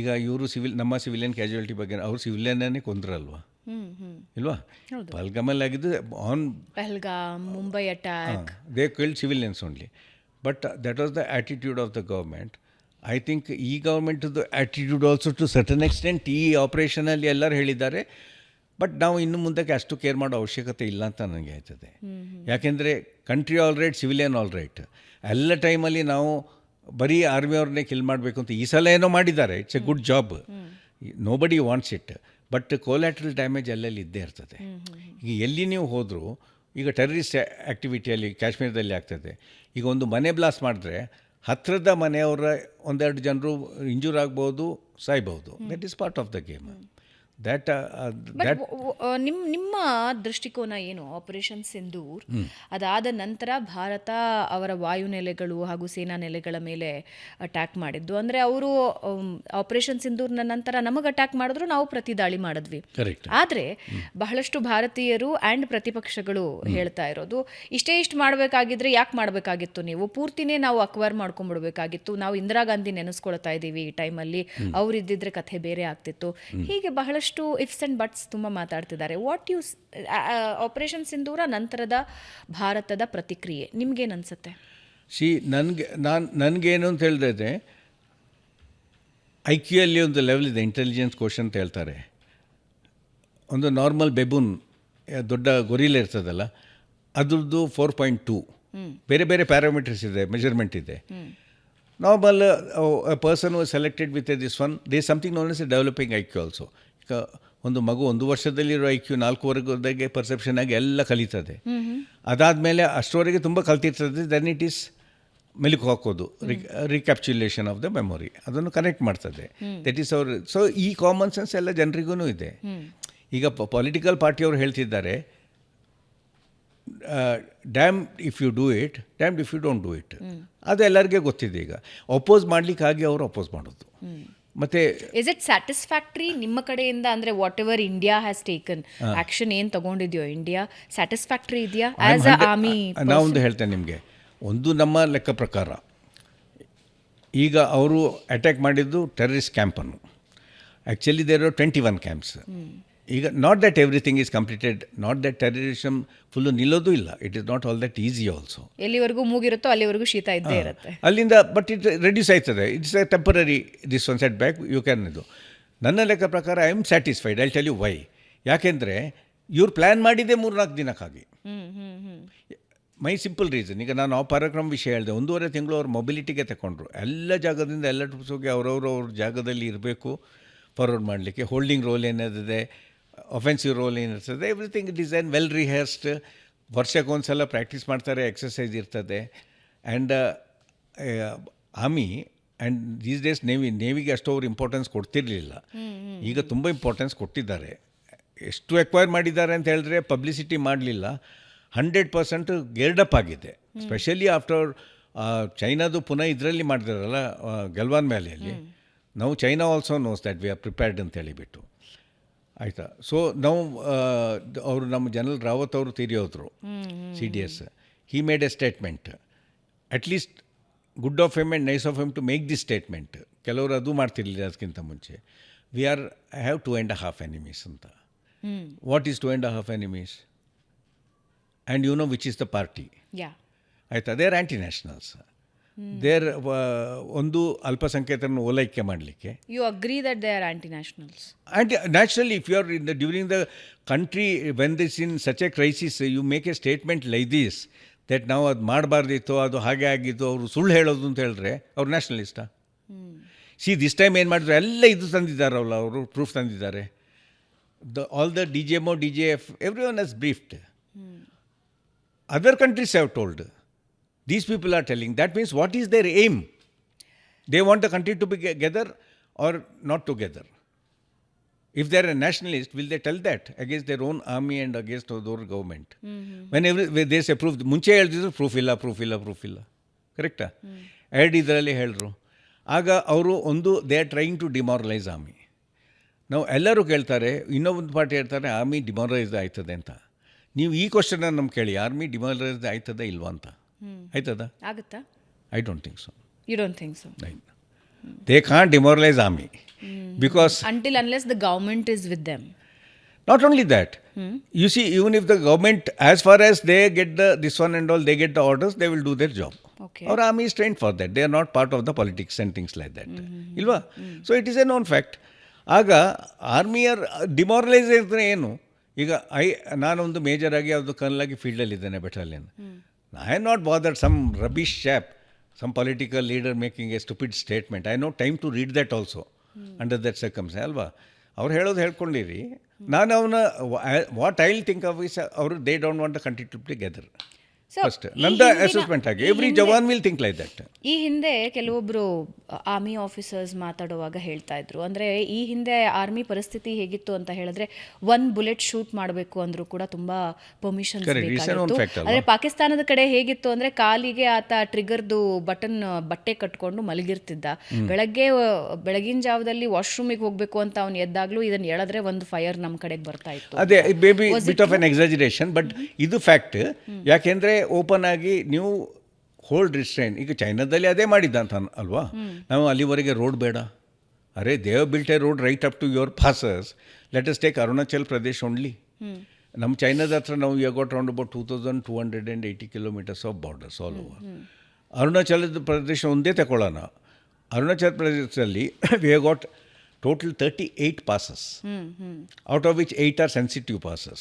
ಈಗ ಇವರು ನಮ್ಮ ಸಿವಿಲಿಯನ್ ಕ್ಯಾಜುಯಾಲಿಟಿ ಬಗ್ಗೆ ಅವ್ರು ಸಿವಿಲಿಯನ್ನೇ ಕೊಂದ್ರಲ್ವಾ, ಇಲ್ವಾ? ಪಹಲ್ಗಾಮಲ್ಲಿ ಆಗಿದ್ದು on Pahalgam, Mumbai attack, they killed civilians only. But that was the attitude of the government. I think ಈ ಗೌರ್ಮೆಂಟ್ದು attitude also to certain extent ಈ ಆಪ್ರೇಷನಲ್ಲಿ ಎಲ್ಲರೂ ಹೇಳಿದ್ದಾರೆ. ಬಟ್ ನಾವು ಇನ್ನು ಮುಂದಕ್ಕೆ ಅಷ್ಟು ಕೇರ್ ಮಾಡೋ ಅವಶ್ಯಕತೆ ಇಲ್ಲ ಅಂತ ನನಗೆ ಆಯ್ತದೆ. ಯಾಕೆಂದರೆ country all right, civilian all right. ಎಲ್ಲ ಟೈಮಲ್ಲಿ ನಾವು ಬರೀ ಆರ್ಮಿಯವ್ರನ್ನೇ ಕಿಲ್ ಮಾಡಬೇಕು ಅಂತ ಈ ಸಲ ಏನೋ ಮಾಡಿದ್ದಾರೆ. It's a good job, nobody wants it. But collateral damage ಅಲ್ಲೆಲ್ಲಿ ಇದ್ದೇ ಇರ್ತದೆ. ಈಗ ಎಲ್ಲಿ ನೀವು ಹೋದರೂ, ಈಗ ಟೆರರಿಸ್ಟ್ ಆ್ಯಕ್ಟಿವಿಟಿಯಲ್ಲಿ ಕಾಶ್ಮೀರದಲ್ಲಿ ಆಗ್ತದೆ. ಈಗ ಒಂದು ಮನೆ ಬ್ಲಾಸ್ಟ್ ಮಾಡಿದ್ರೆ ಹತ್ತಿರದ ಮನೆಯವರ 1-2 ಜನರು ಇಂಜೂರ್ ಆಗ್ಬೋದು, ಸಾಯ್ಬೋದು. That is part of the game. ನಿಮ್ಮ ದೃಷ್ಟಿಕೋನ ಏನು? ಆಪರೇಷನ್ ಸಿಂಧೂರ್ ಅದಾದ ನಂತರ ಭಾರತ ಅವರ ವಾಯುನೆಲೆಗಳು ಹಾಗೂ ಸೇನಾ ನೆಲೆಗಳ ಮೇಲೆ ಅಟ್ಯಾಕ್ ಮಾಡಿದ್ದು. ಅಂದರೆ ಅವರು ಆಪರೇಷನ್ ಸಿಂಧೂರ್ನ ನಂತರ ನಮಗೆ ಅಟ್ಯಾಕ್ ಮಾಡಿದ್ರು, ನಾವು ಪ್ರತಿದಾಳಿ ಮಾಡಿದ್ವಿ. ಆದರೆ ಬಹಳಷ್ಟು ಭಾರತೀಯರು ಆ್ಯಂಡ್ ಪ್ರತಿಪಕ್ಷಗಳು ಹೇಳ್ತಾ ಇರೋದು, ಇಷ್ಟು ಮಾಡಬೇಕಾಗಿದ್ರೆ ಯಾಕೆ ಮಾಡಬೇಕಾಗಿತ್ತು ನೀವು? ಪೂರ್ತಿನೇ ನಾವು ಅಕ್ವೈರ್ ಮಾಡ್ಕೊಂಡ್ಬಿಡ್ಬೇಕಾಗಿತ್ತು. ನಾವು ಇಂದಿರಾ ಗಾಂಧಿ ನೆನೆಸ್ಕೊಳ್ತಾ ಇದ್ದೀವಿ ಈ ಟೈಮಲ್ಲಿ, ಅವರಿದ್ದಿದ್ರೆ ಕಥೆ ಬೇರೆ ಆಗ್ತಿತ್ತು. ಹೀಗೆ ಬಹಳಷ್ಟು ಇಫ್ಸ್ ಆ್ಯಂಡ್ ಬಟ್ಸ್ ತುಂಬ ಮಾತಾಡ್ತಿದ್ದಾರೆ. ವಾಟ್ ಯು ಆಪರೇಷನ್ ಸಿಂಧೂರ ನಂತರದ ಭಾರತದ ಪ್ರತಿಕ್ರಿಯೆ ನಿಮ್ಗೇನು ಅನಿಸುತ್ತೆ? ನನಗೇನು ಅಂತ ಹೇಳಿದ್ರೆ, ಐಕ್ಯೂಯಲ್ಲಿ ಒಂದು ಲೆವೆಲ್ ಇದೆ, ಇಂಟೆಲಿಜೆನ್ಸ್ ಕ್ವೋಷನ್ ಅಂತ ಹೇಳ್ತಾರೆ. ಒಂದು ನಾರ್ಮಲ್ ಬೆಬೂನ್, ದೊಡ್ಡ ಗೊರಿಲ್ಲ ಇರ್ತದಲ್ಲ, ಅದ್ರದ್ದು 4.2 ಬೇರೆ ಬೇರೆ ಪ್ಯಾರಾಮೀಟರ್ಸ್ ಇದೆ, ಮೆಜರ್ಮೆಂಟ್ ಇದೆ. Normal person was selected with this one, they something known as A developing IQ also. ಈಗ ಒಂದು ಮಗು 1 ವರ್ಷದಲ್ಲಿರೋ ಐಕ್ಯೂ 4 ವರ್ಷದವರೆಗೆ ಪರ್ಸೆಪ್ಷನ್ ಆಗಿ ಎಲ್ಲ ಕಲಿತದೆ. ಅದಾದಮೇಲೆ ಅಷ್ಟರವರೆಗೆ ತುಂಬ ಕಲ್ತಿರ್ತದೆ. ದೆನ್ ಇಟ್ ಈಸ್ ಮೆಲುಕು ಹಾಕೋದು, ರಿಕ್ಯಾಪ್ಚುಲೇಷನ್ ಆಫ್ ದ ಮೆಮೊರಿ, ಅದನ್ನು ಕನೆಕ್ಟ್ ಮಾಡ್ತದೆ. That is our. ಸೊ ಈ ಕಾಮನ್ ಸೆನ್ಸ್ ಎಲ್ಲ ಜನರಿಗೂ ಇದೆ. ಈಗ ಪೊಲಿಟಿಕಲ್ ಪಾರ್ಟಿಯವರು ಹೇಳ್ತಿದ್ದಾರೆ, damn if you do it, damned if you don't do it. ಅದು ಎಲ್ಲರಿಗೂ ಗೊತ್ತಿದೆ. ಈಗ ಅಪೋಸ್ ಮಾಡಲಿಕ್ಕಾಗಿ ಅವರು ಅಪೋಸ್ ಮಾಡೋದು. ಮತ್ತೆ ಇಸ್ ಇಟ್ ಸ್ಯಾಟಿಸ್ಫ್ಯಾಕ್ಟ್ರಿ ನಿಮ್ಮ ಕಡೆಯಿಂದ? ಅಂದರೆ what ever India has taken action ಏನು ತಗೊಂಡಿದೆಯೋ ಇಂಡಿಯಾ, ಸ್ಯಾಟಿಸ್ಫ್ಯಾಕ್ಟ್ರಿ ಇದೆಯಾ ಆ್ಯಸ್ ಅ ಆರ್ಮಿ? ನಾವೊಂದು ಹೇಳ್ತೇನೆ ನಿಮಗೆ. ಒಂದು ನಮ್ಮ ಲೆಕ್ಕ ಪ್ರಕಾರ ಈಗ ಅವರು ಅಟ್ಯಾಕ್ ಮಾಡಿದ್ದು ಟೆರರಿಸ್ಟ್ ಕ್ಯಾಂಪನ್ನು. Actually there are 21 camps. ಈಗ not that everything is completed, not that terrorism full ನಿಲ್ಲೋದು ಇಲ್ಲ. It is not all that easy also. ಎಲ್ಲಿವರೆಗೂ ಮೂಗಿರುತ್ತೋ ಅಲ್ಲಿವರೆಗೂ ಶೀತ ಇದ್ದೇ ಇರುತ್ತೆ ಅಲ್ಲಿಂದ. ಬಟ್ ಇಟ್ ರೆಡ್ಯೂಸ್ ಆಯ್ತದೆ. It's a temporary this one setback you can. ಇದು ನನ್ನ ಲೆಕ್ಕ ಪ್ರಕಾರ I am satisfied. I tell you why. ಯಾಕೆಂದರೆ ಇವ್ರು ಪ್ಲ್ಯಾನ್ ಮಾಡಿದ್ದೆ 3-4 ದಿನಕ್ಕಾಗಿ. ಮೈ ಸಿಂಪಲ್ ರೀಸನ್. ಈಗ ನಾನು ಆ ಪರಾಕ್ರಮ ವಿಷಯ ಹೇಳಿದೆ, 1.5 ತಿಂಗಳು ಅವ್ರು ಮೊಬಿಲಿಟಿಗೆ ತಗೊಂಡ್ರು. ಎಲ್ಲ ಜಾಗದಿಂದ ಎಲ್ಲ ಟ್ರೂಪ್ಸ್ ಹೋಗಿ ಅವ್ರ ಜಾಗದಲ್ಲಿ ಇರಬೇಕು ಫಾರ್ವರ್ಡ್ ಮಾಡಲಿಕ್ಕೆ. ಹೋಲ್ಡಿಂಗ್ ರೋಲ್ ಏನಿದೆ, ಒಫೆನ್ಸಿವ್ ರೋಲ್ ಏನಿರ್ತದೆ, ಎವ್ರಿಥಿಂಗ್ ಡಿಸೈನ್ ವೆಲ್ ರಿಹರ್ಸ್ಡ್. ವರ್ಷಕ್ಕೊಂದ್ಸಲ ಪ್ರಾಕ್ಟೀಸ್ ಮಾಡ್ತಾರೆ, ಎಕ್ಸಸೈಸ್ ಇರ್ತದೆ. And army and these days ನೇವಿಗೆ ಅಷ್ಟು ಅವ್ರು ಇಂಪಾರ್ಟೆನ್ಸ್ ಕೊಡ್ತಿರಲಿಲ್ಲ. ಈಗ ತುಂಬ ಇಂಪಾರ್ಟೆನ್ಸ್ ಕೊಟ್ಟಿದ್ದಾರೆ. ಎಷ್ಟು ಎಕ್ವೈರ್ ಮಾಡಿದ್ದಾರೆ ಅಂತ ಹೇಳಿದ್ರೆ ಪಬ್ಲಿಸಿಟಿ ಮಾಡಲಿಲ್ಲ. 100% ಗೇರ್ಡಪ್ ಆಗಿದೆ. ಸ್ಪೆಷಲಿ ಆಫ್ಟರ್ ಚೈನಾದು ಪುನಃ ಇದರಲ್ಲಿ ಮಾಡಿದಾರಲ್ಲ, ಗಲ್ವಾನ್ ವ್ಯಾಲಿಯಲ್ಲಿ. ನಾವು China also nose that we are prepared ಅಂತ ಹೇಳಿಬಿಟ್ಟು. ಆಯಿತಾ? ಸೊ ನಾವು ಅವರು ನಮ್ಮ ಜನರಲ್ ರಾವತ್ ಅವರು ತೀರಿಯೋದ್ರು, CDS. He made a statement. At least good of him and nice of him to make this statement. ಕೆಲವರು ಅದು ಮಾಡ್ತಿರಲಿಲ್ಲ ಅದಕ್ಕಿಂತ ಮುಂಚೆ. ಐ ಹ್ಯಾವ್ 2.5 ಎನಿಮೀಸ್ ಅಂತ. What is 2.5 enemies? And you know which is the party? ಆಯಿತಾ? They are anti nationals. There ಒಂದು ಅಲ್ಪಸಂಖ್ಯಾತರನ್ನು ಓಲೈಕೆ ಮಾಡಲಿಕ್ಕೆ. You agree that they are anti nationals? Naturally, if you are during the country when this in such a crisis, you make a statement like this, that ನಾವು ಅದು ಮಾಡಬಾರ್ದಿತ್ತು, ಅದು ಹಾಗೆ ಆಗಿತ್ತು, ಅವರು ಸುಳ್ಳು ಹೇಳೋದು ಅಂತ ಹೇಳಿದ್ರೆ ಅವ್ರು ನ್ಯಾಷನಲಿಸ್ಟಾ? ದಿಸ್ ಟೈಮ್ ಏನು ಮಾಡಿದ್ರು, ಎಲ್ಲ ಇದು ತಂದಿದ್ದಾರಲ್ಲ, ಅವರು ಪ್ರೂಫ್ ತಂದಿದ್ದಾರೆ. All the DGMO, DGF, everyone has briefed. Other countries have told. These people are telling. That means what is their aim? They want the country to be together or not together? If they are a nationalist, will they tell that against their own army and against their government? Whenever they say proof, ಮುಂಚೆ ಹೇಳ್ತಿದ್ರು ಪ್ರೂಫ್ ಇಲ್ಲ. ಕರೆಕ್ಟಾ? ಇದರಲ್ಲಿ ಹೇಳಿದ್ರು. ಆಗ ಅವರು they are trying to demoralise army. ನಾವು ಎಲ್ಲರೂ ಕೇಳ್ತಾರೆ, ಇನ್ನೊಂದು ಪಾರ್ಟಿ ಹೇಳ್ತಾರೆ ಆರ್ಮಿ ಡಿಮಾರಲೈಸ್ ಆಯ್ತದೆ ಅಂತ. ನೀವು ಈ ಕ್ವಶನ್ನ ನಮ್ಗೆ ಕೇಳಿ, ಆರ್ಮಿ ಡಿಮಾರಲೈಸ್ ಆಯ್ತದ ಇಲ್ವಾ ಅಂತ. ಆಯ್ತದ? ಆಗುತ್ತಾ? I don't think so. You don't think so? They can't demoralize army because unless the government is with them. Not only that, you see, even if the government, as far as they get this one and all, they get the orders, they will do their job. Okay. Our army is trained for that. They are not part of the politics and things like that. Ilva? So it is a known fact. ಆಗ ಆರ್ಮಿಯರ್ ಡಿಮಾರಲೈಸ್ ಇದ್ರೆ ಏನು? ಈಗ ನಾನೊಂದು ಮೇಜರ್ ಆಗಿ ಅದು ಕರ್ನಲ್ ಫೀಲ್ಡಲ್ಲಿದ್ದೇನೆ, battalion. I am not bothered some rubbish chap, some political leader making a stupid statement. I know time to read that also under that circumstance, ಅಲ್ವಾ? ಅವ್ರು ಹೇಳೋದು ಹೇಳ್ಕೊಂಡಿರಿ. ನಾನು what I will think of is, ಅವರು they don't want the country to together. First ನಂದು ಅಸೆಸ್ಮೆಂಟ್ ಆಗಿ every jawan will think like that. ಈ ಹಿಂದೆ ಕೆಲವೊಬ್ಬರು ಆರ್ಮಿ ಆಫೀಸರ್ಸ್ ಮಾತಾಡುವಾಗ ಹೇಳ್ತಾ ಇದ್ರು, ಅಂದರೆ ಈ ಹಿಂದೆ ಆರ್ಮಿ ಪರಿಸ್ಥಿತಿ ಹೇಗಿತ್ತು ಅಂತ ಹೇಳಿದ್ರೆ, ಒಂದು ಬುಲೆಟ್ ಶೂಟ್ ಮಾಡಬೇಕು ಅಂದರೂ ಕೂಡ ತುಂಬ ಪರ್ಮಿಷನ್ ಬೇಕಾಗಿತ್ತು. ಆದರೆ ಪಾಕಿಸ್ತಾನದ ಕಡೆ ಹೇಗಿತ್ತು ಅಂದರೆ, ಕಾಲಿಗೆ ಆತ ಟ್ರಿಗರ್ದು ಬಟ್ಟೆ ಕಟ್ಕೊಂಡು ಮಲಗಿರ್ತಿದ್ದ. ಬೆಳಗಿನ ಜಾವದಲ್ಲಿ ವಾಶ್ರೂಮಿಗೆ ಹೋಗಬೇಕು ಅಂತ ಅವ್ನು ಎದ್ದಾಗಲೂ ಇದನ್ನು ಎಳೆದ್ರೆ ಒಂದು ಫೈರ್ ನಮ್ಮ ಕಡೆಗೆ ಬರ್ತಾ ಇತ್ತು. ಅದೇ baby bit of N exaggeration, but ಇದು ಫ್ಯಾಕ್ಟ್. ಯಾಕೆಂದರೆ ಓಪನ್ ಆಗಿ ನೀವು ಹೋಲ್ಡ್ ರಿಸ್ಟ್ರೈನ್. ಈಗ ಚೈನಾದಲ್ಲಿ ಅದೇ ಮಾಡಿದ್ದಂತ ಅಲ್ವಾ? ನಾವು ಅಲ್ಲಿವರೆಗೆ ರೋಡ್ ಬೇಡ, are they have built a road right up to your passes. Let us take Arunachal Pradesh only. ನಮ್ಮ ಚೈನಾದ ಹತ್ರ ನಾವು you got round about 2280 kilometers of borders all over. ಅರುಣಾಚಲದ ಪ್ರದೇಶ ಒಂದೇ ತಗೊಳ್ಳೋಣ. ಅರುಣಾಚಲ ಪ್ರದೇಶದಲ್ಲಿ we have got total 38 passes, out of which 8 are sensitive passes.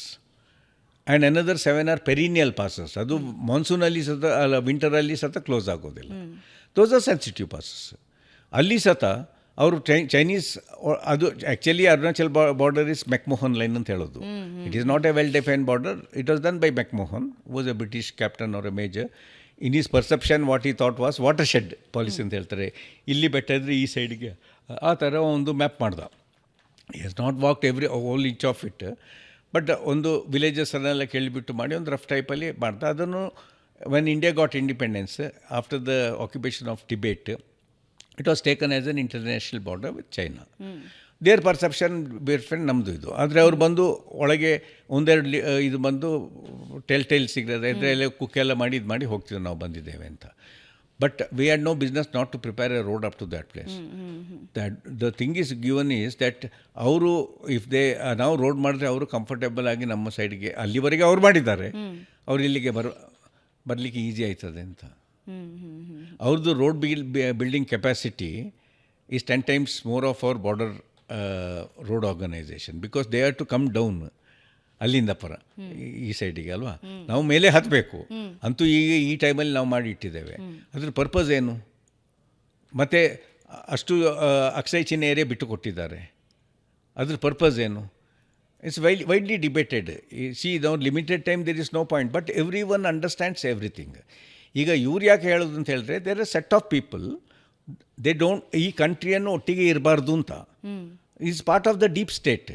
And another 7 are perennial passes. ಅದು ಮಾನ್ಸೂನಲ್ಲಿ ವಿಂಟರಲ್ಲಿ ಕ್ಲೋಸ್ ಆಗೋದಿಲ್ಲ. Those are sensitive passes. ಅಲ್ಲಿ ಅವರು ಚೈನೀಸ್, ಅದು actually Arunachal border is McMahon line ಅಂತ ಹೇಳೋದು. It is not a well defined border. It was done by McMahon, was a British captain or a major. In his perception what he thought was watershed policy ಅಂತ ಹೇಳ್ತಾರೆ. ಇಲ್ಲಿ ಬೆಟ್ಟ ಇದ್ದರೆ ಈ ಸೈಡ್ಗೆ ಆ ಥರ ಒಂದು ಮ್ಯಾಪ್ ಮಾಡ್ದ. He has not walked whole inch of it, but ಒಂದು ವಿಲೇಜಸ್ ಅದನ್ನೆಲ್ಲ ಕೇಳಿಬಿಟ್ಟು ಮಾಡಿ ಒಂದು ರಫ್ ಟೈಪಲ್ಲಿ ಮಾಡ್ತಾ. ಅದನ್ನು when India got independence after the occupation of Tibet, it was taken as an international border with China. Their perception ಬೇರ್ಫ್ರೆಂಡ್ ನಮ್ಮದು ಇದು. ಆದರೆ ಅವ್ರು ಬಂದು ಒಳಗೆ ಒಂದೆರಡು ಇದು ಬಂದು ಟೈಲ್ ಸಿಗದೆ ಇದರಲ್ಲೇ ಕುಕ್ಕೆಲ್ಲ ಮಾಡಿ ಹೋಗ್ತೀವಿ, ನಾವು ಬಂದಿದ್ದೇವೆ ಅಂತ. But we had no business not to prepare a road up to that place. That the thing is given is that ಅವರು ಇಫ್ ದೇ ನಾವು ರೋಡ್ ಮಾಡಿದ್ರೆ ಅವರು ಕಂಫರ್ಟೇಬಲ್ ಆಗಿ ನಮ್ಮ ಸೈಡ್ಗೆ ಅಲ್ಲಿವರೆಗೆ ಅವ್ರು ಮಾಡಿದ್ದಾರೆ, ಅವ್ರು ಇಲ್ಲಿಗೆ ಬರಲಿಕ್ಕೆ ಈಸಿ ಆಯ್ತದೆ ಅಂತ. ಅವ್ರದ್ದು road building capacity is 10 times more of our border road organisation, because they are to come down ಅಲ್ಲಿಂದ ಈ ಸೈಡಿಗೆ ಅಲ್ವಾ. ನಾವು ಮೇಲೆ ಹತ್ತಬೇಕು ಅಂತೂ ಈಗ ಈ ಟೈಮಲ್ಲಿ ನಾವು ಮಾಡಿ ಇಟ್ಟಿದ್ದೇವೆ. ಅದ್ರ ಪರ್ಪಸ್ ಏನು? ಮತ್ತು ಅಷ್ಟು ಅಕ್ಷಯ ಚಿಹ್ನೆ ಏರಿಯಾ ಬಿಟ್ಟು ಕೊಟ್ಟಿದ್ದಾರೆ, ಅದ್ರ ಪರ್ಪಸ್ ಏನು? It's widely debated. ಸಿ ನಾವು limited time there is no point, but everyone understands everything. ಈಗ ಇವ್ರು ಯಾಕೆ ಹೇಳೋದು ಅಂತ ಹೇಳಿದ್ರೆ, there are set of people they don't, ಈ ಕಂಟ್ರಿಯನ್ನು ಒಟ್ಟಿಗೆ ಇರಬಾರ್ದು ಅಂತ. Is part of the deep state.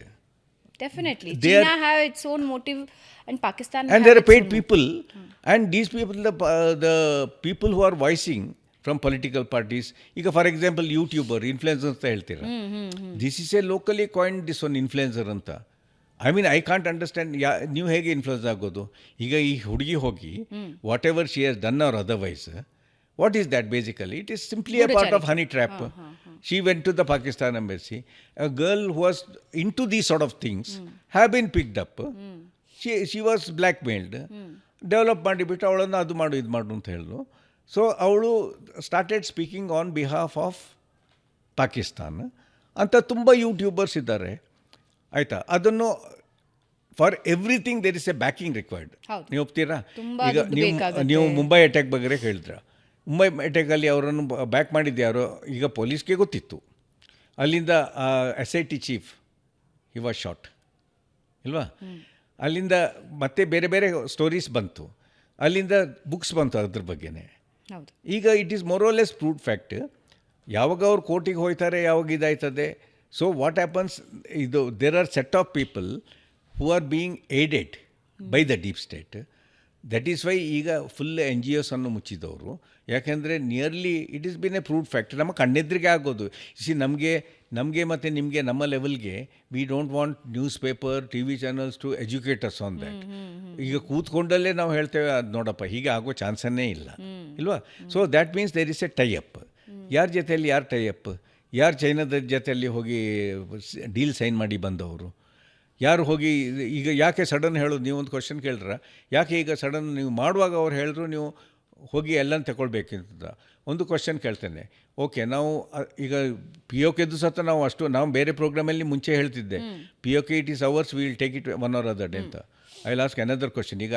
Definitely. China have its own motive and Pakistan and there are paid people and these people, the people who are voicing from political parties. ಈಗ ಫಾರ್ ಎಕ್ಸಾಂಪಲ್ ಯೂಟ್ಯೂಬರ್ ಇನ್ಫ್ಲುಯೆನ್ಸರ್ ಅಂತ ಹೇಳ್ತೀರಾ, this is a locally coined this one influencer ಅಂತ. I mean I can't understand. ನೀವು ಹೇಗೆ ಇನ್ಫ್ಲುಯೆನ್ಸ್ ಆಗೋದು? ಈಗ ಈ ಹುಡುಗಿ ಹೋಗಿ whatever she has done or otherwise, what is that basically? It is simply a part of honey trap. She went to the Pakistan embassy. A girl who was into these sort of things have been picked up. She was blackmailed. Develop ಮಾಡಿಬಿಟ್ಟು ಅವಳನ್ನು ಅದು ಮಾಡು ಇದು ಮಾಡು ಅಂತ ಹೇಳಿದ್ರು. ಸೊ ಅವಳು started speaking on behalf of Pakistan ಅಂತ ತುಂಬ ಯೂಟ್ಯೂಬರ್ಸ್ ಇದ್ದಾರೆ, ಆಯಿತಾ. ಅದನ್ನು for everything there is a backing required. ಹೌದು. ನೀವು ಒಪ್ತೀರಾ? ತುಂಬಾ ಈಗ ದುಡ್ಡು ಬೇಕಾಗುತ್ತೆ. ನೀವು ಮುಂಬೈ ಅಟ್ಯಾಕ್ ಬಗ್ಗೆ ಹೇಳಿದ್ರ. ಮುಂಬೈ ಅಟ್ಯಾಕಲ್ಲಿ ಅವರನ್ನು ಬ್ಯಾಕ್ ಮಾಡಿದ್ಯಾರೋ ಈಗ ಪೊಲೀಸ್ಗೆ ಗೊತ್ತಿತ್ತು. ಅಲ್ಲಿಂದ SIT chief he was shot ಇಲ್ವಾ? ಅಲ್ಲಿಂದ ಮತ್ತೆ ಬೇರೆ ಬೇರೆ ಸ್ಟೋರೀಸ್ ಬಂತು, ಅಲ್ಲಿಂದ ಬುಕ್ಸ್ ಬಂತು ಅದ್ರ ಬಗ್ಗೆನೇ. ಹೌದು. ಈಗ it is more or less proved fact. ಯಾವಾಗ ಅವ್ರು ಕೋರ್ಟಿಗೆ ಹೋಗ್ತಾರೆ, ಯಾವಾಗ ಇದಾಯ್ತದೆ. ಸೊ ವಾಟ್ ಹ್ಯಾಪನ್ಸ್, ಇದು there are set of people who are being aided by the deep state. That is why ಈಗ ಫುಲ್ NGOs ಅನ್ನು ಮುಚ್ಚಿದವರು. ಯಾಕೆಂದರೆ nearly it is been a proved fact. ನಮ್ಮ ಕಣ್ಣೆದ್ರಿಗೆ ಆಗೋದು. ನಮಗೆ ಮತ್ತು ನಿಮಗೆ ನಮ್ಮ ಲೆವೆಲ್ಗೆ we don't want newspaper, TV channels to educate us on that. ಈಗ ಕೂತ್ಕೊಂಡಲ್ಲೇ ನಾವು ಹೇಳ್ತೇವೆ, ಅದು ನೋಡಪ್ಪ ಹೀಗೆ ಆಗೋ ಚಾನ್ಸನ್ನೇ ಇಲ್ಲ ಇಲ್ವಾ? So that means there is a tie up. ಯಾರ ಜೊತೆಯಲ್ಲಿ ಯಾರು ಟೈಅಪ್? ಯಾರು ಚೈನಾದ ಜೊತೆಯಲ್ಲಿ ಹೋಗಿ ಡೀಲ್ ಸೈನ್ ಮಾಡಿ ಬಂದವರು? ಯಾರು ಹೋಗಿ ಈಗ ಯಾಕೆ ಸಡನ್ ಹೇಳೋದು? ನೀವು ಒಂದು ಕ್ವಶನ್ ಕೇಳಿದ್ರ, ಯಾಕೆ ಈಗ ಸಡನ್ ನೀವು ಮಾಡುವಾಗ ಅವ್ರು ಹೇಳಿದ್ರು ನೀವು ಹೋಗಿ ಎಲ್ಲನೂ ತಗೊಳ್ಬೇಕಂತ ಒಂದು ಕ್ವಶನ್ ಕೇಳ್ತೇನೆ. ಓಕೆ, ನಾವು ಈಗ POKದು ಸಹ ನಾವು ಬೇರೆ ಪ್ರೋಗ್ರಾಮಲ್ಲಿ ಮುಂಚೆ ಹೇಳ್ತಿದ್ದೆ, POK it is ours, will take it one or other day ಅಂತ. I will ask another question. ಈಗ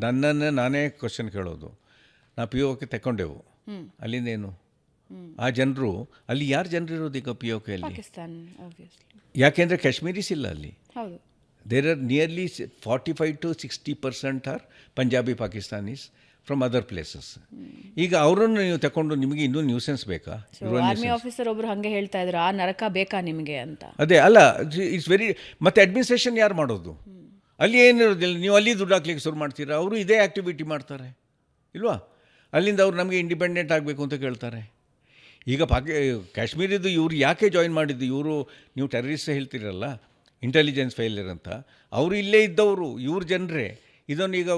ನನ್ನನ್ನು ನಾನೇ ಕ್ವಶನ್ ಕೇಳೋದು. ನಾವು POK ತಗೊಂಡೆವು, ಅಲ್ಲಿಂದ ಏನು? ಆ ಜನರು ಅಲ್ಲಿ ಯಾರು ಜನರು ಇರೋದು ಈಗ POKಯಲ್ಲಿ? ಪಾಕಿಸ್ತಾನ್ obviously. ಯಾಕೆಂದರೆ ಕಾಶ್ಮೀರೀಸ್ ಇಲ್ಲ ಅಲ್ಲಿ. ಹೌದು. There are nearly 45 to 60% are Punjabi Pakistanis from other places. ಈಗ ಅವರನ್ನು ನೀವು ತಗೊಂಡು ನಿಮಗೆ ಇನ್ನೂ ನ್ಯೂಸೆನ್ಸ್ ಬೇಕಾ? ಆರ್ಮಿ ಆಫೀಸರ್ ಒಬ್ರು ಹಾಗೆ ಹೇಳ್ತಾ ಇದ್ರು, ಆ ನರಕ ಬೇಕಾ ನಿಮಗೆ ಅಂತ. ಅದೇ ಅಲ್ಲ, ಇಟ್ಸ್ ವೆರಿ. ಮತ್ತು ಅಡ್ಮಿನಿಸ್ಟ್ರೇಷನ್ ಯಾರು ಮಾಡೋದು? ಅಲ್ಲಿ ಏನಿರೋದಿಲ್ಲ. ನೀವು ಅಲ್ಲಿ ದುಡ್ಡು ಹಾಕ್ಲಿಕ್ಕೆ ಶುರು ಮಾಡ್ತೀರಾ, ಅವರು ಇದೇ ಆ್ಯಕ್ಟಿವಿಟಿ ಮಾಡ್ತಾರೆ ಇಲ್ವಾ? ಅಲ್ಲಿಂದ ಅವ್ರು ನಮಗೆ ಇಂಡಿಪೆಂಡೆಂಟ್ ಆಗಬೇಕು ಅಂತ ಕೇಳ್ತಾರೆ. ಈಗ ಕಾಶ್ಮೀರದ್ದು ಇವರು ಯಾಕೆ ಜಾಯಿನ್ ಮಾಡಿದ್ದು? ಇವರು ನೀವು ಟೆರರಿಸ್ಟ್ ಹೇಳ್ತೀರಲ್ಲ, ಇಂಟೆಲಿಜೆನ್ಸ್ ಫೇಲಿಯರ್ ಅಂತ. ಅವರು ಇಲ್ಲೇ ಇದ್ದವರು, ಇವ್ರ ಜನರೇ. ಇದನ್ನು ಈಗ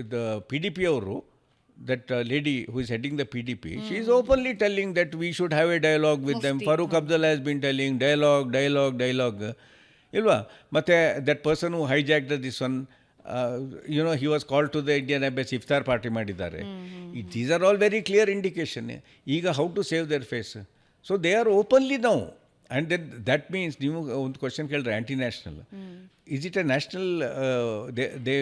ಇದು PDP ಅವರು, that lady who is heading the PDP, she is openly telling that we should have a dialogue with them. Farooq Abdullah has been telling dialogue ಇಲ್ವಾ? ಮತ್ತು that person who hijacked this one, he was called to the Indian embassy, iftar party ಮಾಡಿದ್ದಾರೆ. These are all very clear indication. ಈಗ how to save their face. So they are openly now. And that means ನೀವು ಒಂದು ಕ್ವಶನ್ ಕೇಳಿದ್ರೆ, anti national, is it a national? They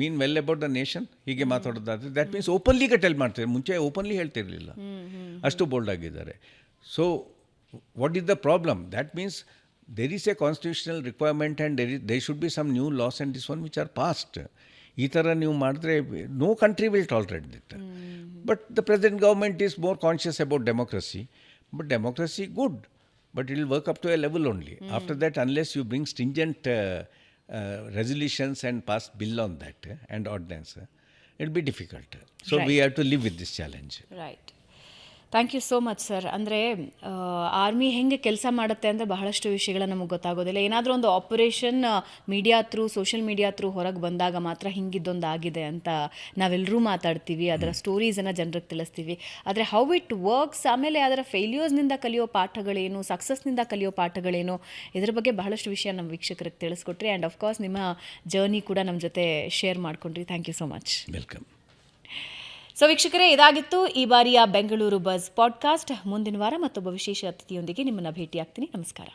mean well about the nation. ಹೀಗೆ ಮಾತಾಡೋದಾದರೆ ದ್ಯಾಟ್ ಮೀನ್ಸ್ ಓಪನ್ಲಿ ಟೆಲ್ ಮಾಡ್ತಾರೆ. ಮುಂಚೆ ಓಪನ್ಲಿ ಹೇಳ್ತಿರಲಿಲ್ಲ, ಅಷ್ಟು ಬೋಲ್ಡ್ ಆಗಿದ್ದಾರೆ. So what is the problem? That means there is a constitutional requirement and there should be some new laws and this one which are passed. ಈ ಥರ ನೀವು ಮಾಡಿದ್ರೆ no country will tolerate it. But the present government is more conscious about democracy. But democracy good, but it will work up to a level only. After that, unless you bring stringent resolutions and pass bill on that and ordinance, it will be difficult. So we have to live with this challenge. Right. Thank you so much sir. ಅಂದರೆ ಆರ್ಮಿ ಹೆಂಗೆ ಕೆಲಸ ಮಾಡುತ್ತೆ ಅಂದರೆ ಬಹಳಷ್ಟು ವಿಷಯಗಳು ನಮಗೆ ಗೊತ್ತಾಗೋದಿಲ್ಲ. ಏನಾದರೂ ಒಂದು operation media through, social media through ಹೊರಗೆ ಬಂದಾಗ ಮಾತ್ರ ಹಿಂಗಿದ್ದೊಂದು ಆಗಿದೆ ಅಂತ ನಾವೆಲ್ಲರೂ ಮಾತಾಡ್ತೀವಿ, ಅದರ ಸ್ಟೋರೀಸನ್ನು ಜನರಿಗೆ ತಿಳಿಸ್ತೀವಿ. ಆದರೆ ಹೌ ಇಟ್ ವರ್ಕ್ಸ್, ಆಮೇಲೆ ಅದರ ಫೇಲ್ಯೂರ್ಸ್ನಿಂದ ಕಲಿಯೋ ಪಾಠಗಳೇನು, ಸಕ್ಸಸ್ನಿಂದ ಕಲಿಯೋ ಪಾಠಗಳೇನು, ಇದ್ರ ಬಗ್ಗೆ ಬಹಳಷ್ಟು ವಿಷಯ ನಮ್ಮ ವೀಕ್ಷಕರಿಗೆ ತಿಳಿಸ್ಕೊಟ್ರಿ. ಆ್ಯಂಡ್ ಆಫ್ಕೋರ್ಸ್ ನಿಮ್ಮ ಜರ್ನಿ ಕೂಡ ನಮ್ಮ ಜೊತೆ ಶೇರ್ ಮಾಡ್ಕೊಂಡ್ರಿ. Thank you so much. Welcome. So ವೀಕ್ಷಕರೇ, ಇದಾಗಿತ್ತು ಈ ಬಾರಿಯ ಬೆಂಗಳೂರು ಬಜ್ ಪಾಡ್ಕಾಸ್ಟ್. ಮುಂದಿನ ವಾರ ಮತ್ತೊಬ್ಬ ವಿಶೇಷ ಅತಿಥಿಯೊಂದಿಗೆ ನಿಮ್ಮನ್ನು ಭೇಟಿಯಾಗ್ತೀನಿ. ನಮಸ್ಕಾರ.